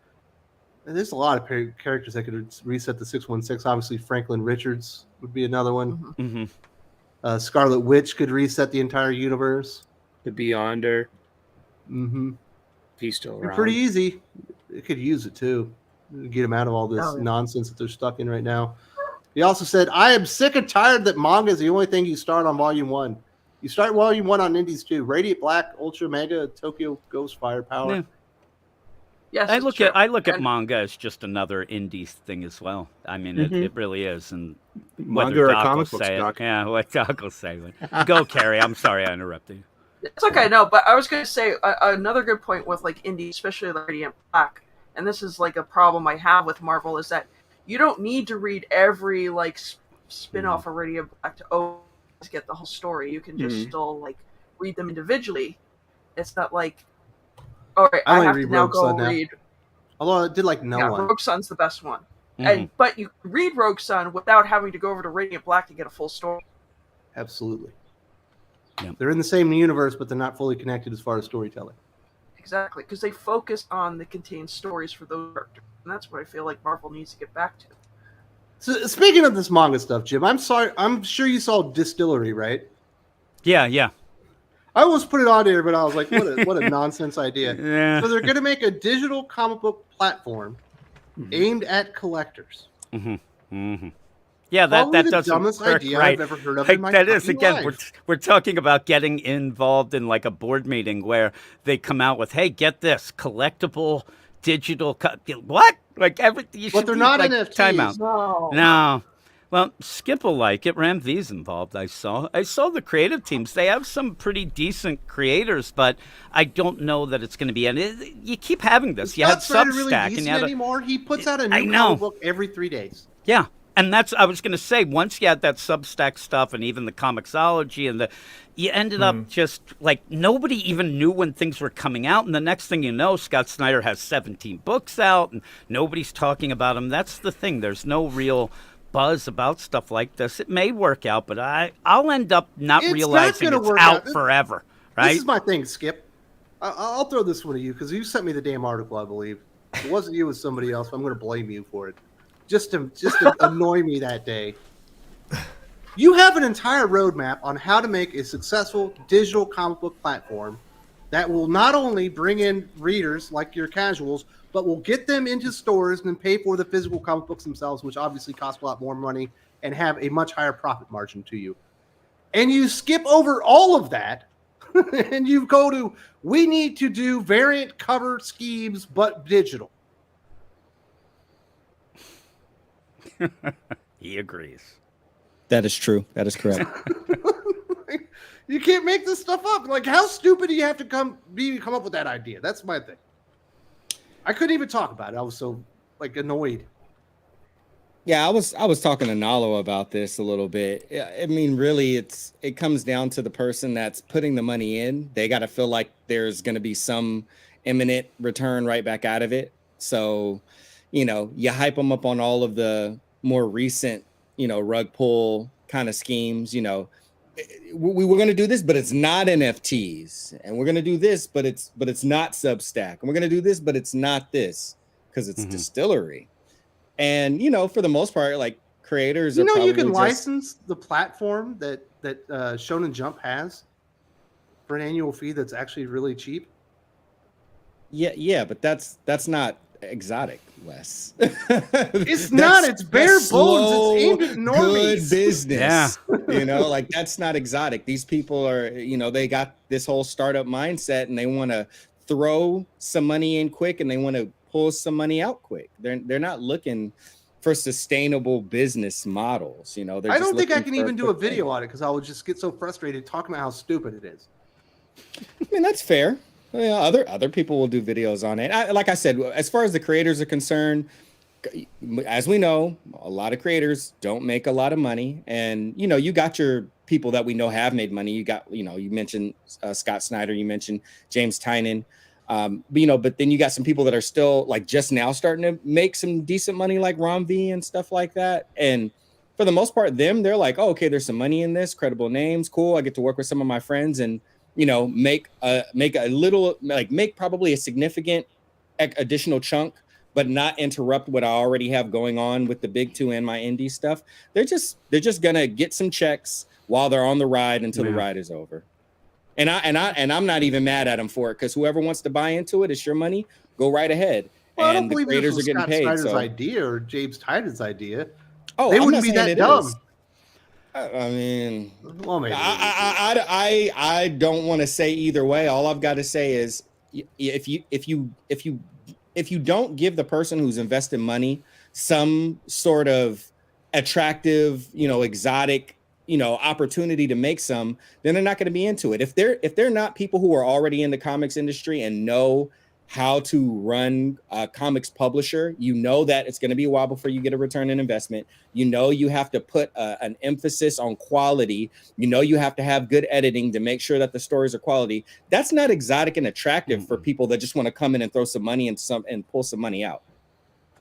And there's a lot of characters that could reset the 616. Obviously, Franklin Richards would be another one. Mm-hmm. Scarlet Witch could reset the entire universe. The Beyonder. Mm-hmm. He's still around. Pretty easy. It could use it too. Get them out of all this nonsense that they're stuck in right now. He also said, I am sick and tired that manga is the only thing you start on Volume 1. You start Volume 1 on Indies too. Radiant Black, Ultra Mega, Tokyo Ghost, Firepower. Yeah. Yes, I look at manga as just another indie thing as well. I mean, it really is. And manga or comic books, Doc. Yeah, what Doc will say. Go, Carrie. I'm sorry I interrupted you. It's okay, no, but I was going to say another good point with like indie, especially like Radiant Black, and this is like a problem I have with Marvel, is that you don't need to read every like spin-off of Radiant Black to always get the whole story. You can just still like read them individually. It's not like, all right, I have to now go read. Although I did like no one. Rogue Sun's the best one. But you read Rogue Sun without having to go over to Radiant Black to get a full story. Absolutely. Yep. They're in the same universe, but they're not fully connected as far as storytelling. Exactly, because they focus on the contained stories for those characters. And that's what I feel like Marvel needs to get back to. So speaking of this manga stuff, Jim, I'm sure you saw Distillery, right? Yeah. I almost put it on there, but I was like, what a nonsense idea. Yeah. So they're going to make a digital comic book platform aimed at collectors. Yeah, that doesn't dumbest work idea right. I've ever heard of in my that is, fucking again, life. we're talking about getting involved in like a board meeting where they come out with, hey, get this, collectible digital what? Like everything. But they're not NFTs. Timeout. No. Well, Skip will like it. Ram V's involved. I saw the creative teams. They have some pretty decent creators, but I don't know that it's going to be. And you keep having this. You have Substack, and you have anymore. He puts out a new comic book every 3 days. Yeah. And I was going to say, once you had that Substack stuff and even the Comixology and you ended up just like nobody even knew when things were coming out. And the next thing you know, Scott Snyder has 17 books out and nobody's talking about them. That's the thing. There's no real buzz about stuff like this. It may work out, but I'll end up not realizing it's out forever. Right? This is my thing, Skip. I'll throw this one to you because you sent me the damn article, I believe. It wasn't you, it was somebody else. I'm going to blame you for it. Just to annoy me that day. You have an entire roadmap on how to make a successful digital comic book platform that will not only bring in readers like your casuals, but will get them into stores and then pay for the physical comic books themselves, which obviously cost a lot more money and have a much higher profit margin to you. And you skip over all of that and you go to, we need to do variant cover schemes, but digital. He agrees. That is true. That is correct. You can't make this stuff up. Like, how stupid do you have to come up with that idea? That's my thing. I couldn't even talk about it. I was so annoyed. Yeah, I was talking to Nalo about this a little bit. I mean, really, it comes down to the person that's putting the money in. They got to feel like there's going to be some imminent return right back out of it. So, you hype them up on all of the more recent, rug pull kind of schemes. We were going to do this, but it's not NFTs, and we're going to do this, but it's not Substack, and we're going to do this, but it's not this because it's distillery. And for the most part, like creators, are you can license the platform that Shonen Jump has for an annual fee that's actually really cheap. Yeah, but that's not exotic, Wes. It's not. It's bare bones. It's aimed at normies. Good business. Yeah. Like that's not exotic. These people are, they got this whole startup mindset, and they want to throw some money in quick, and they want to pull some money out quick. They're not looking for sustainable business models. I don't think I can even do a video on it because I would just get so frustrated talking about how stupid it is. I mean, that's fair. Yeah, other people will do videos on it. Like I said, as far as the creators are concerned, as we know, a lot of creators don't make a lot of money, and you got your people that we know have made money. You got you mentioned Scott Snyder, you mentioned James Tynion. But then you got some people that are still like just now starting to make some decent money, like Rom V and stuff like that. And for the most part, they're like, oh, okay, there's some money in this, credible names, cool. I get to work with some of my friends and make a little, like make probably a significant additional chunk, but not interrupt what I already have going on with the big two and my indie stuff. They're just gonna get some checks while they're on the ride until the ride is over. And I'm not even mad at them for it, because whoever wants to buy into it, it's your money. Go right ahead. Well, and I don't believe the creators this was are getting Scott paid. Snyder's idea or James Tynan's idea. Oh, they wouldn't be that dumb. I mean, well, maybe. I don't want to say either way. All I've got to say is, if you don't give the person who's invested money some sort of attractive, exotic, opportunity to make some, then they're not going to be into it. If they're not people who are already in the comics industry and know how to run a comics publisher, that it's going to be a while before you get a return on investment. You have to put an emphasis on quality. You have to have good editing to make sure that the stories are quality. That's not exotic and attractive for people that just want to come in and throw some money and pull some money out.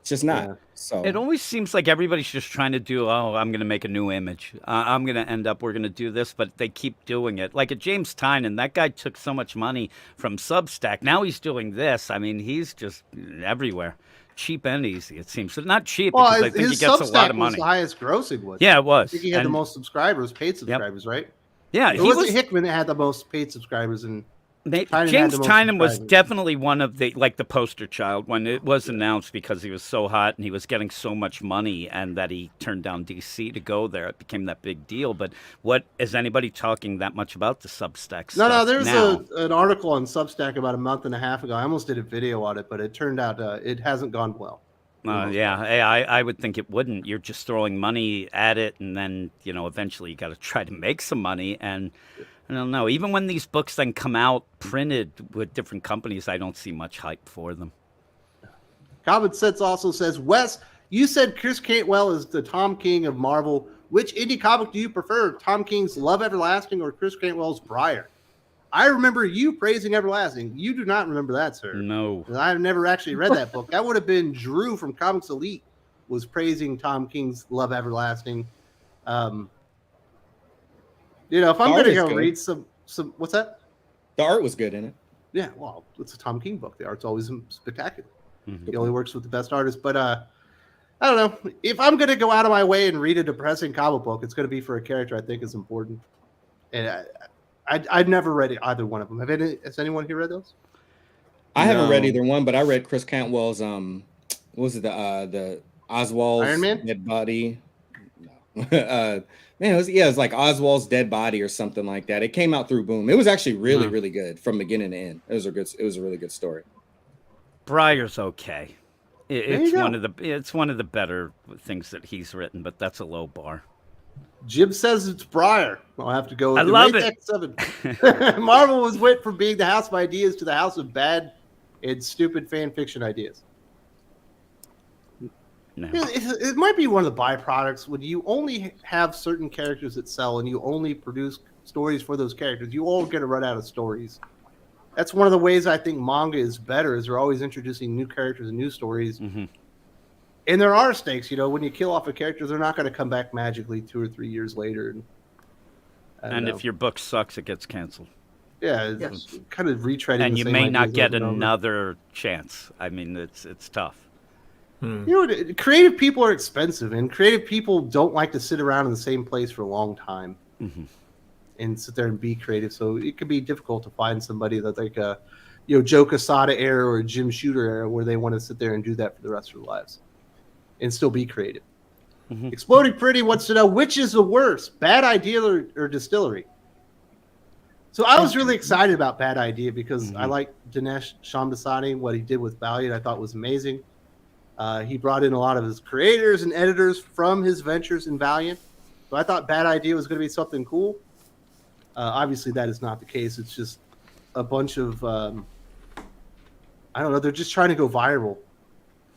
It's just not. Yeah. So it always seems like everybody's just trying to do, I'm going to make a new image. I'm going to we're going to do this, but they keep doing it. Like at James Tynion, that guy took so much money from Substack. Now he's doing this. I mean, he's just everywhere. Cheap and easy, it seems. So not cheap, because I think he gets a lot of money. Was the highest grossing, was Yeah, it was. I think he had the most subscribers, paid subscribers, right? Yeah. It wasn't Hickman that had the most paid subscribers, and James Tynion was definitely one of the poster child when it was announced, because he was so hot and he was getting so much money, and that he turned down DC to go there. It became that big deal. But what is anybody talking that much about the Substack stuff? No, there's an article on Substack about a month and a half ago. I almost did a video on it, but it turned out it hasn't gone well. I would think it wouldn't. You're just throwing money at it, and then eventually you got to try to make some money. And I don't know. Even when these books then come out printed with different companies, I don't see much hype for them. Common Sense also says, Wes, you said Chris Cantwell is the Tom King of Marvel. Which indie comic do you prefer, Tom King's Love Everlasting or Chris Cantwell's Briar? I remember you praising Everlasting. You do not remember that, sir. No. I've never actually read that book. That would have been Drew from Comics Elite was praising Tom King's Love Everlasting. If I'm going to go read some, what's that? The art was good in it. Yeah, well, it's a Tom King book. The art's always spectacular. Mm-hmm. He only works with the best artists. But I don't know. If I'm going to go out of my way and read a depressing comic book, it's going to be for a character I think is important. And I've never read either one of them. Has anyone here read those? I haven't read either one, but I read Chris Cantwell's what was it, the Oswald's Iron Man? Dead Body? No. It was like Oswald's Dead Body or something like that. It came out through Boom. It was actually really, really good from beginning to end. It was a really good story. Briar's okay. It's one of the better things that he's written, but that's a low bar. Jim says it's Briar. I'll have to go with I love it. Marvel went from being the house of ideas to the house of bad and stupid fan fiction ideas. No. It might be one of the byproducts when you only have certain characters that sell and you only produce stories for those characters. You all get to run out of stories. That's one of the ways I think manga is better. Is they're always introducing new characters and new stories. Mm-hmm. And there are stakes. When you kill off a character, they're not going to come back magically 2 or 3 years later. And if your book sucks, it gets canceled. Yeah, it's kind of retreading. And the you same may not ideas get over and over. another chance. I mean, it's tough. Creative people are expensive, and creative people don't like to sit around in the same place for a long time and sit there and be creative. So it can be difficult to find somebody that's like a, Joe Quesada era or a Jim Shooter era where they want to sit there and do that for the rest of their lives and still be creative. Exploding Pretty wants to know which is the worst, Bad Idea or Distillery. So I was really excited about Bad Idea because I like Dinesh Shamdasani. What he did with Valiant I thought was amazing. He brought in a lot of his creators and editors from his ventures in Valiant. So I thought Bad Idea was going to be something cool. Obviously, that is not the case. It's just a bunch of, I don't know, they're just trying to go viral.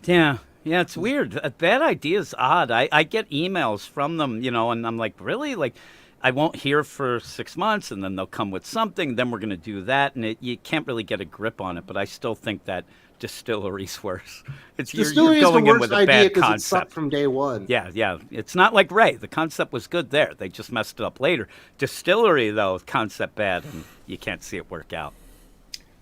Yeah, it's weird. Bad Idea is odd. I get emails from them, and I'm like, really? Like, I won't hear for 6 months, and then they'll come with something. Then we're going to do that, and you can't really get a grip on it. But I still think that Distillery's worse. You're going in with a bad concept from day one. Yeah. It's not like Ray. The concept was good there. They just messed it up later. Distillery, though, concept bad, and you can't see it work out.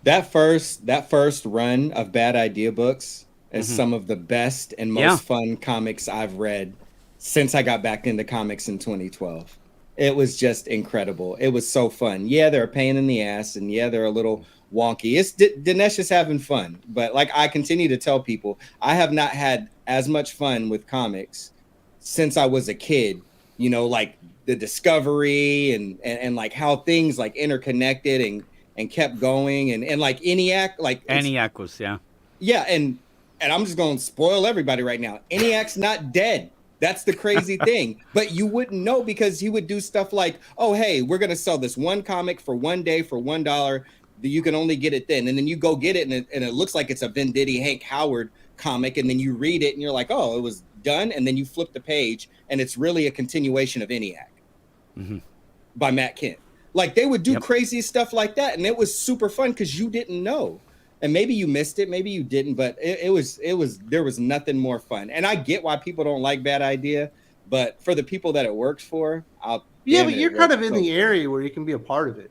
That first run of Bad Idea books is some of the best and most fun comics I've read since I got back into comics in 2012. It was just incredible. It was so fun. Yeah, they're a pain in the ass, and yeah, they're a little wonky. It's Dinesh is having fun, but like I continue to tell people, I have not had as much fun with comics since I was a kid. Like the discovery and like how things like interconnected and kept going and like ENIAC was and I'm just going to spoil everybody right now. ENIAC's not dead. That's the crazy thing. But you wouldn't know because he would do stuff like, oh, hey, we're going to sell this one comic for one day for $1. You can only get it then. And then you go get it and it looks like it's a Venditti Hank Howard comic. And then you read it and you're like, oh, it was done. And then you flip the page and it's really a continuation of ENIAC by Matt Kent. Like they would do crazy stuff like that. And it was super fun because you didn't know. And maybe you missed it, maybe you didn't, but there was nothing more fun. And I get why people don't like Bad Idea, but for the people that it works for, but you're kind of in the area where you can be a part of it.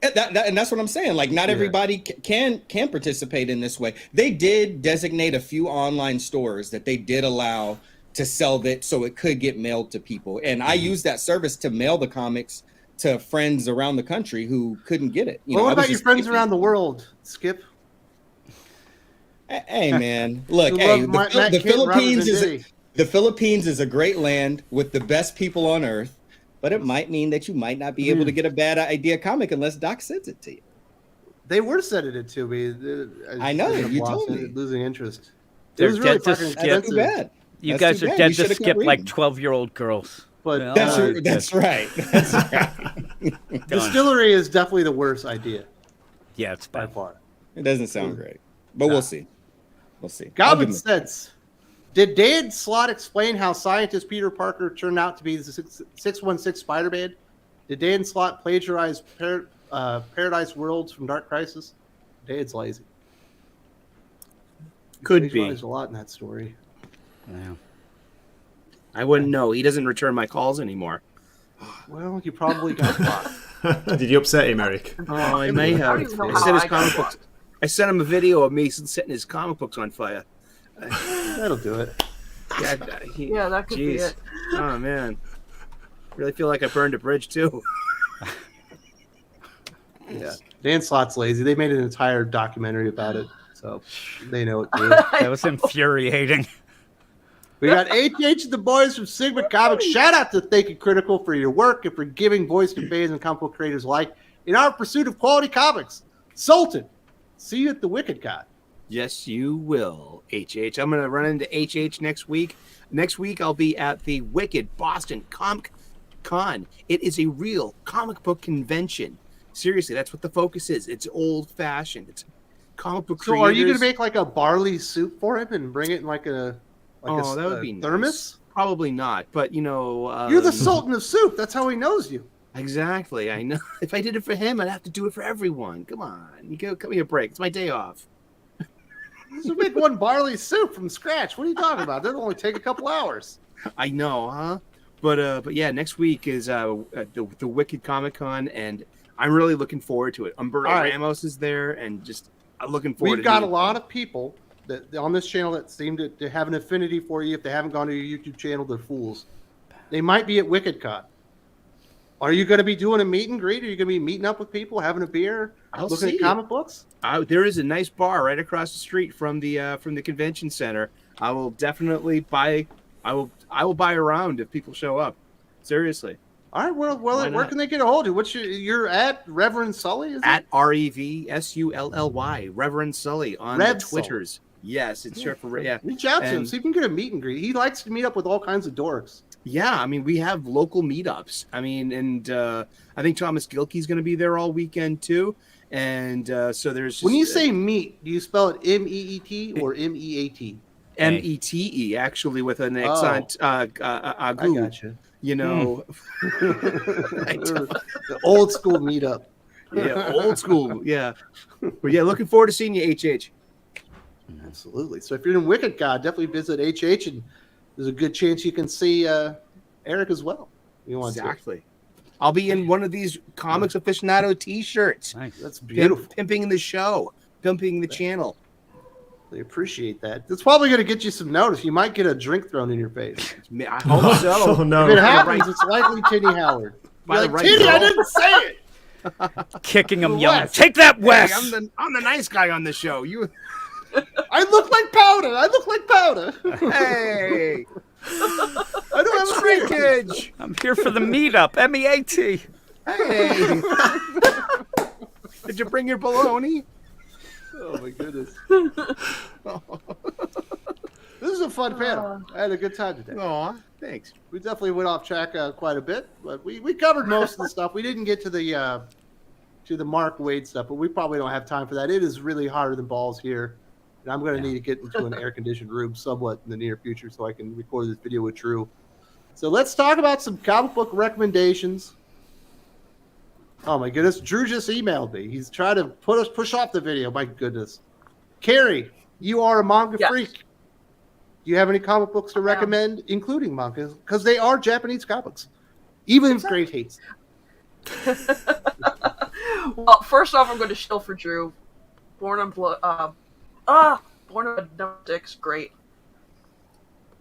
And that's what I'm saying. Like not everybody can participate in this way. They did designate a few online stores that they did allow to sell it so it could get mailed to people. And I used that service to mail the comics to friends around the country who couldn't get it. What about your friends around the world, Skip? Hey man, look, the Philippines is a great land with the best people on earth, but it might mean that you might not be able to get a Bad Idea comic unless Doc sends it to you. They were sending it to me. I know, you told me. Losing interest. It was really fucking expensive. Too bad. You guys are dead to skip like 12-year-old girls. But that's right. That's right. Distillery is definitely the worst idea. Yeah, it's by bad. far. It doesn't sound great, but we'll see. We'll see. Common sense. Did Dan Slott explain how scientist Peter Parker turned out to be the 616 Spider-Man? Did Dan Slott plagiarize Paradise Worlds from Dark Crisis? Dan's lazy. Could be. There's a lot in that story. Yeah. I wouldn't know. He doesn't return my calls anymore. Well, you probably got caught. Did you upset him, Eric? Oh, I may have. I sent him a video of me setting his comic books on fire. That'll do it. Yeah, that could be it. Oh, man. Really feel like I burned a bridge, too. Yeah. Dan Slott's lazy. They made an entire documentary about it, so they know it too. That was infuriating. We got HH and the boys from Sigma Comics. Shout out to Thinking Critical for your work and for giving voice to fans and comic book creators alike in our pursuit of quality comics. Sultan, see you at the Wicked Con. Yes, you will, HH. I'm going to run into HH next week. Next week, I'll be at the Wicked Boston Comic Con. It is a real comic book convention. Seriously, that's what the focus is. It's old-fashioned. It's comic book creators. So are you going to make like a barley soup for him and bring it in like a Like that would be thermos? Nice. Probably not, but You're the Sultan of Soup. That's how he knows you. Exactly. I know. If I did it for him, I'd have to do it for everyone. Come on, cut me a break. It's my day off. Just make one barley soup from scratch. What are you talking about? That'll only take a couple hours. I know, huh? But yeah, next week is the Wicked Comic Con, and I'm really looking forward to it. Umberto Ramos is there, and just looking forward. We've got a lot of people that on this channel that seem to have an affinity for you. If they haven't gone to your YouTube channel, they're fools. They might be at Wicked Con. Are you going to be doing a meet and greet? Are you going to be meeting up with people, having a beer, looking at comic books? There is a nice bar right across the street from the convention center. I will definitely buy. I will buy around if people show up. Seriously. All right. Well, where can they get a hold of you? What's you're at Reverend Sully? At REVSULLY, Reverend Sully on the Twitters. Sully. Yes, it's short for Reach out to him. See if you can get a meet and greet. He likes to meet up with all kinds of dorks. Yeah, I mean, we have local meetups. I mean, and I think Thomas Gilkey's going to be there all weekend too. And so there's. When you say meet, do you spell it MEET or MEAT? METE, actually, with an accent. I got you. The old school meetup. Yeah, old school. Yeah. But yeah, looking forward to seeing you, HH. Absolutely. So if you're in Wicked God, definitely visit HH, and there's a good chance you can see Eric as well. You want exactly. I'll be in one of these Comics Aficionado T-shirts. Nice. That's beautiful. Pimping the show, pimping the channel. They appreciate that. It's probably going to get you some notice. You might get a drink thrown in your face. I hope so. Oh, no. If it happens, it's likely Tinny Howard. You're like, Tinny, I didn't say it. Kicking him, yelling, "Take that, Wes!" Hey, I'm the nice guy on the show. You. I look like powder. Hey. I don't have a shrinkage. I'm here for the meetup. MEAT. Hey. Did you bring your bologna? Oh my goodness. This is a fun panel. I had a good time today. Aw, thanks. We definitely went off track quite a bit, but we covered most of the stuff. We didn't get to the Mark Waid stuff, but we probably don't have time for that. It is really harder than balls here. And I'm going to need to get into an air-conditioned room somewhat in the near future so I can record this video with Drew. So let's talk about some comic book recommendations. Oh, my goodness. Drew just emailed me. He's trying to push off the video. My goodness. Carrie, you are a manga freak. Do you have any comic books to recommend, including mangas? Because they are Japanese comics. Even if Grace hates them. Well, first off, I'm going to shill for Drew. Born on Number 6, great.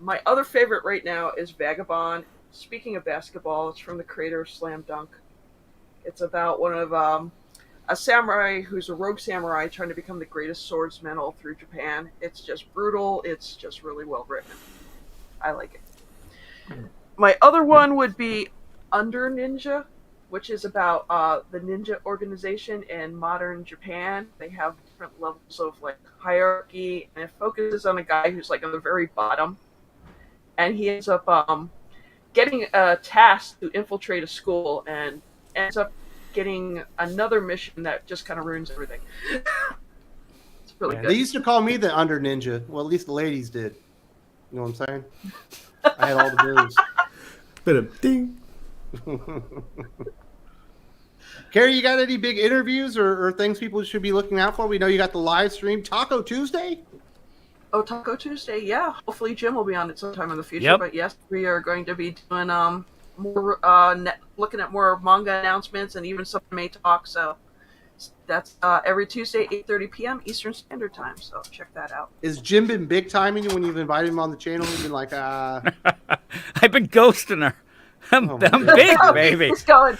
My other favorite right now is Vagabond. Speaking of basketball, it's from the creator of Slam Dunk. It's about one of a samurai who's a rogue samurai trying to become the greatest swordsman all through Japan. It's just brutal. It's just really well written. I like it. My other one would be Under Ninja, which is about the ninja organization in modern Japan. They have different levels of like hierarchy, and it focuses on a guy who's like on the very bottom, and he ends up getting a task to infiltrate a school, and ends up getting another mission that just kind of ruins everything. It's really good. They used to call me the Under Ninja. Well, at least the ladies did. You know what I'm saying? I had all the moves. Bit of ding. Carrie, you got any big interviews or things people should be looking out for? We know you got the live stream Taco Tuesday. Oh, Taco Tuesday, yeah. Hopefully Jim will be on it sometime in the future. Yep. But yes, we are going to be doing more looking at more manga announcements and even some anime talk. So that's every Tuesday, 8:30 p.m. Eastern Standard Time. So check that out. Is Jim been big timing you when you've invited him on the channel? He's been like, I've been ghosting her. I'm big, baby. He's going.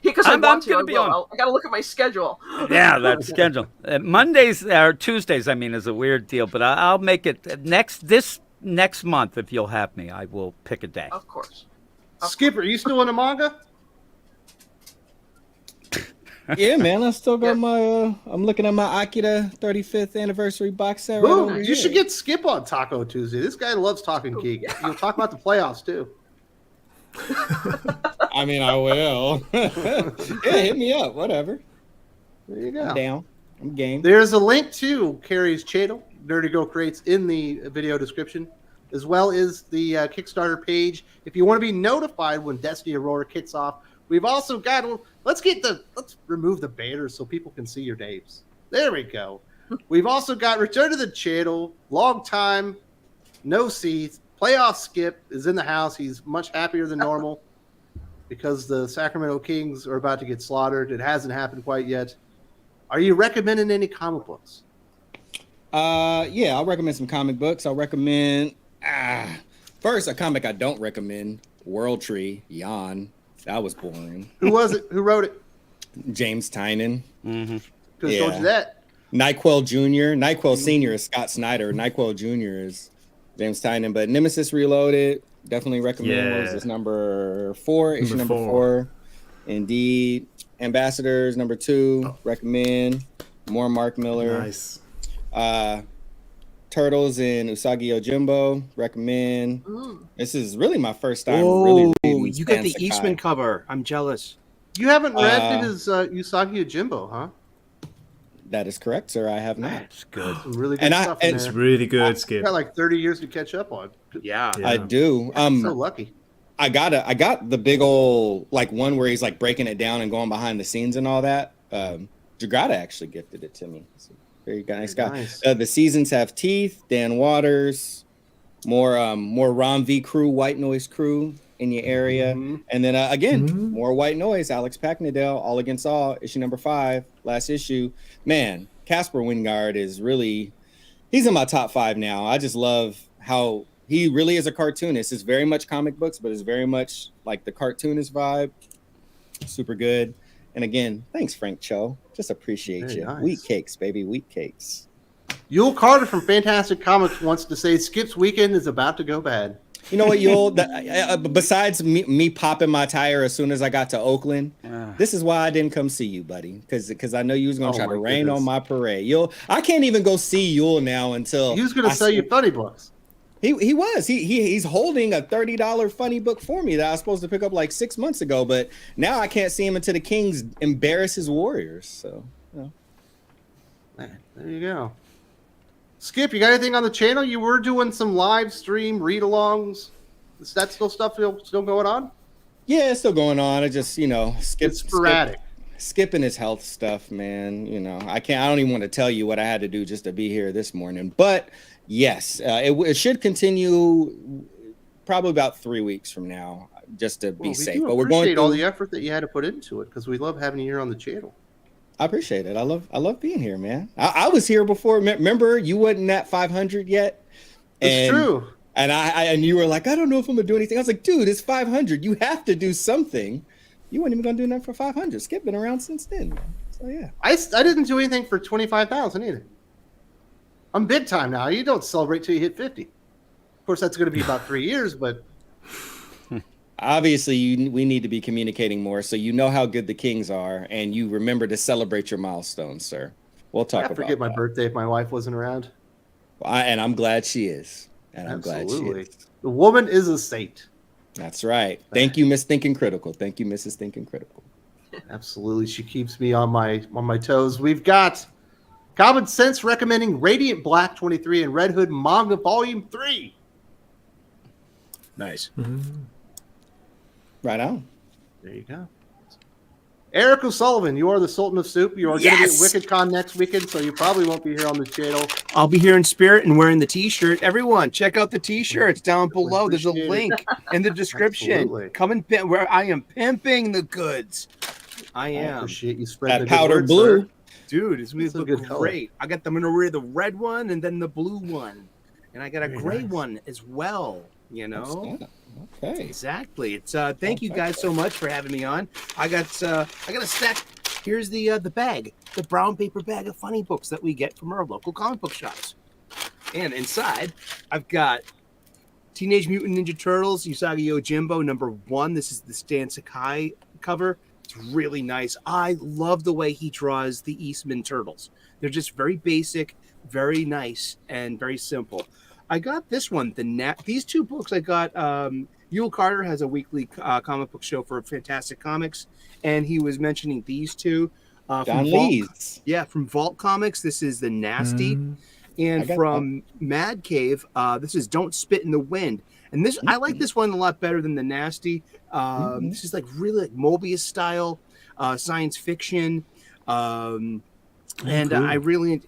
Because I'm going to be on. I got to look at my schedule. Yeah, that schedule. Mondays or Tuesdays, I mean, is a weird deal, but I'll make it this next month if you'll have me. I will pick a day. Of course. Skipper, you still in the manga? Yeah, man. I still got my. I'm looking at my Akira 35th anniversary box set. Boom! Right You should get Skip on Taco Tuesday. This guy loves talking geek. Yeah. You'll talk about the playoffs too. I mean, I will. Yeah, hit me up. Whatever. There you go. I'm down. I'm game. There's a link to Carrie's channel, Nerdy Girl Creates, in the video description. as well as the Kickstarter page. If you want to be notified when Destiny Aurora kicks off, we've also got. Let's remove the banners so people can see your names. There we go. We've also got return to the channel. Long time, no seats. Playoff Skip is in the house. He's much happier than normal because the Sacramento Kings are about to get slaughtered. It hasn't happened quite yet. Are you recommending any comic books? Yeah, I'll recommend some comic books. I'll recommend first a comic I don't recommend, World Tree, Yawn. That was boring. Who was it? Who wrote it? James Tynan. Mm-hmm. Who told you that? NyQuil Jr. NyQuil Sr. is Scott Snyder. NyQuil Jr. is James Tynan. But Nemesis Reloaded, definitely recommend. Yeah. What was this, number 4? Issue number 4. Indeed. Ambassadors, number 2. Recommend. More Mark Miller. Nice. Turtles and Usagi Yojimbo, recommend. This is really my first time Oh, really reading you got the Stan Eastman Sakai. cover. I'm jealous. You haven't read his Usagi Yojimbo, huh? That is correct, sir. I have not. That's good. Some really good And stuff in It's there. really good, You Skip. got like 30 years to catch up on. Yeah. Yeah. I do. So lucky. I got the big old like one where he's like breaking it down and going behind the scenes and all that. Jagrada actually gifted it to me. So very nice guy. Nice. The Seasons Have Teeth, Dan Waters, more Rom V crew, White Noise crew in your area. Mhm. And then again, more White Noise, Alex Packnadell, All Against All, issue number 5, last issue. Man, Casper Wingard is really, he's in my top 5 now. I just love how he really is a cartoonist. It's very much comic books, but it's very much like the cartoonist vibe. Super good. And again, thanks, Frank Cho. Just appreciate Very you. nice. Wheat cakes, baby, wheat cakes. Yul Carter from Fantastic Comics wants to say Skip's weekend is about to go bad. You know what, Yul? Besides me popping my tire as soon as I got to Oakland, this is why I didn't come see you, buddy. Because I know you was gonna try to rain on my parade. Yul, I can't even go see Yul now until He was going to sell you funny books. He was. He's holding a $30 funny book for me that I was supposed to pick up like 6 months ago, but now I can't see him until the Kings embarrass his Warriors. So, you know. There you go. Skip, you got anything on the channel? You were doing some live stream read-alongs. Is that still going on? Yeah, it's still going on. I just, It's sporadic. Skipping his health stuff, man. I don't even want to tell you what I had to do just to be here this morning. But yes, it should continue probably about 3 weeks from now, just to be safe. But we're going appreciate all through. the effort that you had to put into it because we love having you here on the channel. I appreciate it. I love being here, man. I was here before. Remember, you wasn't at 500 yet. It's true. And and you were like, I don't know if I'm gonna do anything. I was like, dude, it's 500. You have to do something. You weren't even gonna do nothing for 500. Skip been around since then, man. So yeah. I didn't do anything for 25,000 either. I'm big time now. You don't celebrate till you hit 50. Of course, that's going to be about 3 years, but Obviously, we need to be communicating more so you know how good the Kings are and you remember to celebrate your milestones, sir. We'll talk I about forget my that. birthday if my wife wasn't around. And I'm glad she is. And I'm glad she Absolutely. is. The woman is a saint. That's right. Thank you, Miss Thinking Critical. Thank you, Mrs. Thinking Critical. Absolutely. She keeps me on my toes. We've got Common Sense recommending Radiant Black 23 and Red Hood Manga Volume 3. Nice. Right on. There you go. Eric O'Sullivan, you are the Sultan of Soup. You are going to be at Yes! WickedCon next weekend, so you probably won't be here on the channel. I'll be here in spirit and wearing the T-shirt. Everyone, check out the T-shirts down below. There's a Appreciate it. link in the description. Absolutely. Come and pimp where I am pimping the goods. I I am. appreciate you spreading That the good powder word, blue. sir. Dude, it's going It's to a good look color. great. I'm going to wear the red one and then the blue one. And I got a Very gray nice. one as well, Okay. Exactly. It's thank you guys so much for having me on. I got a stack. Here's the bag, the brown paper bag of funny books that we get from our local comic book shops. And inside, I've got Teenage Mutant Ninja Turtles, Usagi Yojimbo #1. This is the Stan Sakai cover. It's really nice. I love the way he draws the Eastman turtles. They're just very basic, very nice, and very simple. I got this one. These two books I got. Yul Carter has a weekly comic book show for Fantastic Comics, and he was mentioning these two. John from Lees. Vault, from Vault Comics. This is the Nasty, And from Mad Cave, this is Don't Spit in the Wind. And this, I like this one a lot better than the Nasty. This is like really like Mobius style science fiction. And cool. I like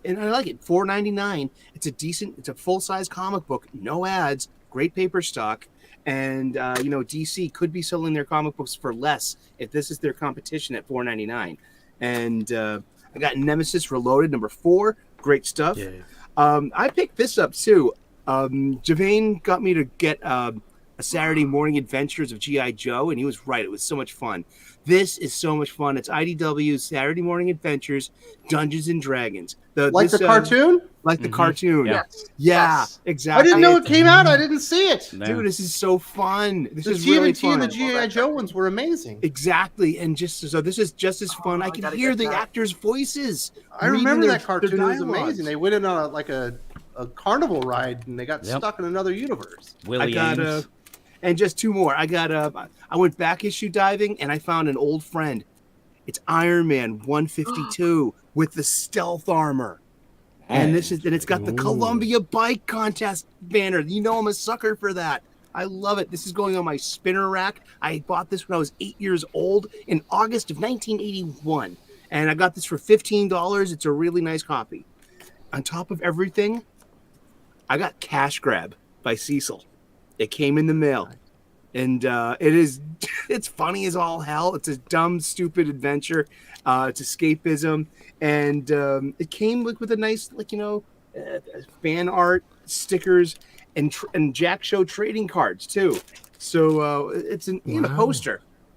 it. $4.99. It's a full size comic book, no ads, great paper stock. And DC could be selling their comic books for less if this is their competition at $4.99. And I got Nemesis Reloaded #4, great stuff. Yeah. I picked this up too. Javane got me to get a Saturday Morning Adventures of G.I. Joe, and he was right. It was so much fun. This is so much fun. It's IDW's Saturday Morning Adventures, Dungeons and Dragons. The cartoon? Like the cartoon. Yeah. Yeah, exactly. I didn't know it came out. I didn't see it. Dude, this is so fun. This is TMNT really fun. and the G.I. Joe ones were amazing. Exactly. And this is just as fun. I can hear the actors' voices. I remember that cartoon. It was amazing. They went in on a carnival ride and they got stuck in another universe. And just two more. I went back issue diving and I found an old friend. It's Iron Man 152 with the stealth armor. And it's got the Columbia Bike Contest banner. You know I'm a sucker for that. I love it. This is going on my spinner rack. I bought this when I was 8 years old in August of 1981. And I got this for $15. It's a really nice copy. On top of everything, I got Cash Grab by Cecil. It came in the mail. And it's funny as all hell. It's a dumb, stupid adventure. It's escapism. And it came with a nice, fan art, stickers, and Jack Show trading cards, too. So it's a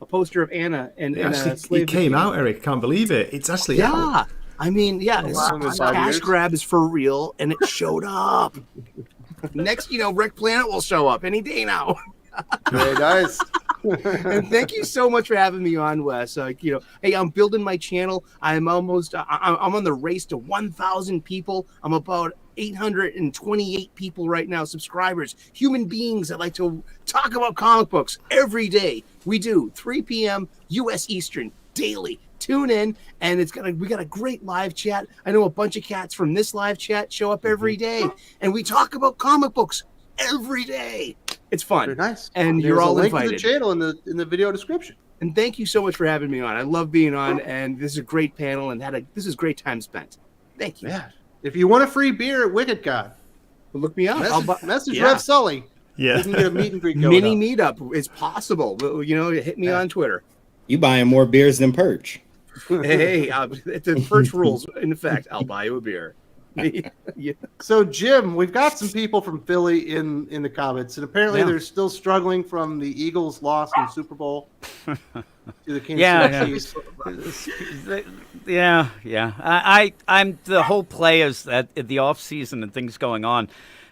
poster of Anna. And it came out, Eric. I can't believe it. It's actually out. I mean, Cash Grab is for real, and it showed up. Next, Wreck Planet will show up any day now. Very nice. And thank you so much for having me on, Wes. Hey, I'm building my channel. I'm on the race to 1,000 people. I'm about 828 people right now, subscribers, human beings that like to talk about comic books every day. We do 3 p.m. U.S. Eastern daily. Tune in, and we got a great live chat. I know a bunch of cats from this live chat show up every day, and we talk about comic books every day. It's fun. Very nice. And you're all link invited. To the channel in the video description. And thank you so much for having me on. I love being on, and this is a great panel, and this is great time spent. Thank you. Yeah. If you want a free beer at Wicked God, look me up. Message Rev Sully. Yeah. You can get a meet and greet going meetup is possible. Hit me on Twitter. You buying more beers than Perch. Hey, it's the first rules in effect. I'll buy you a beer. Yeah. So, Jim, we've got some people from Philly in the comments, and apparently they're still struggling from the Eagles' loss in the Super Bowl to the Kansas City Chiefs. I'm the whole play is that in the off season and things going on.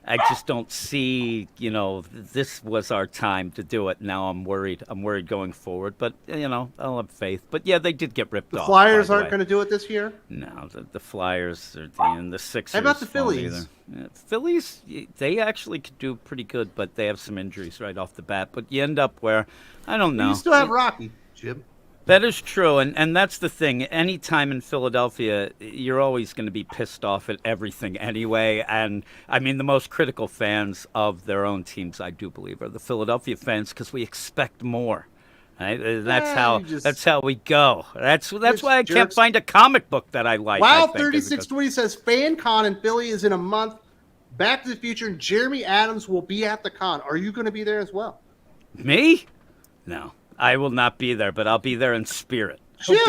I just don't see, this was our time to do it. Now I'm worried. I'm worried going forward. But, I'll have faith. But, yeah, they did get ripped off. The Flyers aren't going to do it this year? No, the Flyers and the Sixers. How about the Phillies? Phillies, they actually could do pretty good, but they have some injuries right off the bat. But you end up where, I don't know. You still have Rocky, Jim. That is true, and that's the thing. Any time in Philadelphia, you're always going to be pissed off at everything anyway. And, I mean, the most critical fans of their own teams, I do believe, are the Philadelphia fans because we expect more. Right? That's how we go. That's why I can't find a comic book that I like. Wow, 3620 says, Fan Con in Philly is in a month. Back to the Future and Jeremy Adams will be at the con. Are you going to be there as well? Me? No. I will not be there, but I'll be there in spirit. Jim,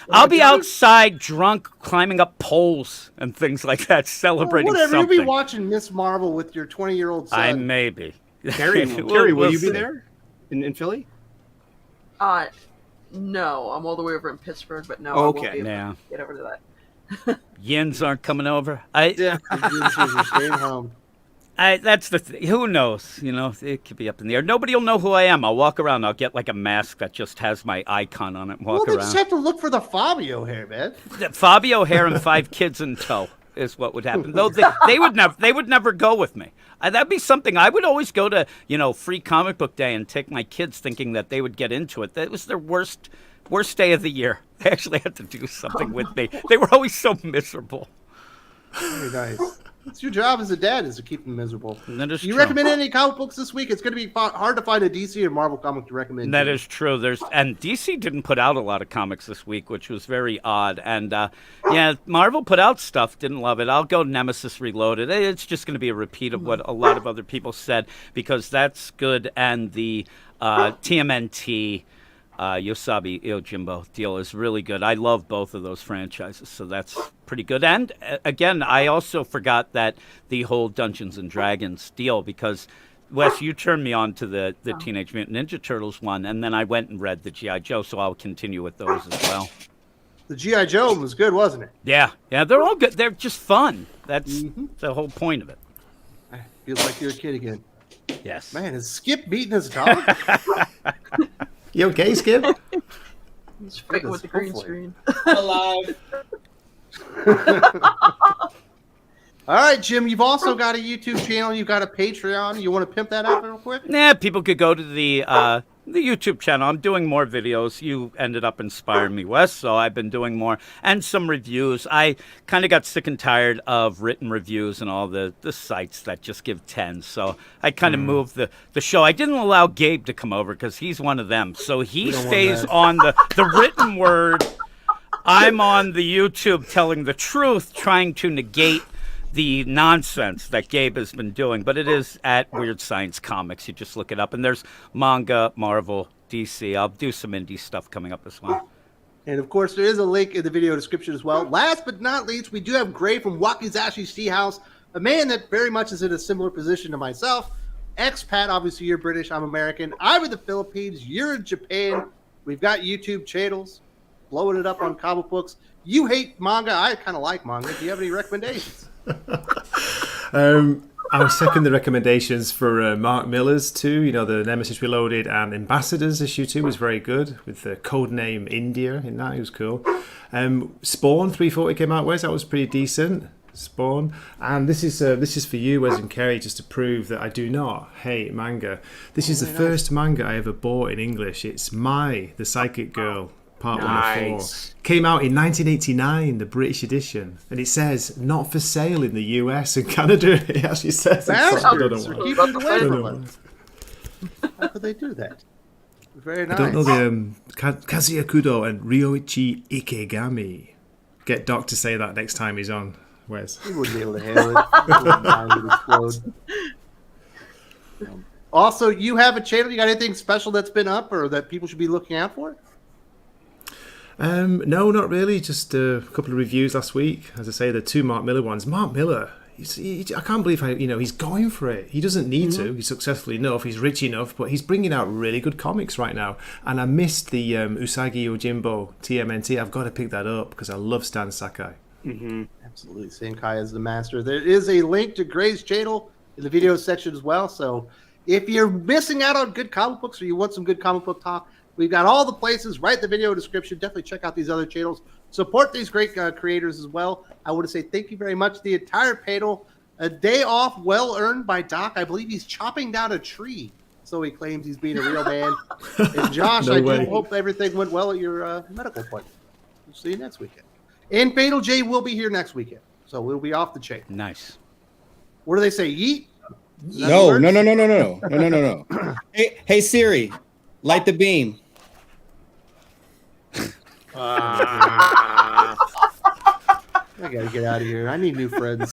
I'll be outside drunk, climbing up poles and things like that, celebrating whatever. something. You'll be watching Miss Marvel with your 20-year-old son. I may be. Carrie, will you be there in Philly? No. I'm all the way over in Pittsburgh, but no, okay. I won't be able to get over to that. Yins aren't coming over. You're staying home. That's the thing. Who knows? It could be up in the air. Nobody will know who I am. I'll walk around. I'll get like a mask that just has my icon on it and walk they around. just have to look for the Fabio hair, man. Fabio hair and 5 kids in tow is what would happen. Though they would never go with me. That'd be something. I would always go to, free comic book day and take my kids thinking that they would get into it. That was their worst day of the year. They actually had to do something with me. They were always so miserable. Very nice. It's your job as a dad is to keep them miserable. That is You true. recommend any comic books this week? It's going to be hard to find a DC or Marvel comic to recommend. That is true. And DC didn't put out a lot of comics this week, which was very odd. And yeah, Marvel put out stuff. Didn't love it. I'll go Nemesis Reloaded. It's just going to be a repeat of what a lot of other people said because that's good. And the TMNT Yosabi Yojimbo deal is really good. I love both of those franchises, so that's pretty good. And again, I also forgot that the whole Dungeons and Dragons deal because Wes, you turned me on to the Teenage Mutant Ninja Turtles one, and then I went and read the G.I. Joe, so I'll continue with those as well. The G.I. Joe was good, wasn't it? Yeah, they're all good. They're just fun. That's the whole point of it. Feels like you're a kid again. Yes. Man, is Skip beating his dog? You okay, Skip? He's fighting with the green Hopefully. screen. Alive. All right, Jim, you've also got a YouTube channel. You've got a Patreon. You want to pimp that out real quick? Nah, people could go to the YouTube channel. I'm doing more videos. You ended up inspiring me, Wes, so I've been doing more. And some reviews. I kind of got sick and tired of written reviews and all the sites that just give 10. So I kind of moved the show. I didn't allow Gabe to come over because he's one of them. So he stays on the written word. I'm on the YouTube telling the truth, trying to negate the nonsense that Gabe has been doing, but it is at Weird Science Comics. You just look it up, and there's manga, Marvel, DC. I'll do some indie stuff coming up as well. And of course, there is a link in the video description as well. Last but not least, we do have Gray from Wakizashi Tea House, a man that very much is in a similar position to myself. Expat, obviously you're British, I'm American. I'm in the Philippines, you're in Japan. We've got YouTube channels, blowing it up on comic books. You hate manga, I kind of like manga. Do you have any recommendations? I'll second the recommendations for Mark Miller's too. You know, the Nemesis Reloaded and Ambassadors issue 2 was very good with the codename India in that. It was cool. Spawn 340 came out. That was pretty decent. Spawn, and this is for you, Wes and Kerry, just to prove that I do not hate manga. This is the first manga I ever bought in English. It's Mai, the Psychic Girl. Part 1 of 4. Came out in 1989, the British edition. And it says, not for sale in the US and Canada. It actually says Bastards I don't know for why. keeping it away I don't from know us. How could they do that? Very nice. I don't know the Kazuya Kudo and Ryoichi Ikegami. Get Doc to say that next time he's on, Wes. He wouldn't be able to handle it. He would explode. Also, you have a channel. You got anything special that's been up or that people should be looking out for? No, not really. Just a couple of reviews last week. As I say, the 2 Mark Miller ones. Mark Miller, I can't believe how he's going for it. He doesn't need to. He's successful enough. He's rich enough, but he's bringing out really good comics right now. And I missed the Usagi Yojimbo TMNT. I've got to pick that up because I love Stan Sakai. Absolutely, Sankai is the master. There is a link to Gray's channel in the video section as well. So if you're missing out on good comic books or you want some good comic book talk, we've got all the places right in the video description. Definitely check out these other channels. Support these great creators as well. I want to say thank you very much to the entire panel. A day off well earned by Doc. I believe he's chopping down a tree. So he claims he's being a real man. And Josh, No I way. do hope everything went well at your medical appointment. We'll see you next weekend. And Fatal J will be here next weekend. So we'll be off the chain. Nice. What do they say? Yeet? Is that No. the word? Hey Siri, light the beam. I gotta get out of here. I need new friends.